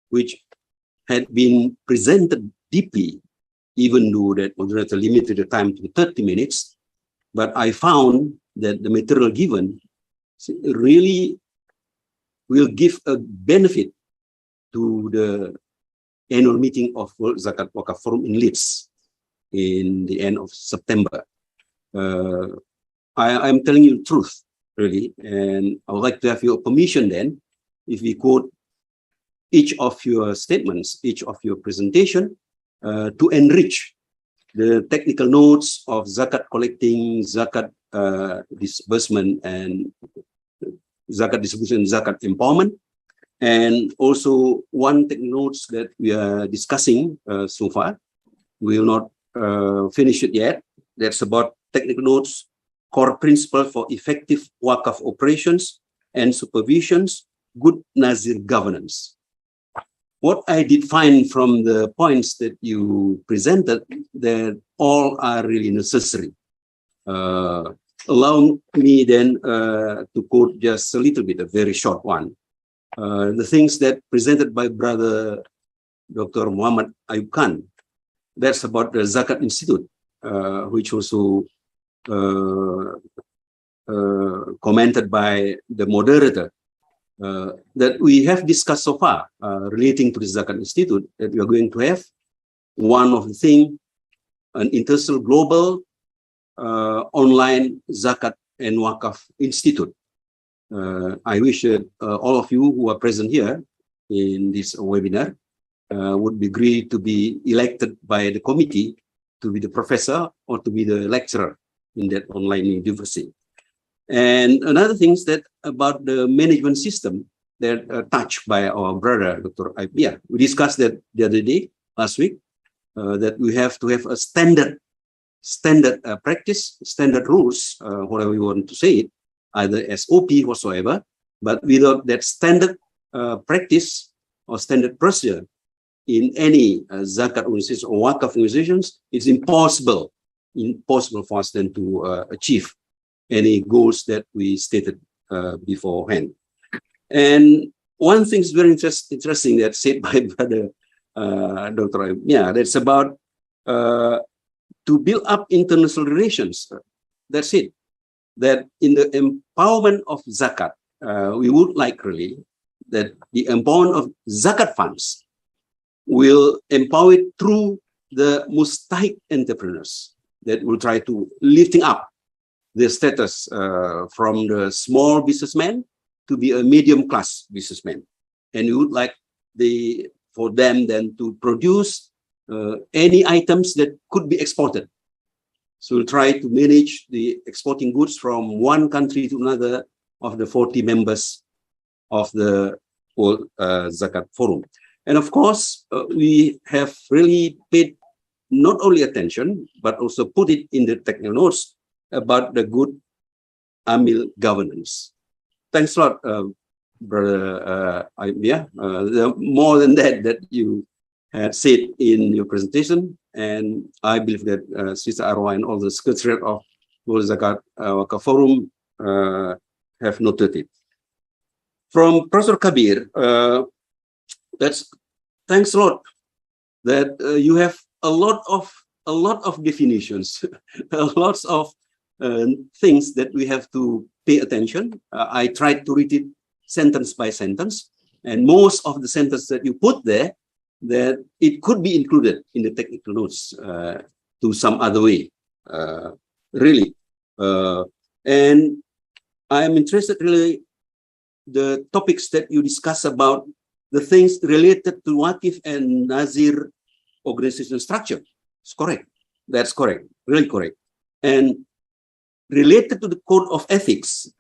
which had been presented deeply, even though that moderator limited the time to 30 minutes, but I found that the material given really will give a benefit to the annual meeting of World Zakat Waqaf Forum in Leeds in the end of September. I'm telling you the truth, really, and I would like to have your permission then, if we quote each of your statements, each of your presentation, to enrich the technical notes of Zakat collecting, Zakat disbursement, and Zakat distribution, Zakat empowerment. And also 1 technical notes that we are discussing so far. We will not finish it yet. That's about technical notes, core principle for effective Waqaf operations and supervisions, good Nazir governance. What I did find from the points that you presented, that all are really necessary. Allow me then to quote just a little bit, a very short one. The things that presented by Brother Dr. Muhammad Ayub Khan. That's about the Zakat Institute, which also commented by the moderator, that we have discussed so far relating to the Zakat Institute, that we are going to have one of the things, an international global online Zakat and Wakaf Institute. I wish that all of you who are present here in this webinar would be agreed to be elected by the committee to be the professor or to be the lecturer in that online university. And another thing is that about the management system that touched by our brother, Dr. Aibia. We discussed that the other day, last week, that we have to have a standard practice, standard rules, whatever you want to say it, either SOP whatsoever, but without that standard practice or standard procedure in any Zakat organizations or Wakaf organizations, it's impossible for us then to achieve any goals that we stated beforehand. And one thing is very interesting that's said by Brother Dr. Yeah, that's about to build up international relations. That's it. That in the empowerment of Zakat, we would like really that the empowerment of Zakat funds will empower it through the mustahik entrepreneurs that will try to lifting up the status from the small businessman to be a medium class businessman. And we would like for them then to produce any items that could be exported. So we'll try to manage the exporting goods from one country to another of the 40 members of the World Zakat Forum. And of course, we have really paid not only attention, but also put it in the technical notes about the good Amil governance. Thanks a lot, Brother Aibia. More than that you had said in your presentation, and I believe that Sister Arwa and all the secretariat of World Zakat Waka Forum have noted it. From Professor Kabir, thanks a lot that you have a lot of definitions, lots of things that we have to pay attention. I tried to read it sentence by sentence, and most of the sentences that you put there, that it could be included in the technical notes to some other way, really. And I am interested really the topics that you discuss about the things related to Waqif and Nazir organization structure. It's correct. That's correct. Really correct. And related to the code of ethics,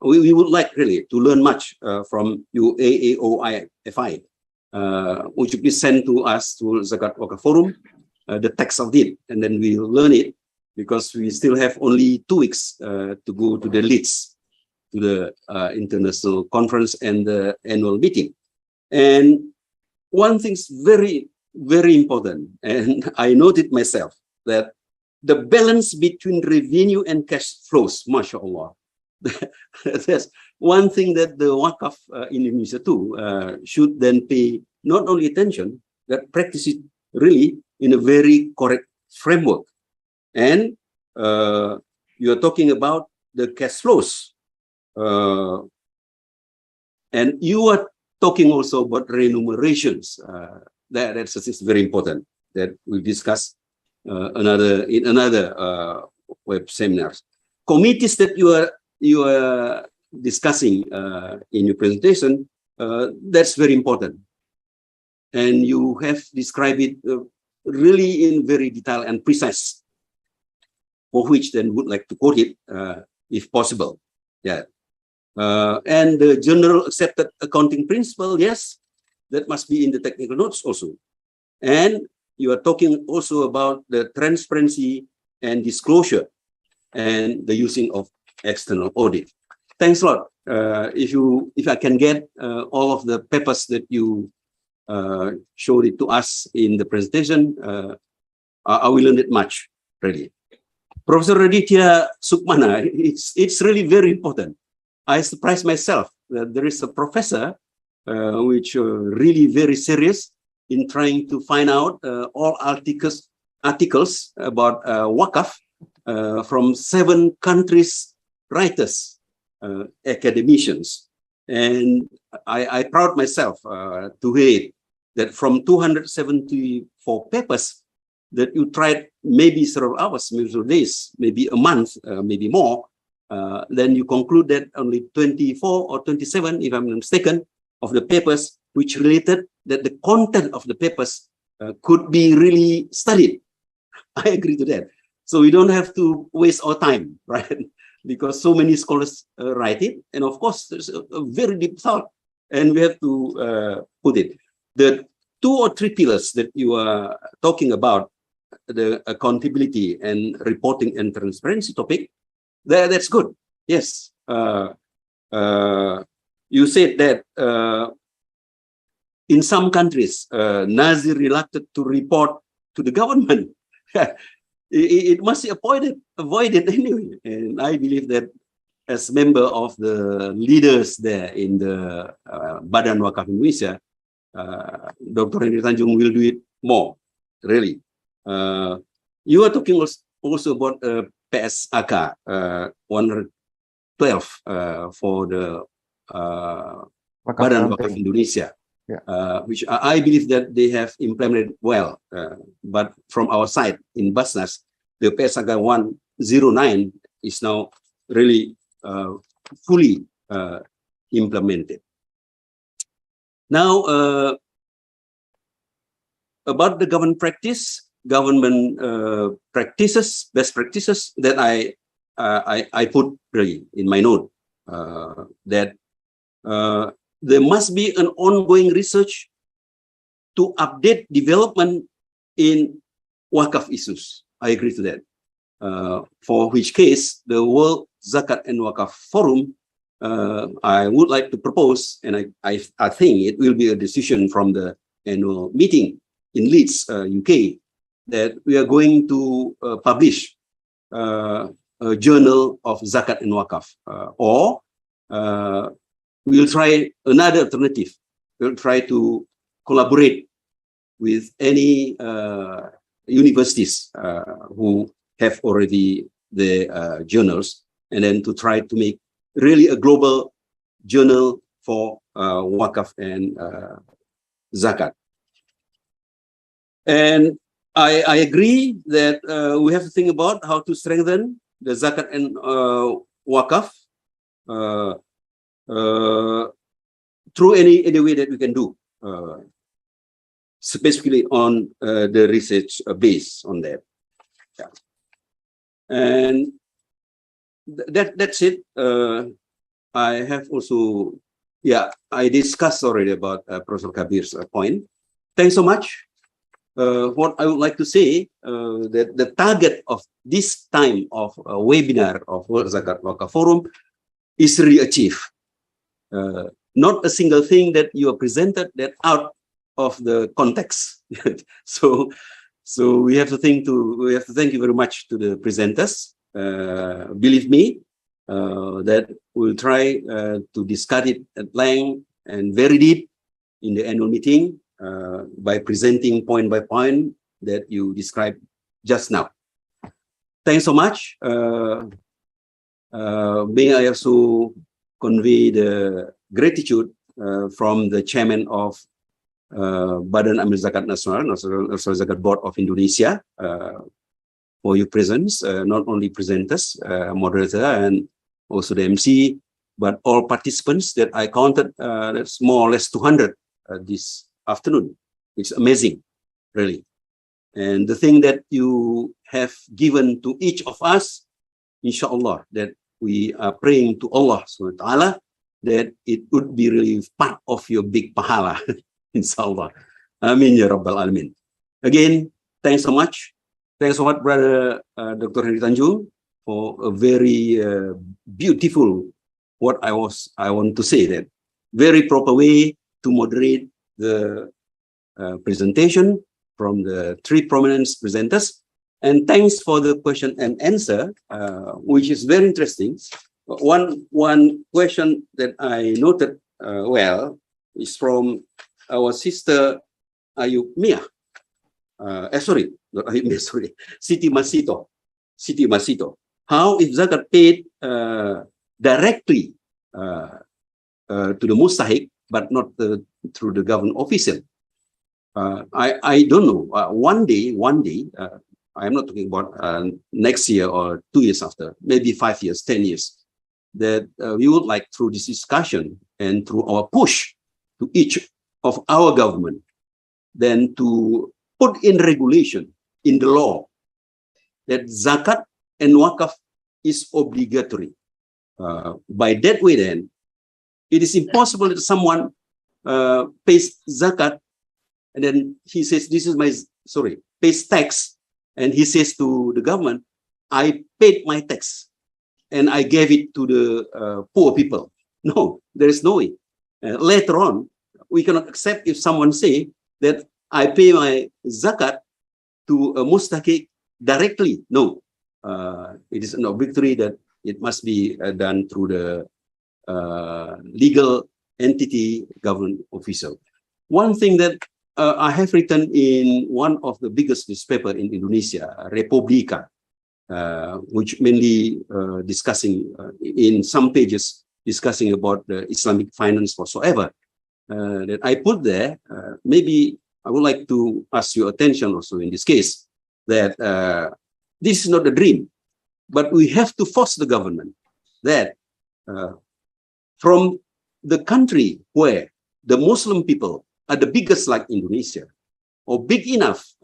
we would like really to learn much from you, AAOIFI. Would you please send to us to Zakat Waka Forum the text of it, and then we'll learn it, because we still have only 2 weeks to go to the Leeds, to the international conference and the annual meeting. And one thing's very, very important, and I noted myself, that the balance between revenue and cash flows, mashallah. That's one thing that the Wakaf in Indonesia too should then pay not only attention, that practice it really in a very correct framework. And you're talking about the cash flows. And you are talking also about remunerations. That's very important that we discuss in another web seminars. Committees that you are discussing in your presentation, that's very important. And you have described it really in very detailed and precise, for which then would like to quote it if possible. Yeah. And the general accepted accounting principle, yes, that must be in the technical notes also. And you are talking also about the transparency and disclosure and the using of external audit. Thanks a lot. If I can get all of the papers that you showed it to us in the presentation, I will learn it much really. Professor Raditya Sukmana, it's really very important. I surprised myself that there is a professor which really very serious in trying to find out all articles about Wakaf from 7 countries' writers, academicians. And I proud myself to hear that from 274 papers that you tried maybe several hours, maybe several days, maybe a month, maybe more, then you conclude that only 24 or 27, if I'm not mistaken, of the papers which related that the content of the papers could be really studied. I agree to that. So we don't have to waste our time, right? Because so many scholars write it. And of course, there's a very deep thought, and we have to put it. The 2 or 3 pillars that you are talking about, the accountability and reporting and transparency topic, that's good. Yes. You said that in some countries, Nazir reluctant to report to the government. It must be avoided anyway. And I believe that as member of the leaders there in the Badan Wakaf Indonesia, Dr. Henry Tanjung will do it more, really. You are talking also about PSAK 112 for the Badan Wakaf Indonesia, which I believe that they have implemented well. But from our side in Basnas, the PSAK 109 is now really fully implemented. Now, about the government practices, best practices that I put really in my note, that there must be an ongoing research to update development in Wakaf issues. I agree to that. For which case, the World Zakat and Wakaf Forum, I would like to propose, and I think it will be a decision from the annual meeting in Leeds, UK, that we are going to publish a journal of Zakat and Wakaf, or we'll try another alternative. We'll try to collaborate with any universities who have already the journals, and then to try to make really a global journal for Wakaf and Zakat. And I agree that we have to think about how to strengthen the Zakat and Wakaf through any way that we can do, specifically on the research base on that. Yeah. And that's it. I have also, I discussed already about Professor Kabir's point. Thanks so much. What I would like to say, that the target of this time of webinar of World Zakat Wakaf Forum is really achieved. Not a single thing that you are presented that out of the context. So we have to thank you very much to the presenters. Believe me, that we'll try to discuss it at length and very deep in the annual meeting by presenting point by point that you described just now. Thanks so much. May I also convey the gratitude from the chairman of Badan Amil Zakat Nasional Zakat Board of Indonesia for your presence, not only presenters, moderator, and also the MC, but all participants that I counted. That's more or less 200 this afternoon. It's amazing, really. And the thing that you have given to each of us, inshallah, that we are praying to Allah subhanahu wa ta'ala that it would be really part of your big pahala, inshallah. Amin ya Rabbal Alamin. Again, thanks so much. Thanks so much, Brother Dr. Henry Tanjung, for a very beautiful, what I want to say, that very proper way to moderate the presentation from the 3 prominent presenters. And thanks for the question and answer, which is very interesting. One question that I noted well is from our sister Ayub Mia. Sorry, not Ayub Mia, sorry. Siti Masito. How if zakat paid directly to the mustahik, but not through the government official? I don't know. One day, I'm not talking about next year or 2 years after, maybe 5 years, 10 years, that we would like through this discussion and through our push to each of our government, then to put in regulation in the law that zakat and wakaf is obligatory. By that way, then, it is impossible that someone pays zakat and then he says, this is my, pays tax, and he says to the government, I paid my tax and I gave it to the poor people. No, there is no way. Later on, we cannot accept if someone say that I pay my zakat to a mustahik directly. No, it is an obligatory that it must be done through the legal entity, government official. One thing that I have written in one of the biggest newspaper in Indonesia, Republika, which mainly discussing in some pages discussing about the Islamic finance whatsoever. That I put there, maybe I would like to ask your attention also in this case, that this is not a dream, but we have to force the government that from the country where the Muslim people are the biggest, like Indonesia, or big enough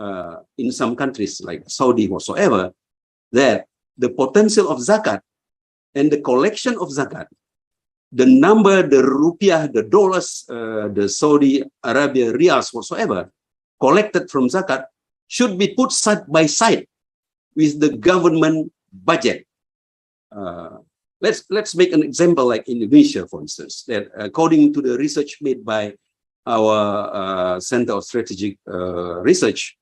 in some countries like Saudi whatsoever, that the potential of zakat and the collection of zakat, the number, the rupiah, the dollars, the Saudi Arabia riyals whatsoever collected from zakat should be put side by side with the government budget. Let's make an example like Indonesia, for instance, that according to the research made by our Center of Strategic Research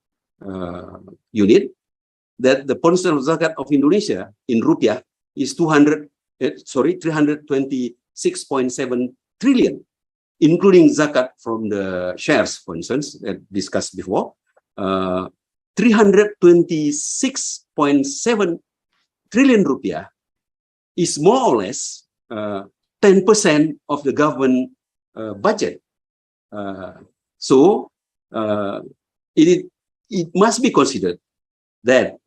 unit, that the potential of zakat of Indonesia in rupiah is 326.7 trillion, including zakat from the shares, for instance, that discussed before. 326.7 trillion rupiah is more or less 10% of the government budget. So it must be considered that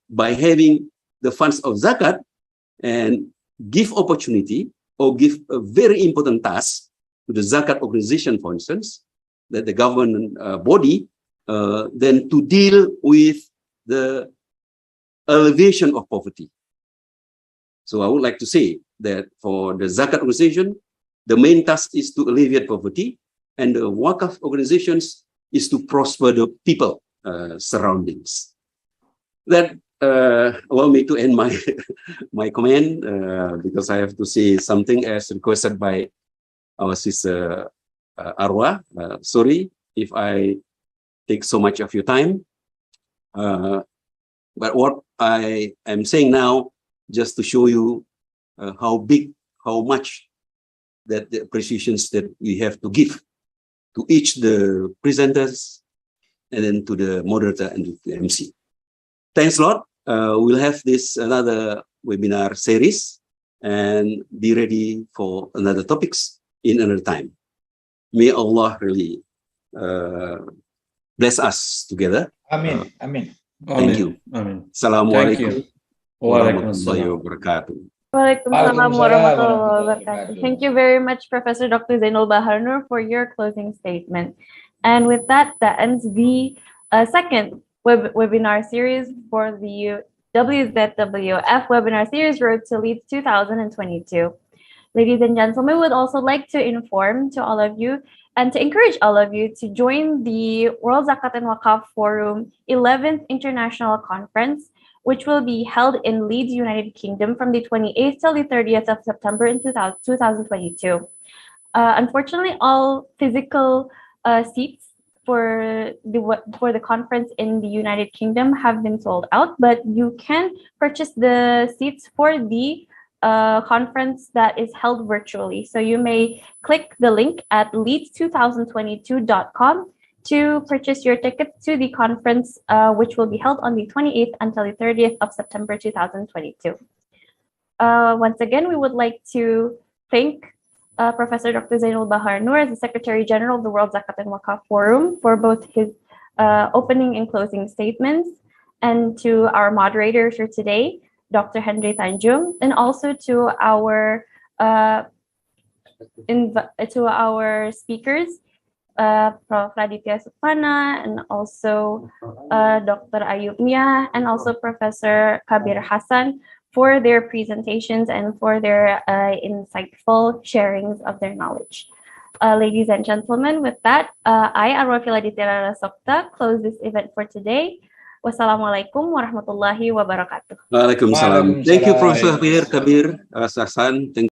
by having the funds of zakat and give opportunity or give a very important task to the zakat organization, for instance, that the government body, then to deal with the elevation of poverty. So I would like to say that for the zakat organization, the main task is to alleviate poverty, and the wakaf organizations is to prosper the people surroundings. That allow me to end my my comment because I have to say something as requested by our sister Arwa. Sorry if I take so much of your time, but what I am saying now, just to show you how much that the appreciations that we have to give to each the presenters and then to the moderator and to the MC. Thanks a lot. We'll have this another webinar series and be ready for another topics in another time. May Allah really bless us together. Amin. Amin. Thank you. Amin. Assalamualaikum warahmatullahi Waalaikumsalam. wabarakatuh. Waalaikumsalam warahmatullahi wabarakatuh. wabarakatuh. Thank you very much, Professor Dr. Zainul Bahar Nur, for your closing statement. And with that, that ends the second webinar series for the WZWF webinar series Road to Leeds 2022. Ladies and gentlemen, we would also like to inform to all of you and to encourage all of you to join the World Zakat and Wakaf Forum 11th International Conference, which will be held in Leeds, United Kingdom from the 28th till the 30th of September in 2022. Unfortunately, all physical seats for the conference in the United Kingdom have been sold out, but you can purchase the seats for the conference that is held virtually. So you may click the link at leeds2022.com to purchase your tickets to the conference, which will be held on the 28th until the 30th of September 2022. Once again, we would like to thank Professor Dr. Zainul Bahar Noor as the Secretary General of the World Zakat and Wakaf Forum for both his opening and closing statements, and to our moderator for today, Dr. Henry Tanjung, and also to our speakers, Prof. Raditya Supana, and also Dr. Ayub Mia, and also Professor Kabir Hassan for their presentations and for their insightful sharings of their knowledge. Ladies and gentlemen, with that, I, Arwafila Ditya Sokta, close this event for today. Wassalamualaikum warahmatullahi wabarakatuh. Waalaikumsalam. Thank you, Professor Kabir Hassan. Thank